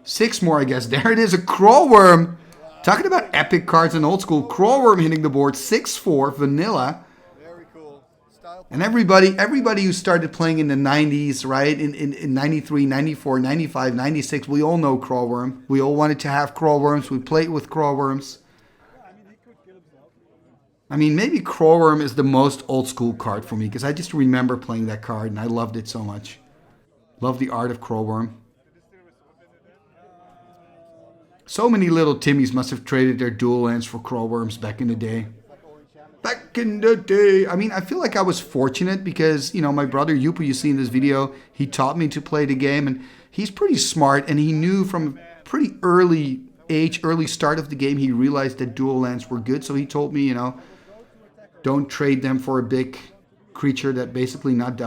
6 more, I guess. There it is, a Crawworm. Talking about epic cards in old school. Crawworm hitting the board, 6/4, vanilla. Very cool. And everybody who started playing in the 90s, right? In 93, 94, 95, 96, we all know Crawworm. We all wanted to have Crawworms. We played with Crawworms. I mean, maybe Crawworm is the most old school card for me because I just remember playing that card and I loved it so much. Love the art of Crawworm. So many little Timmys must have traded their dual lands for Crawworms back in the day. Back in the day. I mean, I feel like I was fortunate because, my brother Joep, who you see in this video, he taught me to play the game. And he's pretty smart. And he knew from a pretty early start of the game, he realized that dual lands were good. So he told me, don't trade them for a big creature that basically not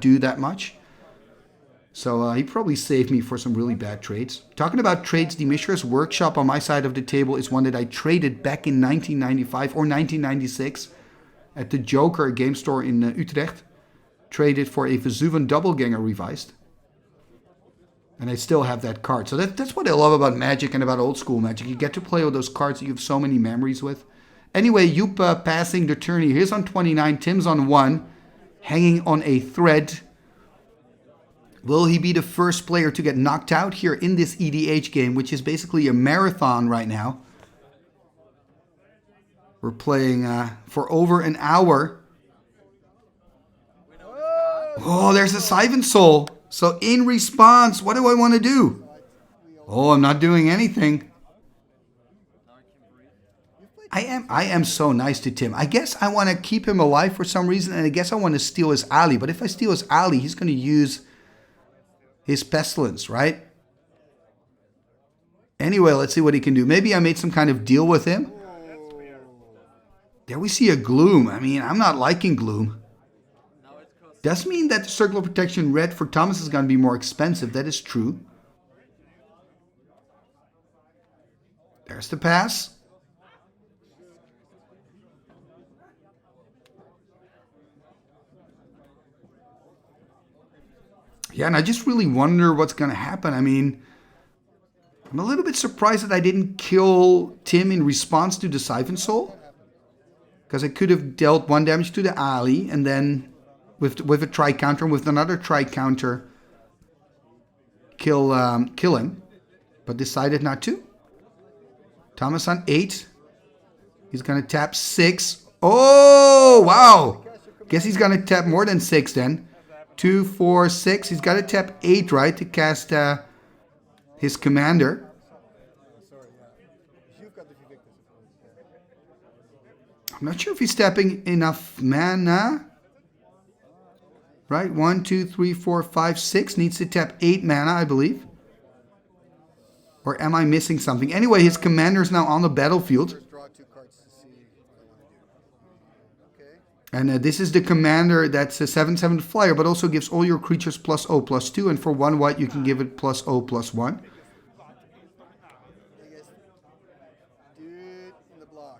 do that much. So he probably saved me for some really bad trades. Talking about trades, the Mishra's Workshop on my side of the table is one that I traded back in 1995 or 1996. at the Joker game store in Utrecht. Traded for a Vesuvian Doppelganger revised. And I still have that card. So that's what I love about Magic and about old school Magic. You get to play with those cards that you have so many memories with. Anyway, Joep passing the turn here. He's on 29, Tim's on 1. Hanging on a thread. Will he be the first player to get knocked out here in this EDH game, which is basically a marathon right now? We're playing for over an hour. Oh, there's a Siphon Soul. So in response, what do I want to do? Oh, I'm not doing anything. I am so nice to Tim. I guess I want to keep him alive for some reason, and I guess I want to steal his alley. But if I steal his alley, he's going to use his Pestilence, right? Anyway, let's see what he can do. Maybe I made some kind of deal with him. There we see a Gloom. I mean, I'm not liking Gloom. Does mean that the Circle of Protection red for Thomas is going to be more expensive. That is true. There's the pass. Yeah, and I just really wonder what's going to happen. I mean, I'm a little bit surprised that I didn't kill Tim in response to the Siphon Soul. Because I could have dealt 1 damage to the alley, and then with a tri-counter and with another tri-counter kill him. But decided not to. Thomas on 8. He's going to tap 6. Oh, wow. Guess he's going to tap more than 6 then. 2, 4, 6. He's got to tap 8, right, to cast his commander. I'm not sure if he's tapping enough mana. Right, 1, 2, 3, 4, 5, 6. Needs to tap 8 mana, I believe. Or am I missing something? Anyway, his commander is now on the battlefield. And this is the commander that's a 7/7 flyer, but also gives all your creatures +0/+2. And for 1 white, you can give it +0/+1.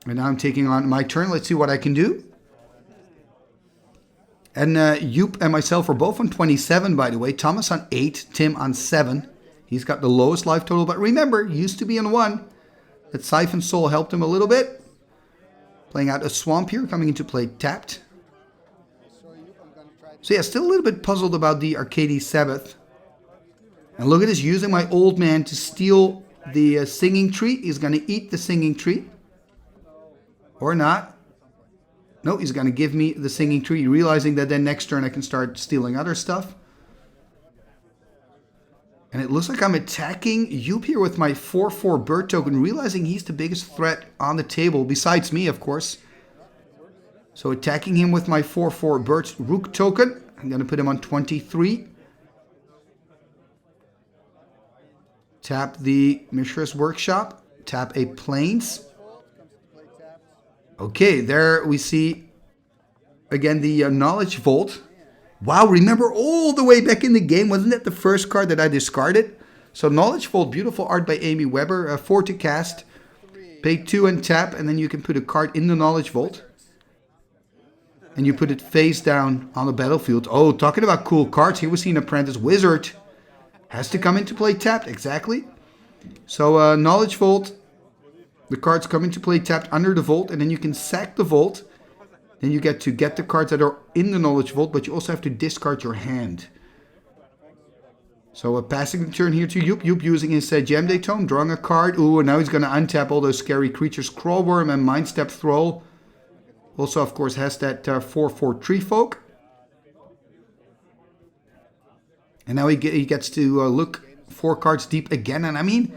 And now I'm taking on my turn. Let's see what I can do. And Joep and myself are both on 27, by the way. Thomas on 8, Tim on 7. He's got the lowest life total, but remember, he used to be on 1. That Siphon Soul helped him a little bit. Playing out a Swamp here, coming into play tapped. So yeah, still a little bit puzzled about the Arcades Sabboth. And look at this, using my old man to steal the Singing Tree. He's going to eat the Singing Tree. Or not. No, he's going to give me the Singing Tree, realizing that then next turn I can start stealing other stuff. And it looks like I'm attacking Joep here with my 4/4 bird token, realizing he's the biggest threat on the table, besides me, of course. So attacking him with my 4/4 bird rook token. I'm going to put him on 23. Tap the Mishra's Workshop. Tap a Plains. Okay, there we see, again, the Knowledge Vault. Wow, remember all the way back in the game, wasn't that the first card that I discarded? So Knowledge Vault, beautiful art by Amy Weber, 4 to cast, pay 2 and tap, and then you can put a card in the Knowledge Vault. And you put it face down on the battlefield. Oh, talking about cool cards, here we see an Apprentice Wizard. Has to come into play tapped, exactly. So Knowledge Vault, the cards come into play tapped under the Vault, and then you can sack the Vault. Then you get to get the cards that are in the Knowledge Vault, but you also have to discard your hand. So passing the turn here to Joep. Joep using his Gem Day Tome, drawing a card. Ooh, and now he's going to untap all those scary creatures. Crawlworm and Mindstep Thrall. Also, of course, has that 4/4 Tree Folk. And now he gets to look 4 cards deep again. And I mean,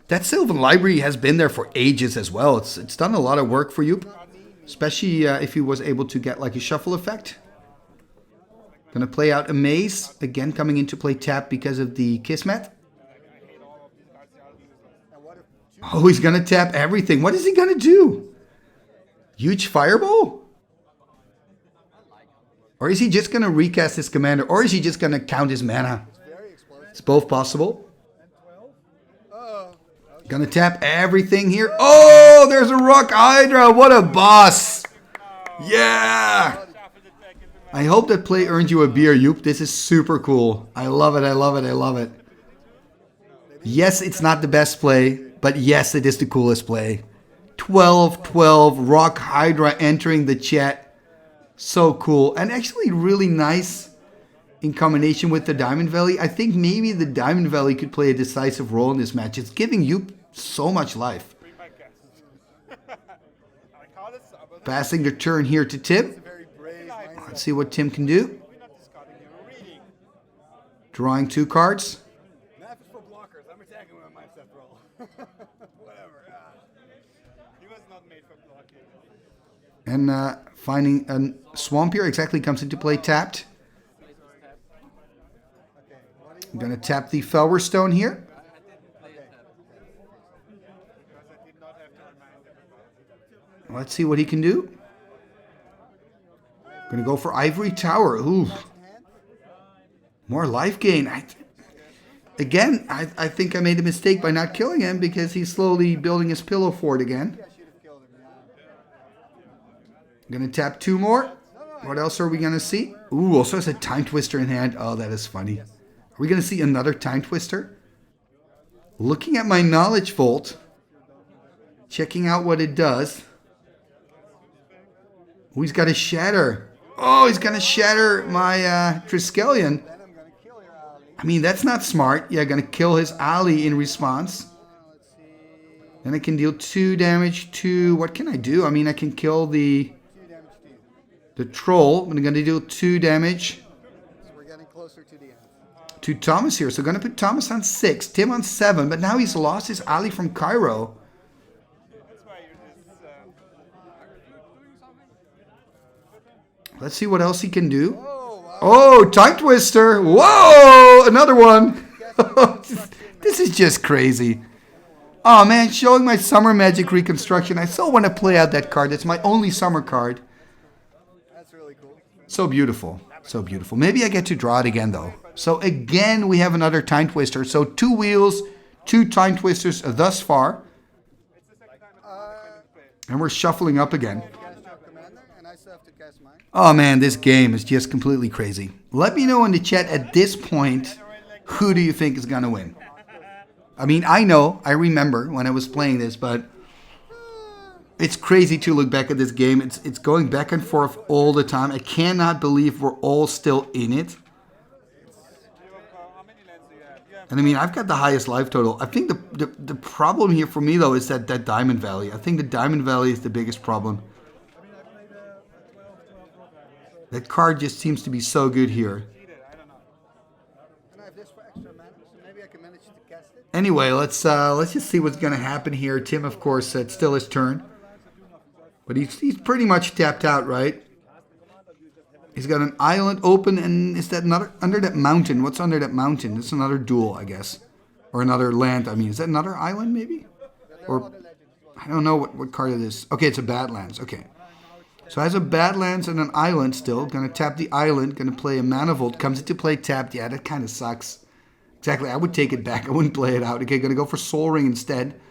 that Sylvan Library has been there for ages as well. It's done a lot of work for Joep. Especially if he was able to get like a shuffle effect. Gonna play out a Maze. Again, coming into play tap because of the Kismet. Oh, he's gonna tap everything. What is he gonna do? Huge Fireball? Or is he just gonna recast his commander? Or is he just gonna count his mana? It's both possible. Gonna tap everything here. Oh, there's a Rock Hydra. What a boss. Yeah! I hope that play earned you a beer, Joep. This is super cool. I love it, I love it, I love it. Yes, it's not the best play, but yes, it is the coolest play. 12-12, Rock Hydra entering the chat. So cool. And actually really nice in combination with the Diamond Valley. I think maybe the Diamond Valley could play a decisive role in this match. It's giving Joep so much life. Passing the turn here to Tim. Let's see what Tim can do. Drawing 2 cards. And finding a Swamp here exactly comes into play tapped. I'm going to tap the Felwer Stone here. Let's see what he can do. Going to go for Ivory Tower. Ooh. More life gain. Again, I think I made a mistake by not killing him because he's slowly building his pillow fort again. I'm going to tap 2 more. What else are we going to see? Ooh, also has a Time Twister in hand. Oh, that is funny. Are we going to see another Time Twister? Looking at my Knowledge Vault. Checking out what it does. Oh, he's got a Shatter. Oh, he's going to shatter my Triskelion. I mean, that's not smart. Yeah, going to kill his ally in response. Then I can deal 2 damage to... What can I do? I mean, I can kill the troll. I'm going to deal 2 damage. So we're getting closer to the end. To Thomas here. So going to put Thomas on 6. Tim on 7. But now he's lost his ally from Cairo. Let's see what else he can do. Oh, Time Twister. Whoa, another one. This is just crazy. Oh, man, showing my Summer Magic Reconstruction. I so want to play out that card. It's my only summer card. That's really cool. So beautiful. So beautiful. Maybe I get to draw it again, though. So again, we have another Time Twister. So 2 wheels, 2 Time Twisters thus far. And we're shuffling up again. Oh man, this game is just completely crazy. Let me know in the chat at this point, who do you think is going to win? I mean, I know, I remember when I was playing this, but it's crazy to look back at this game. It's going back and forth all the time. I cannot believe we're all still in it. And I mean, I've got the highest life total. I think the problem here for me, though, is that Diamond Valley. I think the Diamond Valley is the biggest problem. That card just seems to be so good here. Anyway, let's just see what's going to happen here. Tim, of course, it's still his turn. But he's pretty much tapped out, right? He's got an island open, and is that another under that mountain? What's under that mountain? It's another duel, I guess. Or another land, I mean. Is that another island, maybe? Or, I don't know what card it is. Okay, it's a Badlands. Okay. So has a Badlands and an island still. Gonna tap the island. Gonna play a Manifold. Comes into play tapped. Yeah, that kind of sucks. Exactly. I would take it back. I wouldn't play it out. Okay, gonna go for Soul Ring instead.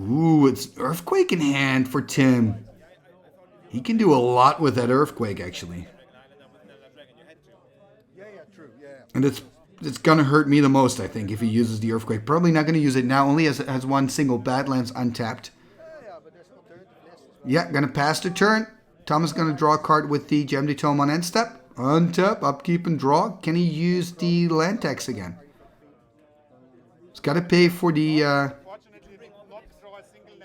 Ooh, it's Earthquake in hand for Tim. He can do a lot with that Earthquake, actually. And it's gonna hurt me the most, I think, if he uses the Earthquake. Probably not gonna use it now. Only has 1 single Badlands untapped. Yeah, gonna pass the turn. Thomas gonna draw a card with the Gem de Tome on end step. Untap, upkeep, and draw. Can he use the land tax again? He's got to pay for the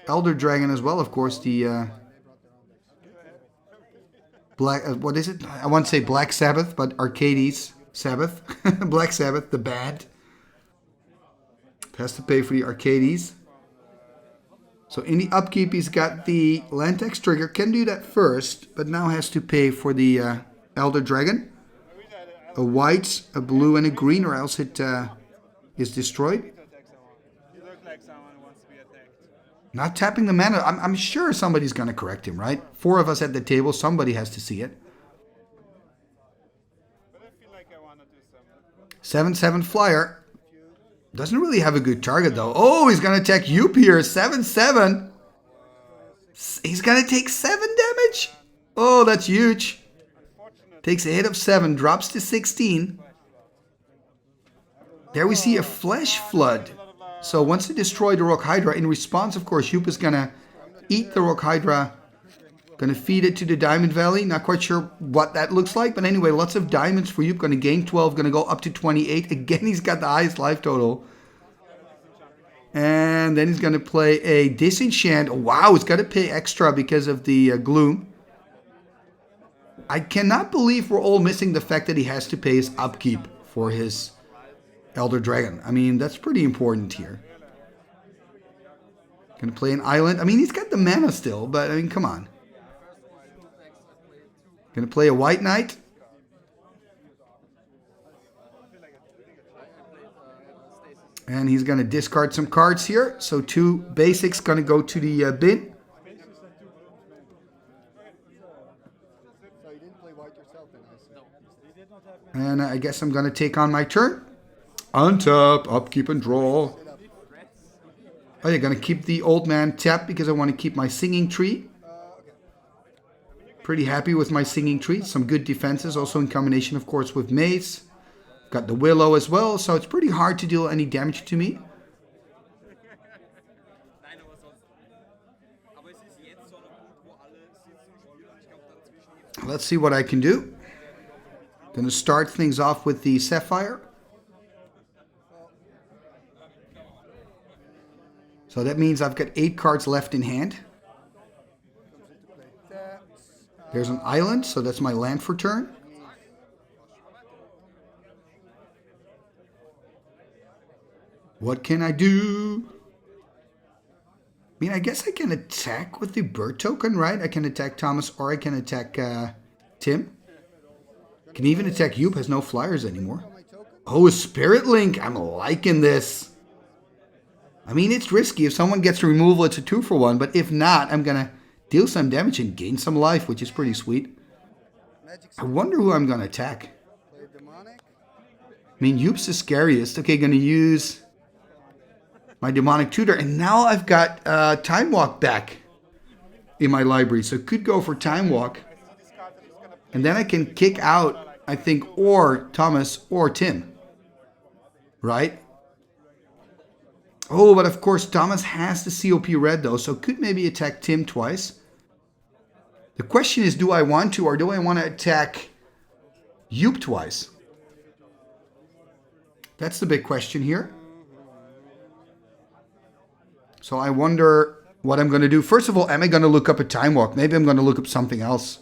Elder Dragon as well, of course. The Black. What is it? I want to say Black Sabbath, but Arcades Sabboth. Black Sabbath, the bad. Has to pay for the Arcades. So in the upkeep, he's got the land tax trigger. Can do that first, but now has to pay for the Elder Dragon. A white, a blue, and a green, or else it is destroyed. Not tapping the mana. I'm sure somebody's going to correct him, right? 4 of us at the table. Somebody has to see it. 7/7 flyer. Doesn't really have a good target, though. Oh, he's going to attack Joep here. 7/7. He's gonna take 7 damage. Oh, that's huge. Takes a hit of 7, drops to 16. There we see a Flesh Flood. So once they destroy the Rock Hydra, in response, of course, Joep is gonna eat the Rock Hydra. Gonna feed it to the Diamond Valley. Not quite sure what that looks like. But anyway, lots of diamonds for Joep. Gonna gain 12. Gonna go up to 28. Again, he's got the highest life total. And then he's gonna play a Disenchant. Wow, he's gotta pay extra because of the Gloom. I cannot believe we're all missing the fact that he has to pay his upkeep for his Elder Dragon. I mean, that's pretty important here. Gonna play an island. I mean, he's got the mana still, but I mean, come on. Gonna play a White Knight. And he's gonna discard some cards here. So 2 basics gonna go to the bin. And I guess I'm gonna take on my turn. Untap, upkeep and draw. Oh, you're gonna keep the old man tapped because I want to keep my Singing Tree. Pretty happy with my Singing Tree. Some good defenses, also in combination, of course, with Mace. Got the Willow as well, so it's pretty hard to deal any damage to me. Let's see what I can do. Gonna start things off with the Sapphire. So that means I've got 8 cards left in hand. There's an island, so that's my land for turn. What can I do? I mean, I guess I can attack with the bird token, right? I can attack Thomas or I can attack Tim. Can even attack Joep, has no flyers anymore. Oh, a Spirit Link. I'm liking this. I mean, it's risky. If someone gets removal, it's a 2-for-1. But if not, I'm going to deal some damage and gain some life, which is pretty sweet. I wonder who I'm going to attack. I mean, Joep's the scariest. Okay, going to use my Demonic Tutor. And now I've got Time Walk back in my library. So could go for Time Walk. And then I can kick out, I think, or Thomas or Tim. Right? Oh, but of course Thomas has the COP red though, so could maybe attack Tim twice. The question is, do I want to, or do I want to attack Joep twice? That's the big question here. So I wonder what I'm going to do. First of all, am I going to look up a Time Walk? Maybe I'm going to look up something else.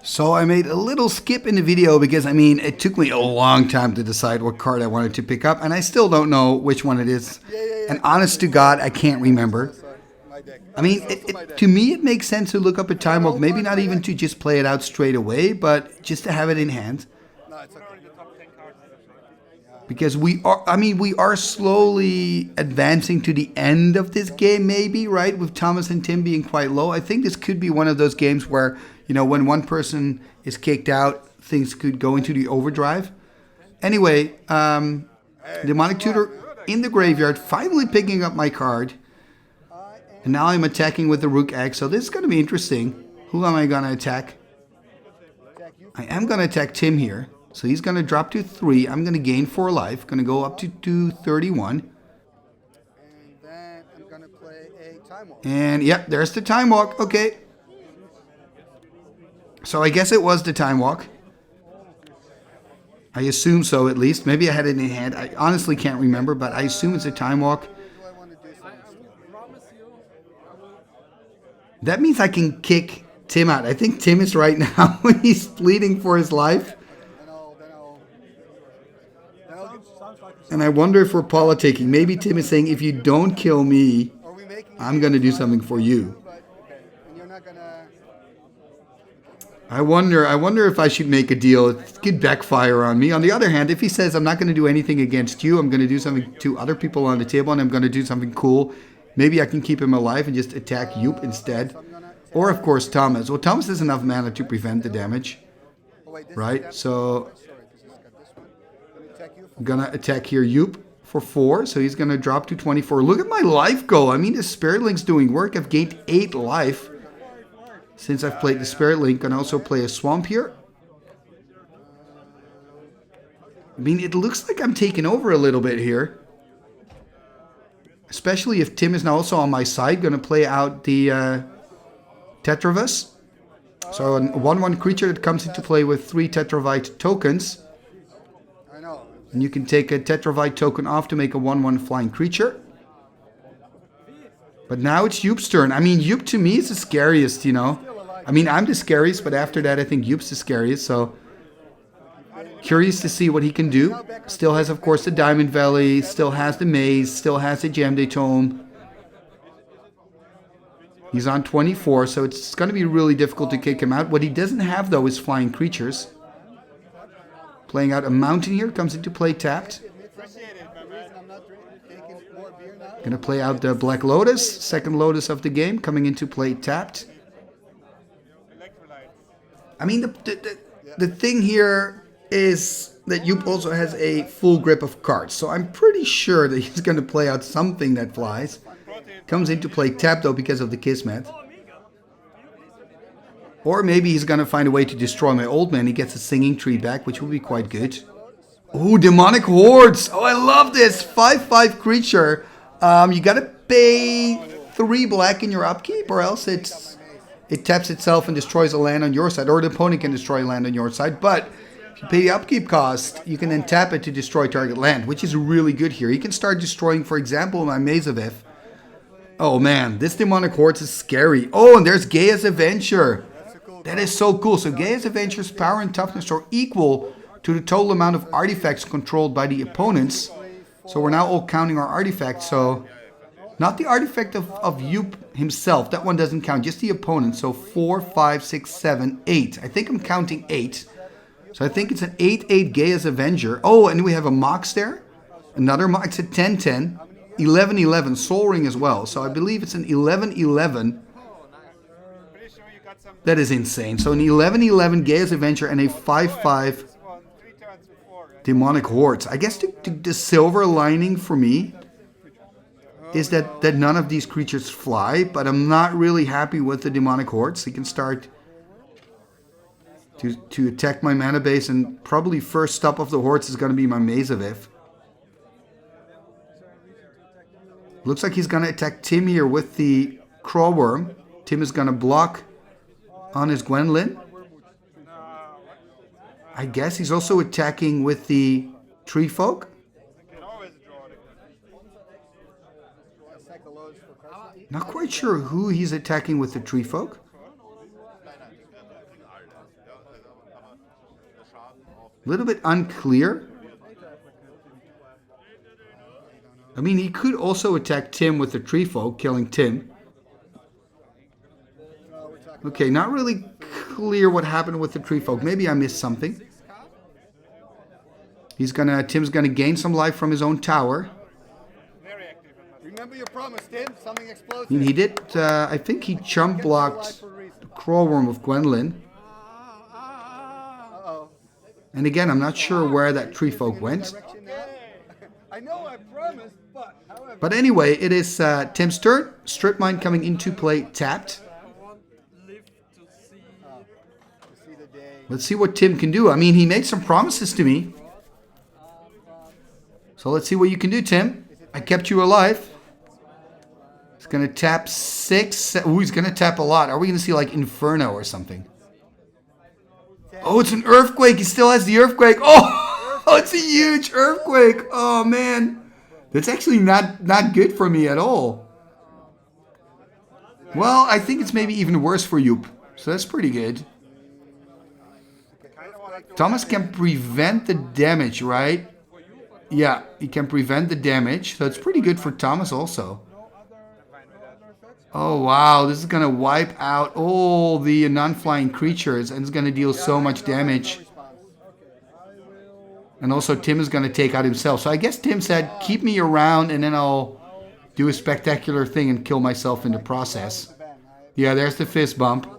So I made a little skip in the video because, I mean, it took me a long time to decide what card I wanted to pick up. And I still don't know which one it is. And honest to God, I can't remember. I mean, to me, it makes sense to look up a Time Walk. Maybe not even to just play it out straight away, but just to have it in hand. Because we are slowly advancing to the end of this game, maybe, right? With Thomas and Tim being quite low. I think this could be one of those games where, you know, when one person is kicked out, things could go into the overdrive. Anyway, Demonic Tutor in the graveyard, finally picking up my card. And now I'm attacking with the Rook Egg, so this is going to be interesting. Who am I going to attack? I am going to attack Tim here. So he's going to drop to 3. I'm going to gain 4 life. Going to go up to 231. And then I'm going to play a Time Walk. And yep, there's the Time Walk. Okay. So I guess it was the Time Walk. I assume so, at least. Maybe I had it in hand. I honestly can't remember, but I assume it's a Time Walk. That means I can kick Tim out. I think Tim is right now. He's pleading for his life. And I wonder if we're politicking. Maybe Tim is saying, if you don't kill me, I'm going to do something for you. I wonder if I should make a deal. It could backfire on me. On the other hand, if he says, I'm not going to do anything against you, I'm going to do something to other people on the table, and I'm going to do something cool, maybe I can keep him alive and just attack Joep instead. Or, of course, Thomas. Well, Thomas has enough mana to prevent the damage. Right? So I'm going to attack here Joep for 4. So he's going to drop to 24. Look at my life go. I mean, the Spirit Link's doing work. I've gained 8 life since I've played the Spirit Link. And also play a Swamp here. I mean, it looks like I'm taking over a little bit here. Especially if Tim is now also on my side. Going to play out the Tetravus. So a 1/1 creature that comes into play with 3 Tetravite tokens. And you can take a Tetravite token off to make a 1/1 flying creature. But now it's Joep's turn. I mean, Joep to me is the scariest, you know. I mean, I'm the scariest, but after that I think Joep's the scariest. So curious to see what he can do. Still has, of course, the Diamond Valley. Still has the Maze. Still has the Jamde Tome. He's on 24, so it's going to be really difficult to kick him out. What he doesn't have, though, is flying creatures. Playing out a mountain here. Comes into play tapped. Going to play out the Black Lotus. Second Lotus of the game. Coming into play tapped. I mean, the thing here is that Joep also has a full grip of cards. So I'm pretty sure that he's going to play out something that flies. Comes into play tapped, though, because of the Kismet. Or maybe he's going to find a way to destroy my old man. He gets a Singing Tree back, which will be quite good. Oh, Demonic Hordes. Oh, I love this. 5/5 creature. You got to pay 3 black in your upkeep, or else it taps itself and destroys a land on your side. Or the opponent can destroy a land on your side. But if you pay the upkeep cost, you can then tap it to destroy target land, which is really good here. You can start destroying, for example, my Maze of If. Oh man, this Demonic Hordes is scary. Oh, and there's Gaia's Adventure. That is so cool. So Gaia's Adventure's power and toughness are equal to the total amount of artifacts controlled by the opponents. So we're now all counting our artifacts. So not the artifact of Joep himself. That one doesn't count. Just the opponent. So 4, 5, 6, 7, 8. I think I'm counting 8. So I think it's an 8/8 Gaia's Avenger. Oh, and we have a Mox there. Another Mox. It's a 10/10. 11/11 Soul Ring as well. So I believe it's an 11/11. That is insane. So an 11/11 Gaia's Adventure and a 5/5 Demonic Hordes. I guess the silver lining for me is that none of these creatures fly, but I'm not really happy with the Demonic Hordes. He can start to attack my mana base, and probably first stop of the Hordes is going to be my Maze of If. Looks like he's going to attack Tim here with the Crawworm. Tim is going to block on his Gwendolyn. I guess he's also attacking with the Tree Folk. Not quite sure who he's attacking with the Tree Folk. A little bit unclear. I mean, he could also attack Tim with the Tree Folk, killing Tim. Okay, not really clear what happened with the Tree Folk. Maybe I missed something. Tim's gonna gain some life from his own tower. Remember your promise, Tim. Something explodes. And he did. I think he chump blocked the Crawworm of Gwendolyn. And again, I'm not sure where that Tree Folk went. I know I promised, but anyway, it is Tim's turn. Strip Mine coming into play tapped. Let's see what Tim can do. I mean, he made some promises to me. So let's see what you can do, Tim. I kept you alive. He's going to tap 6. Ooh, he's going to tap a lot. Are we going to see like Inferno or something? Oh, it's an Earthquake. He still has the Earthquake. Oh, it's a huge Earthquake. Oh, man. That's actually not good for me at all. Well, I think it's maybe even worse for Joep. So that's pretty good. Thomas can prevent the damage, right? Yeah, he can prevent the damage. So it's pretty good for Thomas also. Oh, wow. This is going to wipe out all the non-flying creatures. And it's going to deal so much damage. And also Tim is going to take out himself. So I guess Tim said, keep me around and then I'll do a spectacular thing and kill myself in the process. Yeah, there's the fist bump.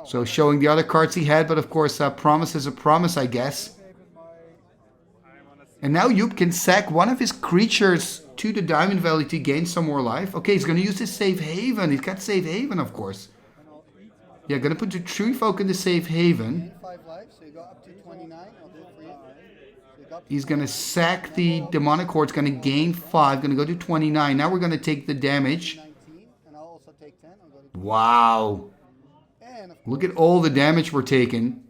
So showing the other cards he had, but of course, promise is a promise, I guess. And now Joep can sack one of his creatures to the Diamond Valley to gain some more life. Okay, he's going to use his Safe Haven. He's got Safe Haven, of course. Yeah, going to put the Tree Folk in the Safe Haven. 5 lives, so you go up to 29. I'll do it for you. So you go up to He's going to sack the Demonic Horde. It's going to gain 5. Going to go to 29. Now we're going to take the damage. 19, and I'll also take 10. I'll go to Wow. and of Look at all the damage we're taking.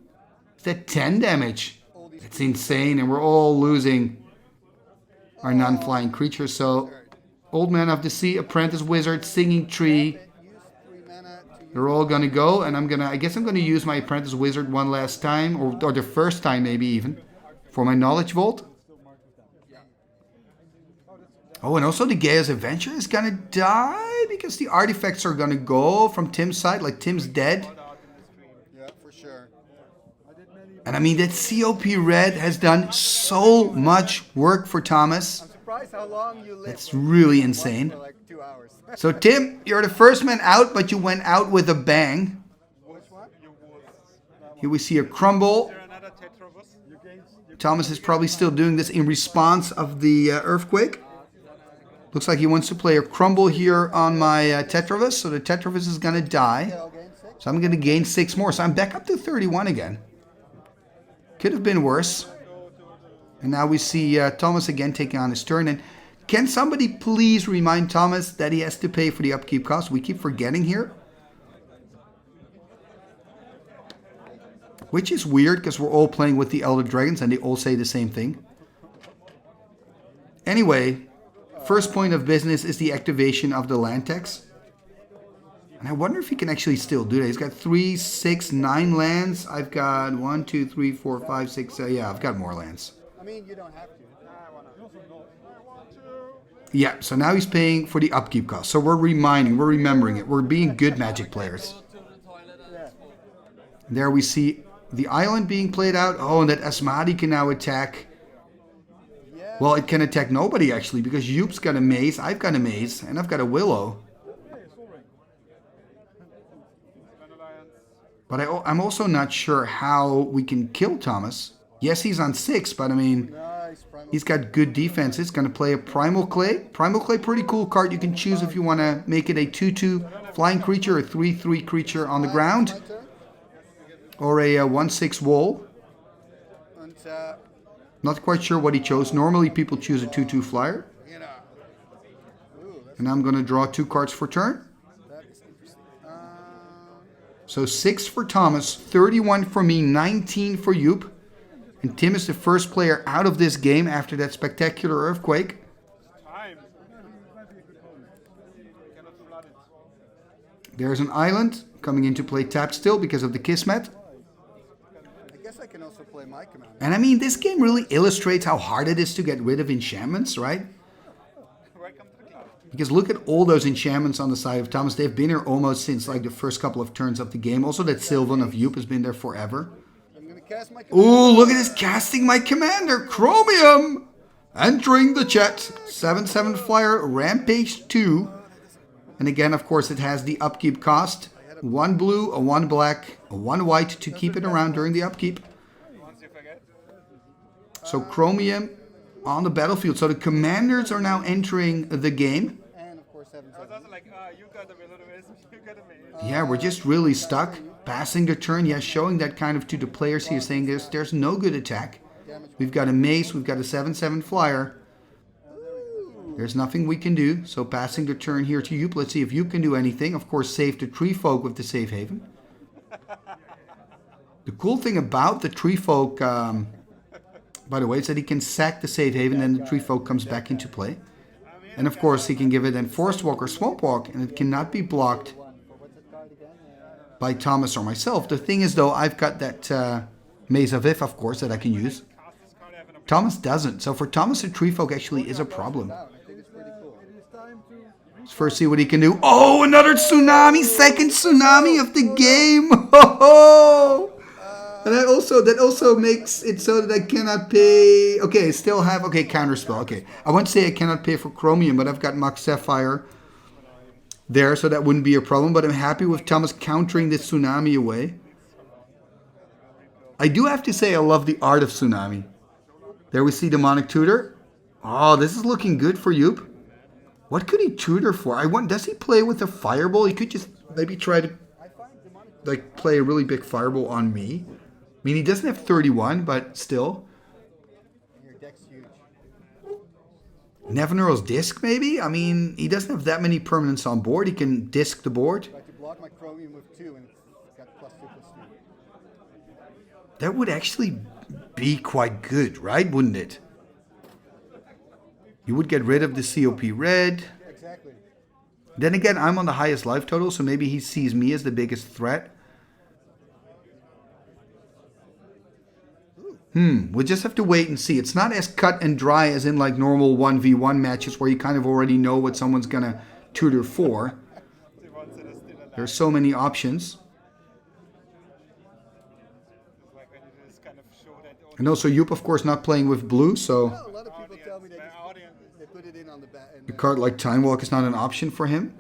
Is that 10 damage? That's insane. And we're all losing our non-flying creatures. So, Old Man of the Sea, Apprentice Wizard, Singing Tree. use 3 mana to use. They're all going to go. And I guess I'm going to use my Apprentice Wizard one last time. Or the first time maybe even. For my Knowledge Vault. Oh, and also the Gaia's Adventure is going to die. Because the artifacts are going to go from Tim's side. Like Tim's dead. Yeah, for sure. And I mean, that COP Red has done so much work for Thomas. I'm surprised how long you lived. It's really insane. For like 2 hours. So, Tim, you're the first man out, but you went out with a bang. Which one? Here we see a crumble. Thomas is probably still doing this in response of the earthquake. Looks like he wants to play a crumble here on my Tetravis. So the Tetravis is going to die. I'll gain 6. So I'm going to gain 6 more. So I'm back up to 31 again. Could have been worse. And now we see Thomas again taking on his turn. And can somebody please remind Thomas that he has to pay for the upkeep cost? We keep forgetting here. Which is weird because we're all playing with the Elder Dragons and they all say the same thing. Anyway, first point of business is the activation of the land tax. And I wonder if he can actually still do that. He's got 3, 6, 9 lands. I've got 1, 2, 3, 4, 5, 6. Yeah, I've got more lands. I mean, you don't have to. Yeah, so now he's paying for the upkeep cost. So we're remembering it. We're being good Magic players. There we see the island being played out. Oh, and that Asmadi can now attack. Well, it can attack nobody, actually, because Joep's got a maze, I've got a maze, and I've got a willow. But I'm also not sure how we can kill Thomas. Yes, he's on 6, but I mean, he's got good defense. It's going to play a Primal Clay. Primal Clay, pretty cool card. You can choose if you want to make it a 2/2 flying creature, a 3/3 creature on the ground, or a 1/6 wall. Not quite sure what he chose. Normally people choose a 2/2 flyer. And I'm going to draw 2 cards for turn. So 6 for Thomas, 31 for me, 19 for Joep. And Tim is the first player out of this game after that spectacular earthquake. There's an island coming into play tapped still because of the Kismet. I guess I can also play my commander. And I mean, this game really illustrates how hard it is to get rid of enchantments, right? Because look at all those enchantments on the side of Thomas. They've been here almost since like the first couple of turns of the game. Also, that Sylvan of Joep has been there forever. I'm gonna cast my commander. Ooh, look at this casting my commander, Chromium! Entering the chat. 7/7 flyer, Rampage 2. And again, of course, it has the upkeep cost. 1 blue, a 1 black, a 1 white to keep it around during the upkeep. So Chromium on the battlefield. So the commanders are now entering the game. And of course 7/7. Yeah, we're just really stuck. Passing the turn, yes, showing that kind of to the players here, saying there's no good attack. We've got a mace, we've got a 7/7 flyer. There's nothing we can do. So passing the turn here to Joep. Let's see if Joep can do anything. Of course, save the Tree Folk with the Safe Haven. The cool thing about the Tree Folk, by the way, is that he can sack the Safe Haven and the Tree Folk comes back into play. And of course, he can give it then Forest Walk or Swamp Walk, and it cannot be blocked by Thomas or myself. The thing is, though, I've got that Maze of If, of course, that I can use. Thomas doesn't. So for Thomas, the Tree Folk actually is a problem. Let's first see what he can do. Oh, another tsunami! Second tsunami of the game! Ho-ho! And that also makes it so that I cannot pay... Okay, I still have... Okay, counterspell. Okay, I won't say I cannot pay for Chromium, but I've got Mox Sapphire there, so that wouldn't be a problem. But I'm happy with Thomas countering this tsunami away. I do have to say I love the art of Tsunami. There we see Demonic Tutor. Oh, this is looking good for Joep. What could he tutor for? I want. Does he play with a fireball? He could just maybe try to like play a really big fireball on me. I mean, he doesn't have 31, but still. Your deck's huge. Nevinyrral's Disc, maybe? I mean, he doesn't have that many permanents on board. He can disc the board. I could block my Chromium with 2 and it's got +2/+2. That would actually be quite good, right? Wouldn't it? You would get rid of the COP red. Exactly. Then again, I'm on the highest life total, so maybe he sees me as the biggest threat. We'll just have to wait and see. It's not as cut and dry as in like normal 1v1 matches where you kind of already know what someone's going to tutor for. There's so many options. And also Joep, of course, not playing with blue, so Well, a lot of people tell me they put it in on the back. a card like Time Walk is not an option for him.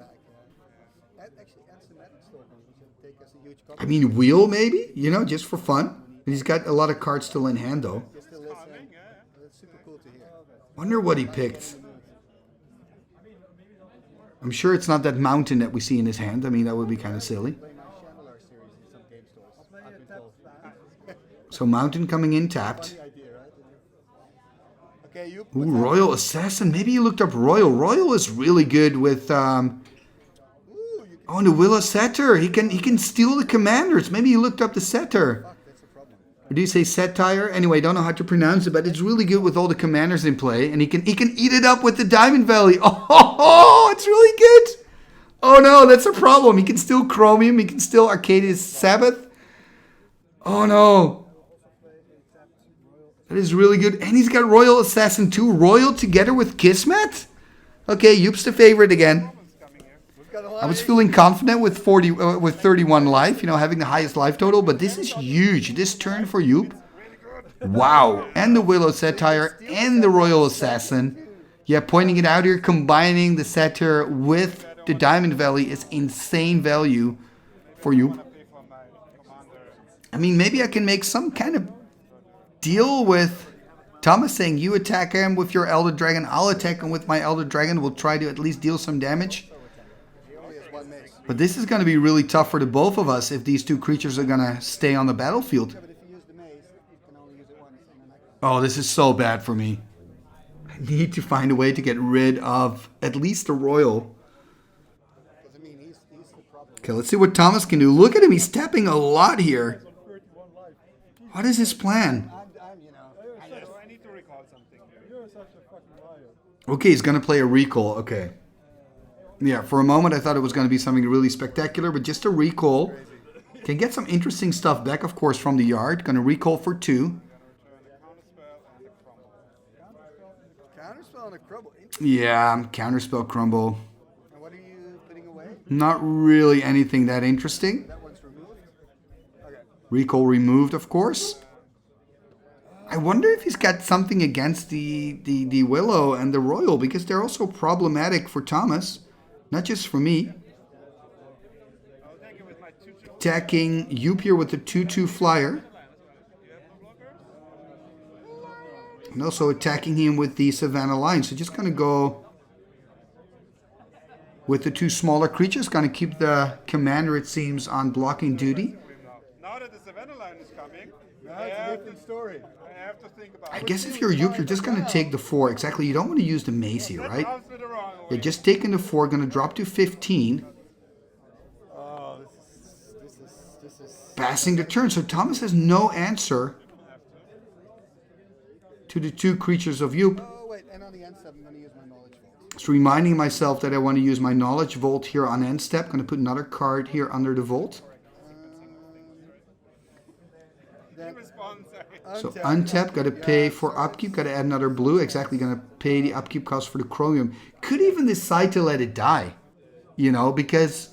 Actually, Antiquities should take us a huge I mean, Wheel maybe, you know, just for fun. He's got a lot of cards still in hand, though. Just to listen. That's super cool to hear. Wonder what he picked. I'm sure it's not that mountain that we see in his hand. I mean, that would be kind of silly. Play my Chandelier series in some game stores. I've been told. So Mountain coming in tapped. Idea, right? Okay, you. Ooh, Royal Assassin. Maybe he looked up Royal. Royal is really good with... Oh, and the Willow Setter. He can steal the commanders. Maybe he looked up the Setter. That's a problem. Or do you say satire? Anyway, don't know how to pronounce it, but it's really good with all the commanders in play, and he can eat it up with the Diamond Valley. Oh, it's really good. Oh no, that's a problem. He can steal Chromium. He can steal Arcades Sabboth. Oh no, that is really good. And he's got Royal Assassin too. Royal together with Kismet. Okay, Joep's the favorite again. I was feeling confident with 31 life, you know, having the highest life total, but this is huge. This turn for Joep. Wow. And the Willow Satire and the Royal Assassin. Yeah, pointing it out here, combining the Satyr with the Diamond Valley is insane value for Joep. I mean, maybe I can make some kind of deal with Thomas saying, you attack him with your Elder Dragon, I'll attack him with my Elder Dragon. We'll try to at least deal some damage. But this is going to be really tough for the both of us if these two creatures are going to stay on the battlefield. But if you use the maze, you can only use it once. And then Oh, this is so bad for me. I need to find a way to get rid of at least the Royal. because I mean, he's the problem. Okay, let's see what Thomas can do. Look at him. He's tapping a lot here. What is his plan? I'm you know. I need to recall something. Okay, he's going to play a recall. Okay. Yeah, for a moment I thought it was going to be something really spectacular, but just a recall. Can get some interesting stuff back, of course, from the yard. Going to recall for 2. Counterspell and a crumble. Yeah, Counterspell Crumble. And what are you putting away? Not really anything that interesting. That one's removed. Okay. Recall removed, of course. I wonder if he's got something against the Willow and the Royal, because they're also problematic for Thomas. Not just for me. Attacking Joep here with the 2/2 flyer. And also attacking him with the Savannah Lion. So just going to go with the 2 smaller creatures. Going to keep the commander, it seems, on blocking duty. Now that the Savannah line is coming, Now it's a different story. I have to think about I guess if you're Joep, you're just going to take the 4. Exactly, you don't want to use the mace here, right? with the wrong way. You're just taking the 4, going to drop to 15. Oh, this is. Passing the turn. So Thomas has no answer to the 2 creatures of Joep. Oh wait, and on the end step, I'm going to use my knowledge vault. So reminding myself that I want to use my Knowledge Vault here on end step. Going to put another card here under the vault. So untap, got to pay for upkeep, got to add another blue. Exactly, going to pay the upkeep cost for the Chromium. Could even decide to let it die, you know, because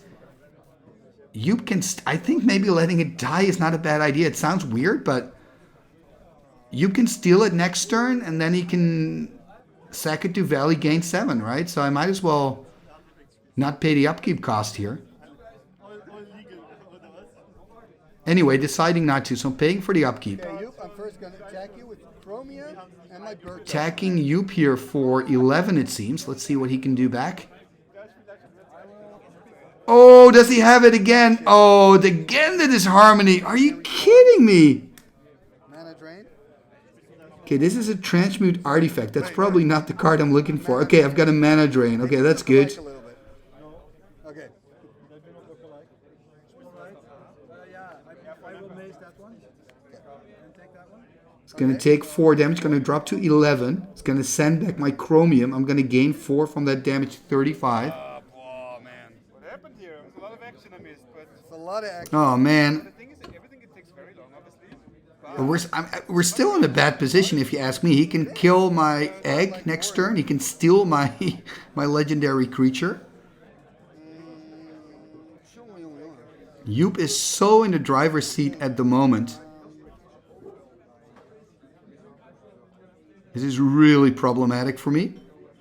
Joep can. I think maybe letting it die is not a bad idea. It sounds weird, but you can steal it next turn, and then he can sack it to Valley, gain 7, right? So I might as well not pay the upkeep cost here. Anyway, deciding not to, so I'm paying for the upkeep. Okay, I'm first going to attack you with Chromium and my bird. Attacking Joep here for 11, it seems. Let's see what he can do back. Oh, does he have it again? Oh, again the disharmony. Are you kidding me? Mana drain. Okay, this is a transmute artifact. That's probably not the card I'm looking for. Okay, I've got a mana drain. Okay, that's good. A little bit. Okay. It's going to take 4 damage. Going to drop to 11. It's going to send back my Chromium. I'm going to gain 4 from that damage, 35. Oh, man. What happened here? There's a lot of action I missed, but It's a lot of action. Oh, man. the thing is, everything it takes very long, obviously. We're still in a bad position, if you ask me. He can kill my egg next turn. He can steal my my legendary creature. Joep is so in the driver's seat at the moment. This is really problematic for me.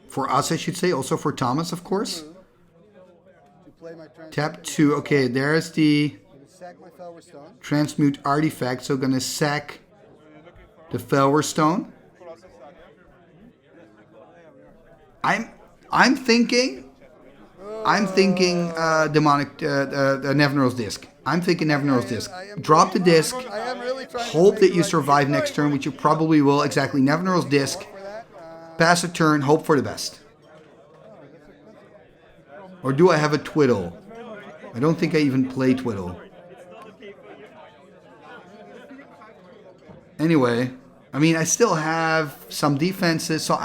For us, I should say. Also for Thomas, of course. To play my Tap 2. Okay, there's the sack my Felwer Stone. transmute artifact. So gonna sack the Felwer Stone. I'm thinking demonic Nevinyrral's Disc. I'm thinking Nevinyrral's Disc. Drop the disc. I am really trying Hope to that think you like survive next turn, which you probably will. Exactly. Nevinyrral's Disc. for that. Pass a turn. Hope for the best. Or do I have a Twiddle? I don't think I even play Twiddle. Anyway, I mean, I still have some defenses, so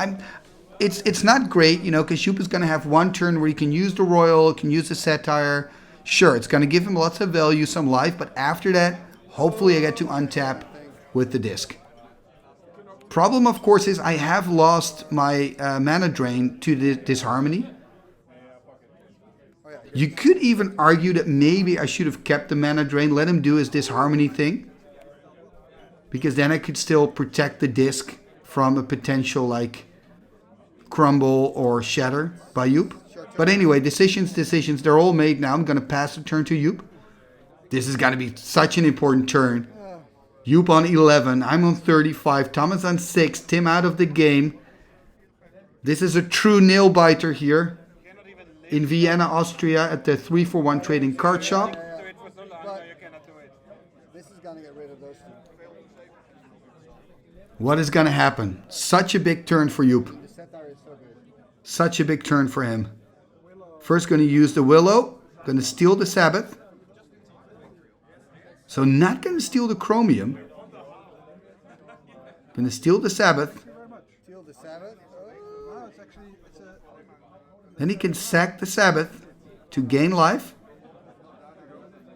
it's not great, you know, because Joep is going to have one turn where he can use the Royal, can use the Satire. Sure, it's going to give him lots of value, some life, but after that, hopefully I get to untap with the disc. Problem, of course, is I have lost my mana drain to the disharmony. You could even argue that maybe I should have kept the mana drain, let him do his disharmony thing, because then I could still protect the disc from a potential like crumble or shatter by Joep. But anyway, decisions, they're all made now. I'm going to pass the turn to Joep. This is going to be such an important turn. Joep on 11, I'm on 35, Thomas on 6, Tim out of the game. This is a true nail-biter here in Vienna, Austria at the 3-for-1 trading card shop. Do it for so long, now you cannot do it. This is gonna get rid of those two. What is going to happen? Such a big turn for Joep. The Satire is so good. Such a big turn for him. First going to use the Willow. Going to steal the Sabbath. So not going to steal the Chromium. Going to steal the Sabbath. Steal the Sabbath. Oh, it's actually Then he can sack the Sabbath to gain life.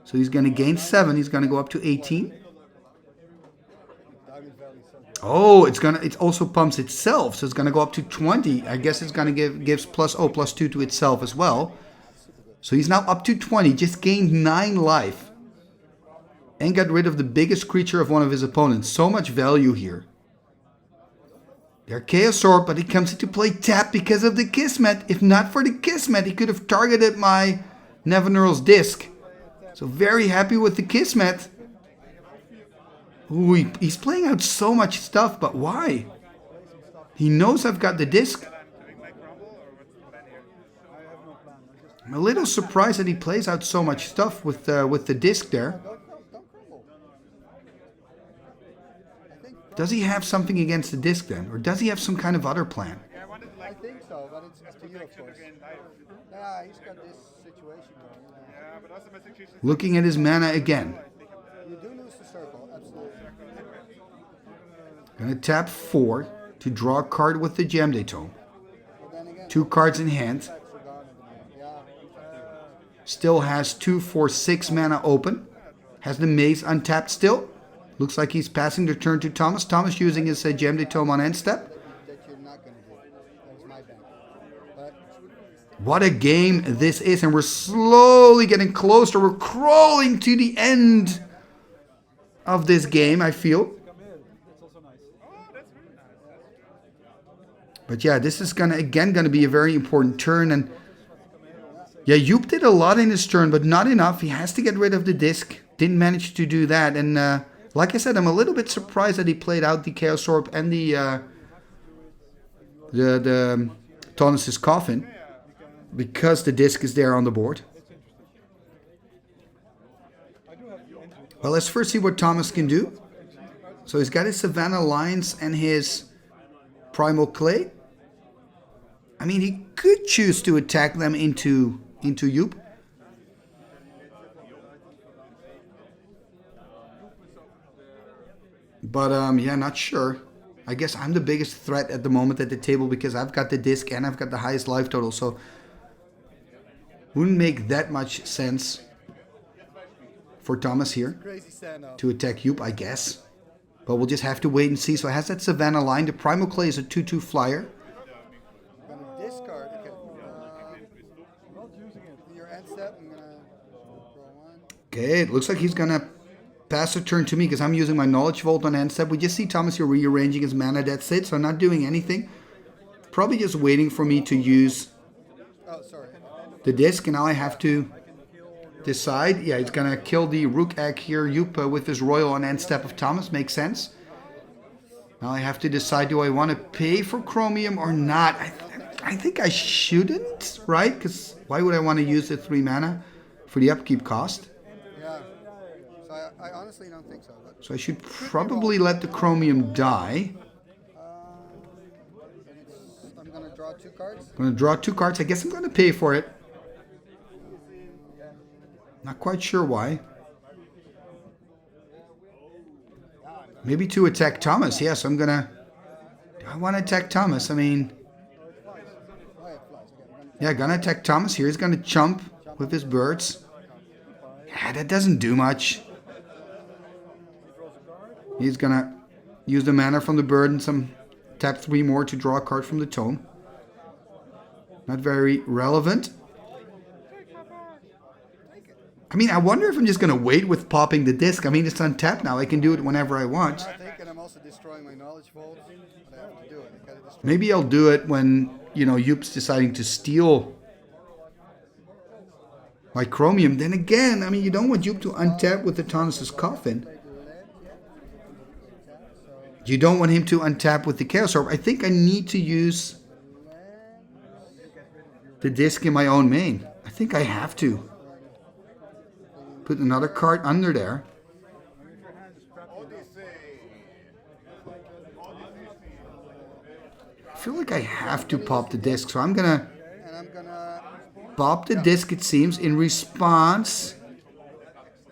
So he's going to gain 7. He's going to go up to 18. Diamond Valley so good. Oh, it also pumps itself, so it's gonna go up to 20. I guess it's gonna gives +2 to itself as well. So he's now up to 20, just gained 9 life. And got rid of the biggest creature of one of his opponents. So much value here. The Archaeous Orb, but he comes into play tap because of the Kismet. If not for the Kismet, he could have targeted my Nevinyrral's Disc. So very happy with the Kismet. Ooh, he's playing out so much stuff, but why? He knows I've got the disc. I'm a little surprised that he plays out so much stuff with the disc there. Don't crumble. Does he have something against the disc then? Or does he have some kind of other plan? I think so, but it's to you, of course. Yeah, he's got this situation going. Yeah, but also my situation is Looking at his mana again. You do lose the circle, absolutely. Gonna tap 4 to draw a card with the Gem Tome. But then again, 2 cards in hand. are gone at the moment. Yeah. Still has 2 for 6 mana open. Has the Maze untapped still. Looks like he's passing the turn to Thomas. Thomas using his Gem Tome on end step. That you're not going to do. That was my bank. But What a game this is, and we're slowly getting closer. We're crawling to the end of this game, I feel. But yeah, this is gonna be a very important turn, and yeah, Joep did a lot in his turn, but not enough. He has to get rid of the disc. Didn't manage to do that, and Like I said, I'm a little bit surprised that he played out the Chaos Orb and the Thomas's Coffin, because the disc is there on the board. Well, let's first see what Thomas can do. So he's got his Savannah Lions and his Primal Clay. I mean, he could choose to attack them into Joep. But yeah, not sure. I guess I'm the biggest threat at the moment at the table because I've got the disc and I've got the highest life total. So wouldn't make that much sense for Thomas here to attack Joep, I guess. But we'll just have to wait and see. So it has that Savannah line. The Primal Clay is a 2/2 flyer. I'm gonna discard. Okay. Not using it. Your end step. I'm gonna draw one. Okay, it looks like he's gonna pass a turn to me because I'm using my Knowledge Vault on end step. We just see Thomas here rearranging his mana. That's it. So I'm not doing anything. Probably just waiting for me to use the disc, and now I have to decide. Yeah, he's gonna kill the Rook Egg here, Joep, with his Royal on end step of Thomas. Makes sense. Now I have to decide, do I want to pay for Chromium or not? I think I shouldn't, right? Because why would I want to use the 3 mana for the upkeep cost? Yeah. So I honestly don't think so. But so I should probably let the Chromium die. I'm gonna draw 2 cards. I'm gonna draw 2 cards. I guess I'm gonna pay for it. Not quite sure why. Maybe to attack Thomas. Yes, I'm gonna... Do I want to attack Thomas? I mean... Yeah, gonna attack Thomas here. He's gonna chump with his birds. Yeah, that doesn't do much. He's gonna use the mana from the bird and some... Tap 3 more to draw a card from the tome. Not very relevant. I mean, I wonder if I'm just going to wait with popping the disc. I mean, it's untapped now. I can do it whenever I want. I think, and I'm also destroying my Knowledge Vault. But I have to do it. I gotta destroy Maybe I'll do it when, you know, Joep's deciding to steal my Chromium. Then again, I mean, you don't want Joep to untap with the Thomas's Coffin. You don't want him to untap with the Chaos Orb. I think I need to use the disc in my own main. I think I have to. Put another card under there. I feel like I have to pop the disc, so I'm gonna pop the disc, it seems, in response.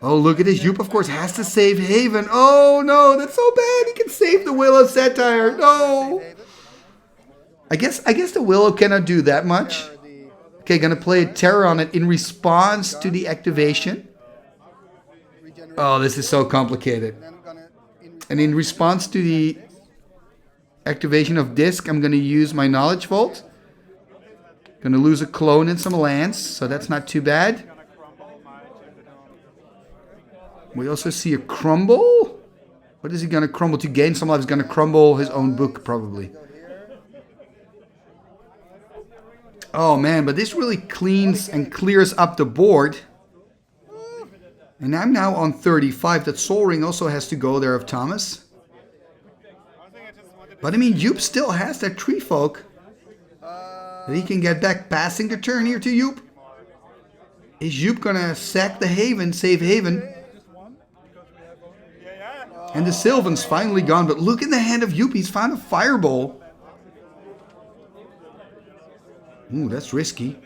Oh, look at this. Joep, of course, has to save Haven. Oh, no, that's so bad. He can save the Willow Satire. No. I guess the Willow cannot do that much. Okay, gonna play a Terror on it in response to the activation. Oh, this is so complicated. And in response to the activation of disc, I'm going to use my Knowledge Vault. Going to lose a clone and some lands, so that's not too bad. We also see a crumble. What is he going to crumble? To gain some life, he's going to crumble his own book, probably. Oh, man, but this really cleans and clears up the board. And I'm now on 35. That Soul Ring also has to go there of Thomas. But I mean, Joep still has that Tree Folk that he can get back. Passing the turn here to Joep. Is Joep gonna sack the Haven, save Haven? And the Sylvan's finally gone. But look in the hand of Joep. He's found a Fireball. Ooh, that's risky.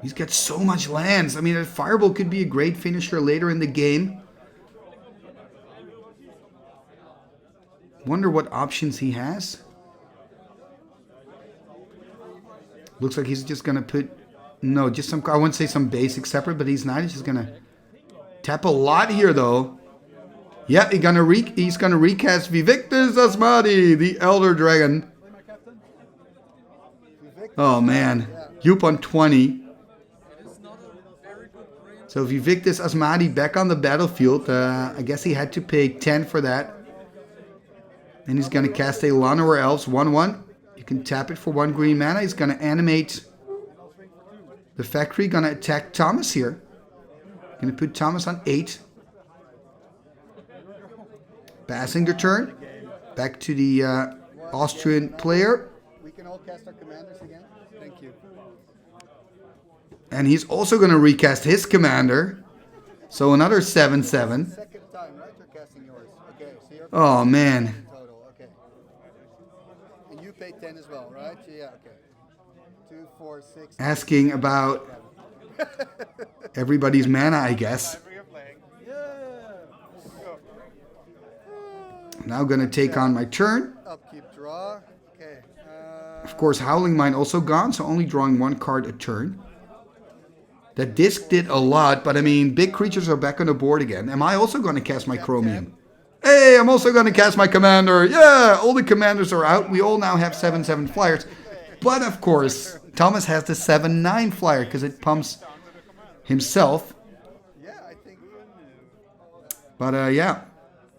He's got so much lands. I mean, a Fireball could be a great finisher later in the game. Wonder what options he has. Looks like he's just going to put... No, just some... I wouldn't say some basic separate, but he's not. He's just going to tap a lot here, though. Yeah, he's going to recast Vaevictis Asmadi, the Elder Dragon. Oh, man. Joep on 20. So Vaevictis Asmadi back on the battlefield. I guess he had to pay 10 for that. And he's going to cast a Llanowar Elves 1/1. You can tap it for 1 green mana. He's going to animate the factory. Going to attack Thomas here. Going to put Thomas on 8. Passing the turn. Back to the Austrian player. We can all cast our commanders again. Thank you. And he's also going to recast his commander. So another 7/7. Second time, right? You're casting yours. Okay, so you're Oh, man. total. Okay. And you paid 10 as well, right? Yeah, okay. 2, 4, 6. Asking about everybody's mana, I guess. Whatever you're playing. Go. Now going to take on my turn. Upkeep, draw. Okay. Of course, Howling Mine also gone, so only drawing one card a turn. That disc did a lot, but I mean, big creatures are back on the board again. Am I also going to cast my Chromium? Hey, I'm also going to cast my commander. Yeah, all the commanders are out. We all now have 7/7 flyers. But of course, Thomas has the 7/9 flyer because it pumps himself. Yeah, I think. But yeah,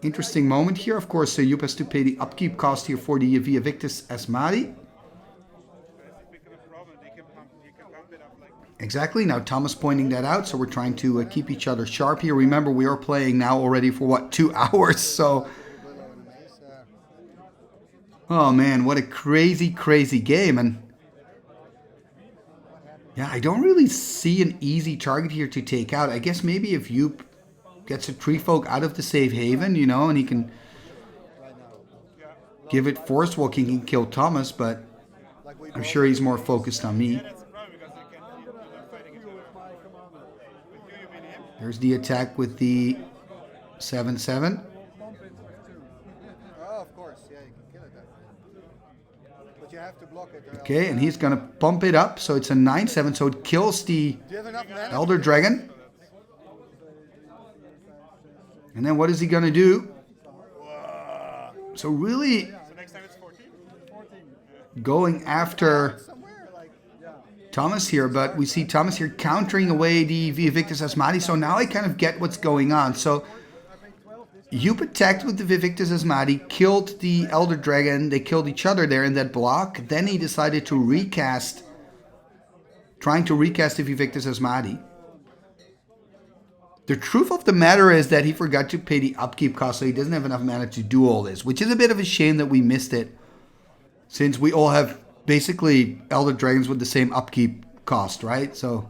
interesting moment here. Of course, Joep has to pay the upkeep cost here for the Vaevictis Asmadi. Exactly. Now Thomas pointing that out, so we're trying to keep each other sharp here. Remember, we are playing now already for what, 2 hours? So, oh man, what a crazy, crazy game. And yeah, I don't really see an easy target here to take out. I guess maybe if Joep gets a Tree Folk out of the safe haven, you know, and he can give it Force Walking, he can kill Thomas, but I'm sure he's more focused on me. There's the attack with the 7/7. Oh, of course. Yeah, you can kill it then. But you have to block it. Okay, and he's going to pump it up, so it's a 9/7, so it kills the Do you have enough mana? Elder Dragon. And then what is he going to do? So really So next time it's 14? going after Somewhere, like, Thomas here, but we see Thomas here countering away the Vaevictis Asmadi, so now I kind of get what's going on. So Joep attacked with the Vaevictis Asmadi, killed the Elder Dragon, they killed each other there in that block, then he decided to recast, trying to recast the Vaevictis Asmadi. The truth of the matter is that he forgot to pay the upkeep cost, so he doesn't have enough mana to do all this, which is a bit of a shame that we missed it, since we all have basically Elder Dragons with the same upkeep cost, right? So,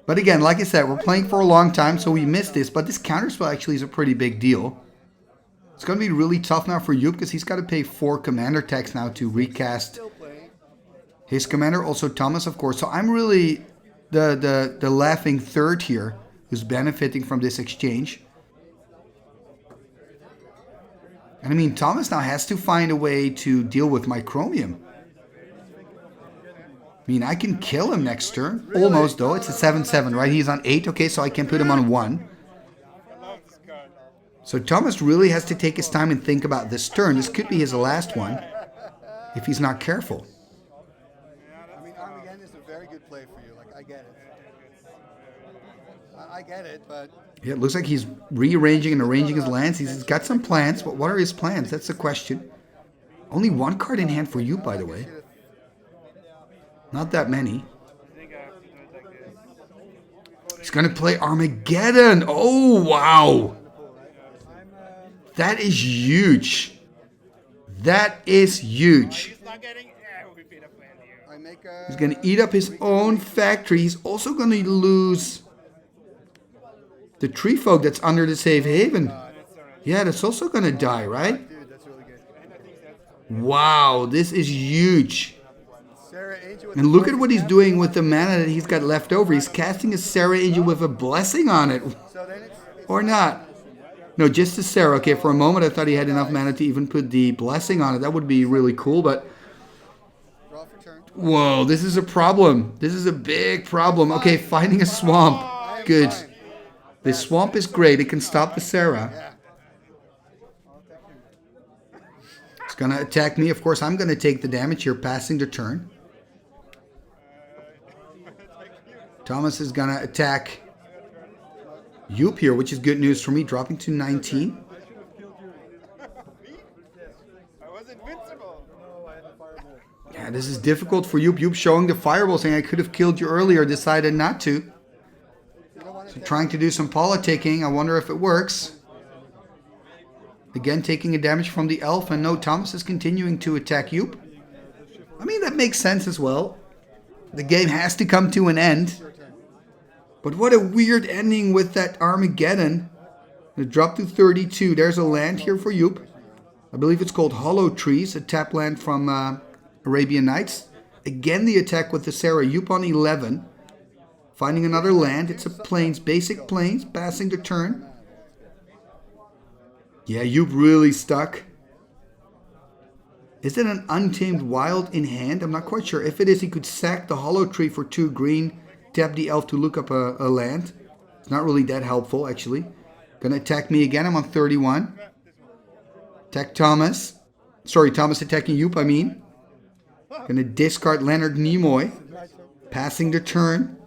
but again, like I said, we're playing for a long time, so we missed this. But this counterspell actually is a pretty big deal. It's going to be really tough now for Joep because he's got to pay 4 commander tax now to recast his commander. Also Thomas, of course. So I'm really the laughing third here who's benefiting from this exchange. And I mean, Thomas now has to find a way to deal with my Chromium. I mean, I can kill him next turn. Really? Almost, though. It's a 7/7, right? He's on 8. Okay, so I can put him on 1. So Thomas really has to take his time and think about this turn. This could be his last one if he's not careful. I mean, Armageddon is a very good play for you. Like, I get it. I get it, but... Yeah, it looks like he's rearranging and arranging his lands. He's got some plans, but what are his plans? That's the question. Only 1 card in hand for you, by the way. Not that many. He's going to play Armageddon. Oh, wow. That is huge. That is huge. He's going to eat up his own factory. He's also going to lose the Tree Folk that's under the safe haven. Yeah, that's also going to die, right? Wow, this is huge. And look at what he's doing with the mana that he's got left over. He's casting a Serra Angel with a blessing on it. Or not. No, just a Serra. Okay, for a moment I thought he had enough mana to even put the blessing on it. That would be really cool, but... Whoa, this is a problem. This is a big problem. Okay, finding a swamp. Good. The swamp is great. It can stop the Serra. It's going to attack me. Of course, I'm going to take the damage here, passing the turn. Thomas is going to attack Joep here, which is good news for me, dropping to 19. Yeah, this is difficult for Joep. Joep showing the fireball, saying I could have killed you earlier, decided not to. So trying to do some politicking. I wonder if it works. Again, taking a damage from the elf, and no, Thomas is continuing to attack Joep. I mean, that makes sense as well. The game has to come to an end. But what a weird ending with that Armageddon. It dropped to 32. There's a land here for Joep. I believe it's called Hollow Trees, a tap land from Arabian Nights. Again, the attack with the Sarah. Joep on 11. Finding another land. It's a plains, basic plains, passing the turn. Yeah, Joep really stuck. Is it an Untamed Wild in hand? I'm not quite sure. If it is, he could sack the Hollow Tree for 2 green, tap the elf to look up a land. It's not really that helpful, actually. Gonna attack me again. I'm on 31. Attack Thomas. Sorry, Thomas attacking Joep, I mean. Gonna discard Leonard Nimoy. Passing the turn.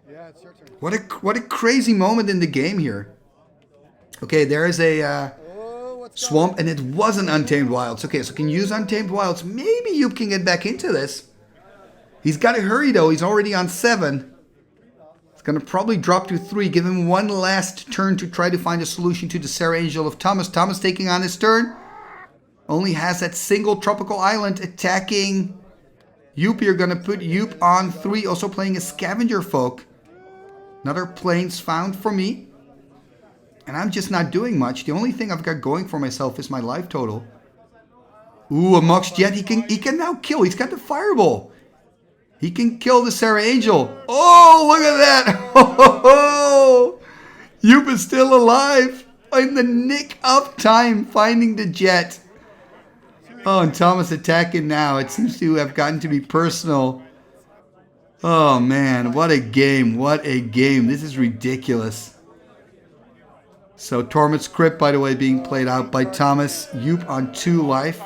Yeah, it's your turn. What a crazy moment in the game here. Okay, there is a swamp, and it was an Untamed Wilds. Okay, so can use Untamed Wilds. Maybe Joep can get back into this. He's got to hurry, though. He's already on 7. It's going to probably drop to 3. Give him one last turn to try to find a solution to the Serra Angel of Thomas. Thomas taking on his turn. Only has that single tropical island attacking Joep. You're going to put Joep on 3. Also playing a Scavenger Folk. Another plains found for me. And I'm just not doing much. The only thing I've got going for myself is my life total. Ooh, a Mox Jet. He can now kill. He's got the Fireball. He can kill the Serra Angel. Oh, look at that. Oh, Joep is still alive. In the nick of time, finding the jet. Oh, and Thomas attacking now. It seems to have gotten to be personal. Oh, man. What a game. What a game. This is ridiculous. So Torment's Crypt, by the way, being played out by Thomas. Joep on 2 life.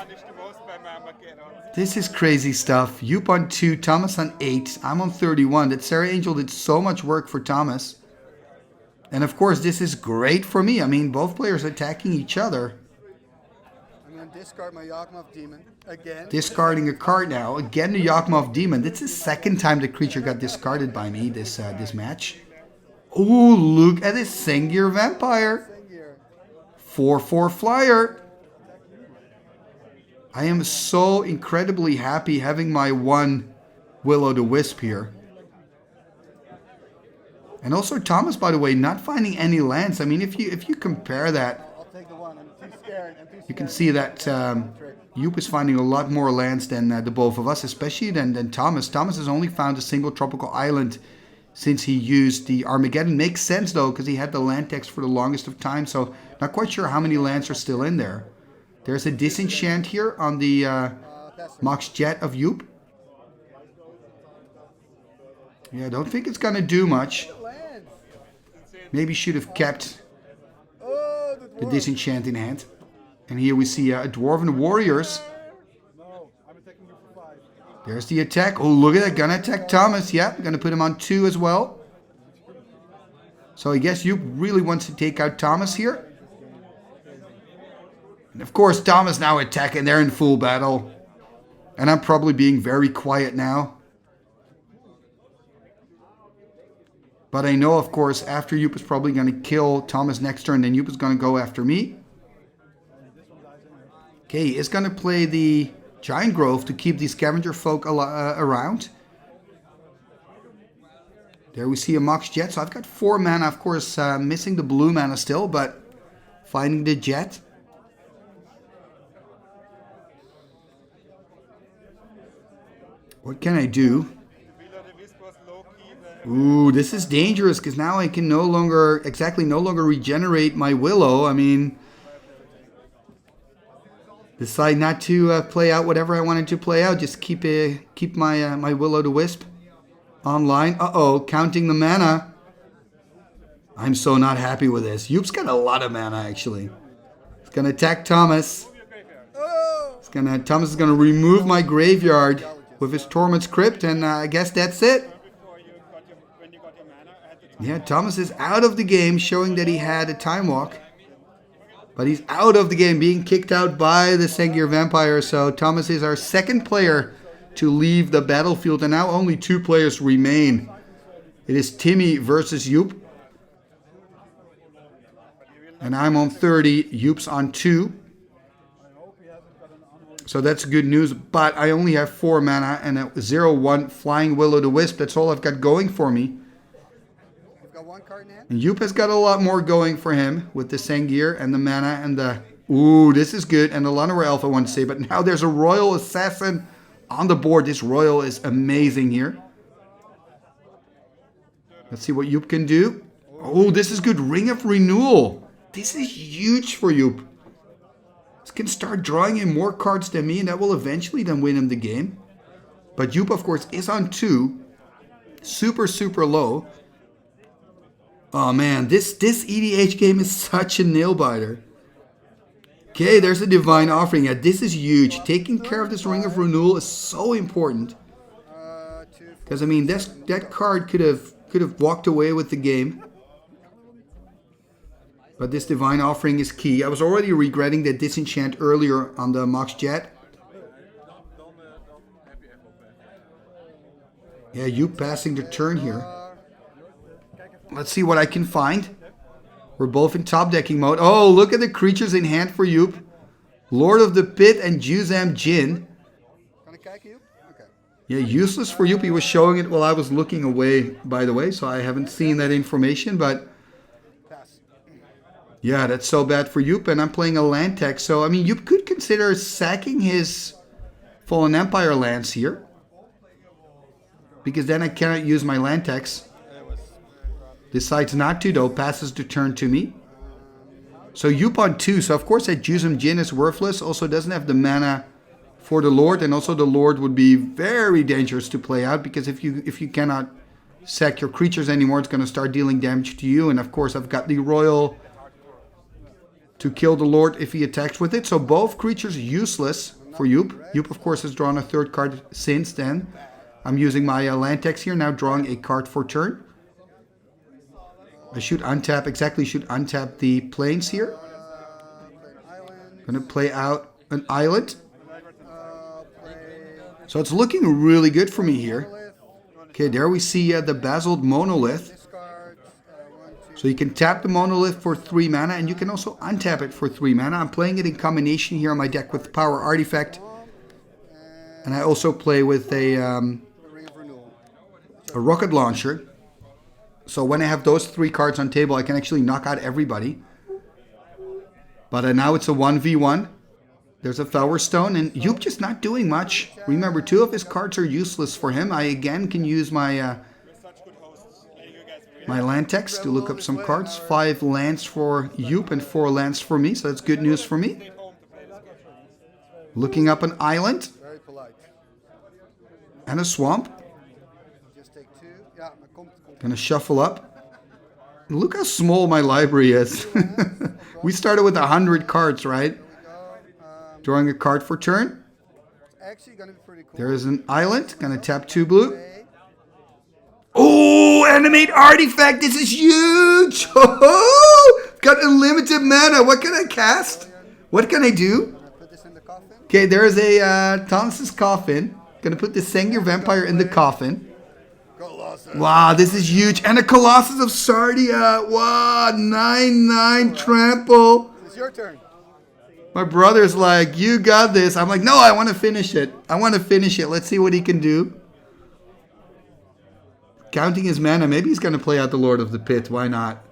This is crazy stuff. Joep on 2, Thomas on 8. I'm on 31. That Serra Angel did so much work for Thomas. And of course, this is great for me. I mean, both players attacking each other. I'm going to discard my Yakmov Demon again. Discarding a card now. Again, the Yakmov Demon. That's the second time the creature got discarded by me this match. Ooh, look at this Sengir Vampire. 4/4 flyer. I am so incredibly happy having my 1 Will-O-the-Wisp here. And also Thomas, by the way, not finding any lands. I mean, if you compare that, I'll take the 1. I'm too scared. you can see that Joep is finding a lot more lands than the both of us, especially than Thomas. Thomas has only found a single tropical island since he used the Armageddon. Makes sense, though, because he had the land text for the longest of time, so not quite sure how many lands are still in there. There's a Disenchant here on the Mox Jet of Joep. Yeah, I don't think it's going to do much. Maybe should have kept the Disenchant in hand. And here we see a Dwarven Warriors. There's the attack. Oh, look at that. Gonna attack Thomas. Yeah, gonna put him on 2 as well. So I guess Joep really wants to take out Thomas here. And of course, Thomas now attacking. They're in full battle. And I'm probably being very quiet now. But I know, of course, after Joep is probably going to kill Thomas next turn, then Joep is going to go after me. Okay, he is going to play the Giant Grove to keep the Scavenger Folk around. There we see a Mox Jet. So I've got 4 mana, of course, missing the blue mana still, but finding the Jet. What can I do? Ooh, this is dangerous because now I can no longer regenerate my Willow. I mean, decide not to play out whatever I wanted to play out. Just keep my my Will-O-the-Wisp online. Uh-oh, counting the mana. I'm so not happy with this. Joep's got a lot of mana, actually. It's going to attack Thomas. Thomas is going to remove my graveyard with his Torment's Crypt, and I guess that's it. Yeah, Thomas is out of the game, showing that he had a Time Walk. But he's out of the game, being kicked out by the Sengir Vampire. So Thomas is our second player to leave the battlefield, and now only 2 players remain. It is Timmy versus Joep. And I'm on 30. Joep's on 2. So that's good news. But I only have 4 mana and a 0/1 Flying Will-O-the-Wisp. That's all I've got going for me. You've got 1 card in hand? And Joep has got a lot more going for him with the Sengir and the mana and the... Ooh, this is good. And the Llanowar Elf, I want to say. But now there's a Royal Assassin on the board. This Royal is amazing here. Let's see what Joep can do. Oh, this is good. Ring of Renewal. This is huge for Joep. This can start drawing in more cards than me, and that will eventually then win him the game. But Joep, of course, is on 2. Super, super low. Oh, man. This EDH game is such a nail-biter. Okay, there's a Divine Offering. Yeah, this is huge. Taking care of this Ring of Renewal is so important. Because, I mean, that card could have walked away with the game. But this Divine Offering is key. I was already regretting that disenchant earlier on the Mox Jet. Yeah, Joep passing the turn here. Let's see what I can find. We're both in top decking mode. Oh, look at the creatures in hand for Joep. Lord of the Pit and Juzam Jin. Okay. Yeah, useless for Joep. He was showing it while I was looking away, by the way. So I haven't seen that information, but... yeah, that's so bad for Joep, and I'm playing a land tech. So, I mean, Joep could consider sacking his Fallen Empire lands here. Because then I cannot use my land techs. Decides not to, though. Passes the turn to me. So Joep on 2. So, of course, that Juzam Jin is worthless. Also doesn't have the mana for the Lord. And also the Lord would be very dangerous to play out. Because if you cannot sack your creatures anymore, it's going to start dealing damage to you. And, of course, I've got the Royal... to kill the Lord if he attacks with it. So both creatures useless for Joep. Joep, of course, has drawn a 3rd card since then. I'm using my land text here, now drawing a card for turn. I should untap the plains here. Gonna play out an island. So it's looking really good for me here. Okay, there we see the Basalt Monolith. So you can tap the Monolith for 3 mana, and you can also untap it for 3 mana. I'm playing it in combination here on my deck with Power Artifact. And I also play with a Rocket Launcher. So when I have those 3 cards on table, I can actually knock out everybody. But now it's a 1v1. There's a Flower Stone, and Joep just not doing much. Remember, 2 of his cards are useless for him. I again can use my... my land text to look up some cards. 5 lands for Joep and 4 lands for me, so that's good news for me. Looking up an island. Very polite. And a swamp. Just take 2. Yeah, Gonna shuffle up. Look how small my library is. We started with 100 cards, right? Drawing a card for turn. Actually gonna be pretty cool. There is an island. Gonna tap 2 blue. Oh, Animate Artifact. This is huge. Got unlimited mana. What can I cast? What can I do? Put this in the coffin. Okay, there is a Tannis' Coffin. Gonna put the Sengir Vampire in the coffin. Wow, this is huge. And a Colossus of Sardia. Wow, 9/9 trample. It's your turn. My brother's like, you got this. I'm like, no, I want to finish it. Let's see what he can do. Counting his mana. Maybe he's going to play out the Lord of the Pit. Why not?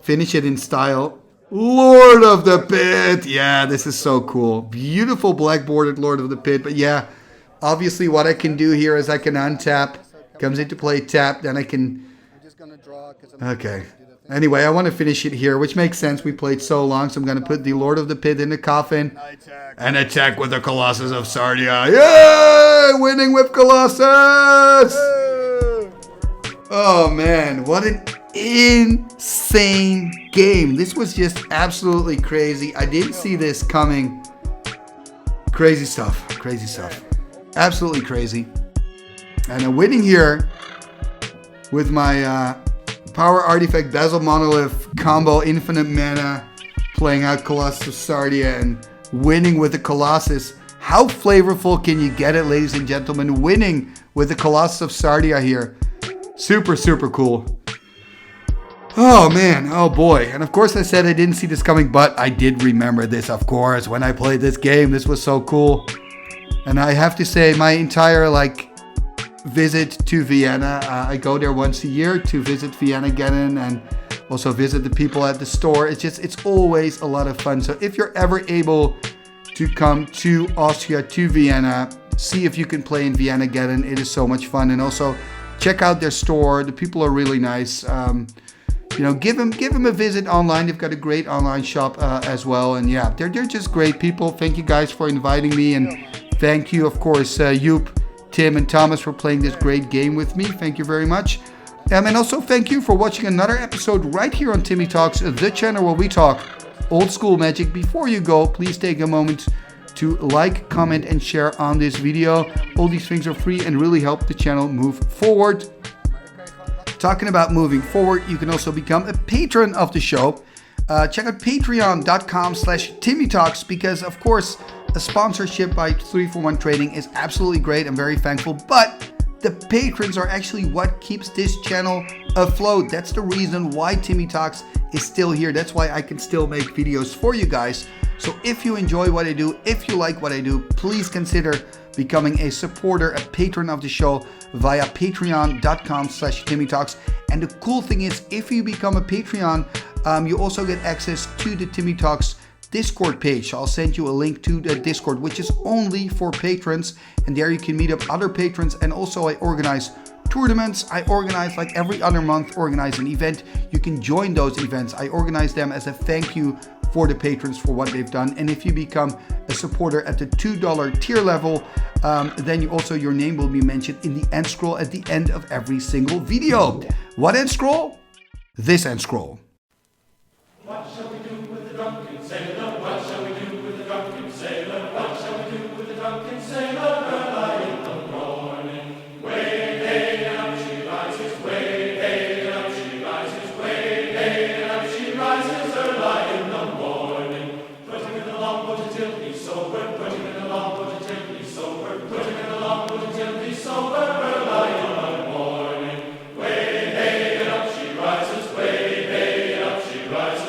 Finish it in style. Lord of the Pit. Yeah, this is so cool. Beautiful black bordered Lord of the Pit. But yeah, obviously what I can do here is I can untap. Comes into play, tap. Then I can... I'm just going to draw because I'm okay. Anyway, I want to finish it here, which makes sense. We played so long, so I'm going to put the Lord of the Pit in the coffin. And attack with the Colossus of Sardia. Yay! Winning with Colossus! Oh, man. What an insane game. This was just absolutely crazy. I didn't see this coming. Crazy stuff. Absolutely crazy. And I'm winning here with my... Power Artifact, Basalt Monolith, combo, infinite mana, playing out Colossus of Sardia and winning with the Colossus. How flavorful can you get it, ladies and gentlemen? Winning with the Colossus of Sardia here. Super, super cool. Oh man, oh boy. And of course I said I didn't see this coming, but I did remember this, of course. When I played this game, this was so cool. And I have to say, my entire visit to Vienna, I go there once a year to visit Vienna again and also visit the people at the store. It's always a lot of fun. So if you're ever able to come to Austria, to Vienna, see if you can play in Vienna again. It is so much fun. And also check out their store. The people are really nice. Give them a visit online. They've got a great online shop as well. And yeah, they're just great people. Thank you guys for inviting me. And thank you, of course, Joep, Tim, and Thomas for playing this great game with me. Thank you very much. And also thank you for watching another episode right here on Timmy Talks, the channel where we talk old school magic. Before you go, please take a moment to like, comment, and share on this video. All these things are free and really help the channel move forward. Talking about moving forward, you can also become a patron of the show. Check out patreon.com/TimmyTalks because, of course, a sponsorship by 341 Trading is absolutely great. I'm very thankful, but the patrons are actually what keeps this channel afloat. That's the reason why Timmy Talks is still here. That's why I can still make videos for you guys. So if you enjoy what I do, if you like what I do, please consider becoming a supporter, a patron of the show via patreon.com/TimmyTalks. And the cool thing is, if you become a Patreon, you also get access to the Timmy Talks Discord page. I'll send you a link to the Discord, which is only for patrons, and there you can meet up other patrons. And also I organize tournaments. I organize every other month, organize an event. You can join those events. I organize them as a thank you for the patrons for what they've done. And if you become a supporter at the $2 tier level, then your name will be mentioned in the end scroll at the end of every single video. What end scroll? This end scroll. What shall we do with the drunken sailor? What shall we do with the drunken sailor? What shall we do with the drunken sailor? Early in the morning, way hey and up she rises, way hey and up she rises, way hey and up she rises. Early in the morning, put him in the longboat until he's sober. Put him in the longboat until he's sober. Put him in the longboat until he's sober. Early in the morning, way hey and up she rises, way hey and up she rises.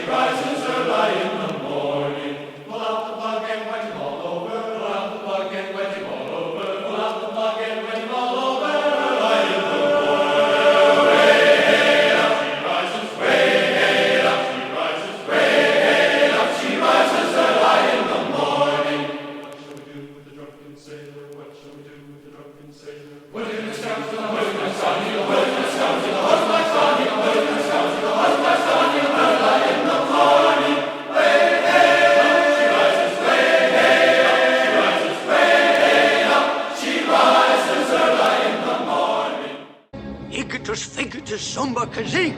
Rises early in the morning. Pull out the plug and wet him all over. Pull out the plug and wet him all over. Pull out the plug and wet him all over. Early in the morning. Way up she rises. Way up she rises. Way up she rises early in the morning. What shall we do with the drunken sailor? What shall we do with the drunken sailor? Put him in the scout to the husband's son. Put him in the scout to the husband's son. Put him in the scout to the husband's son. Early in the morning, way hey up she rises, way hey up she rises, way hey up she rises early in the morning. Igitus figitus sumba kazing.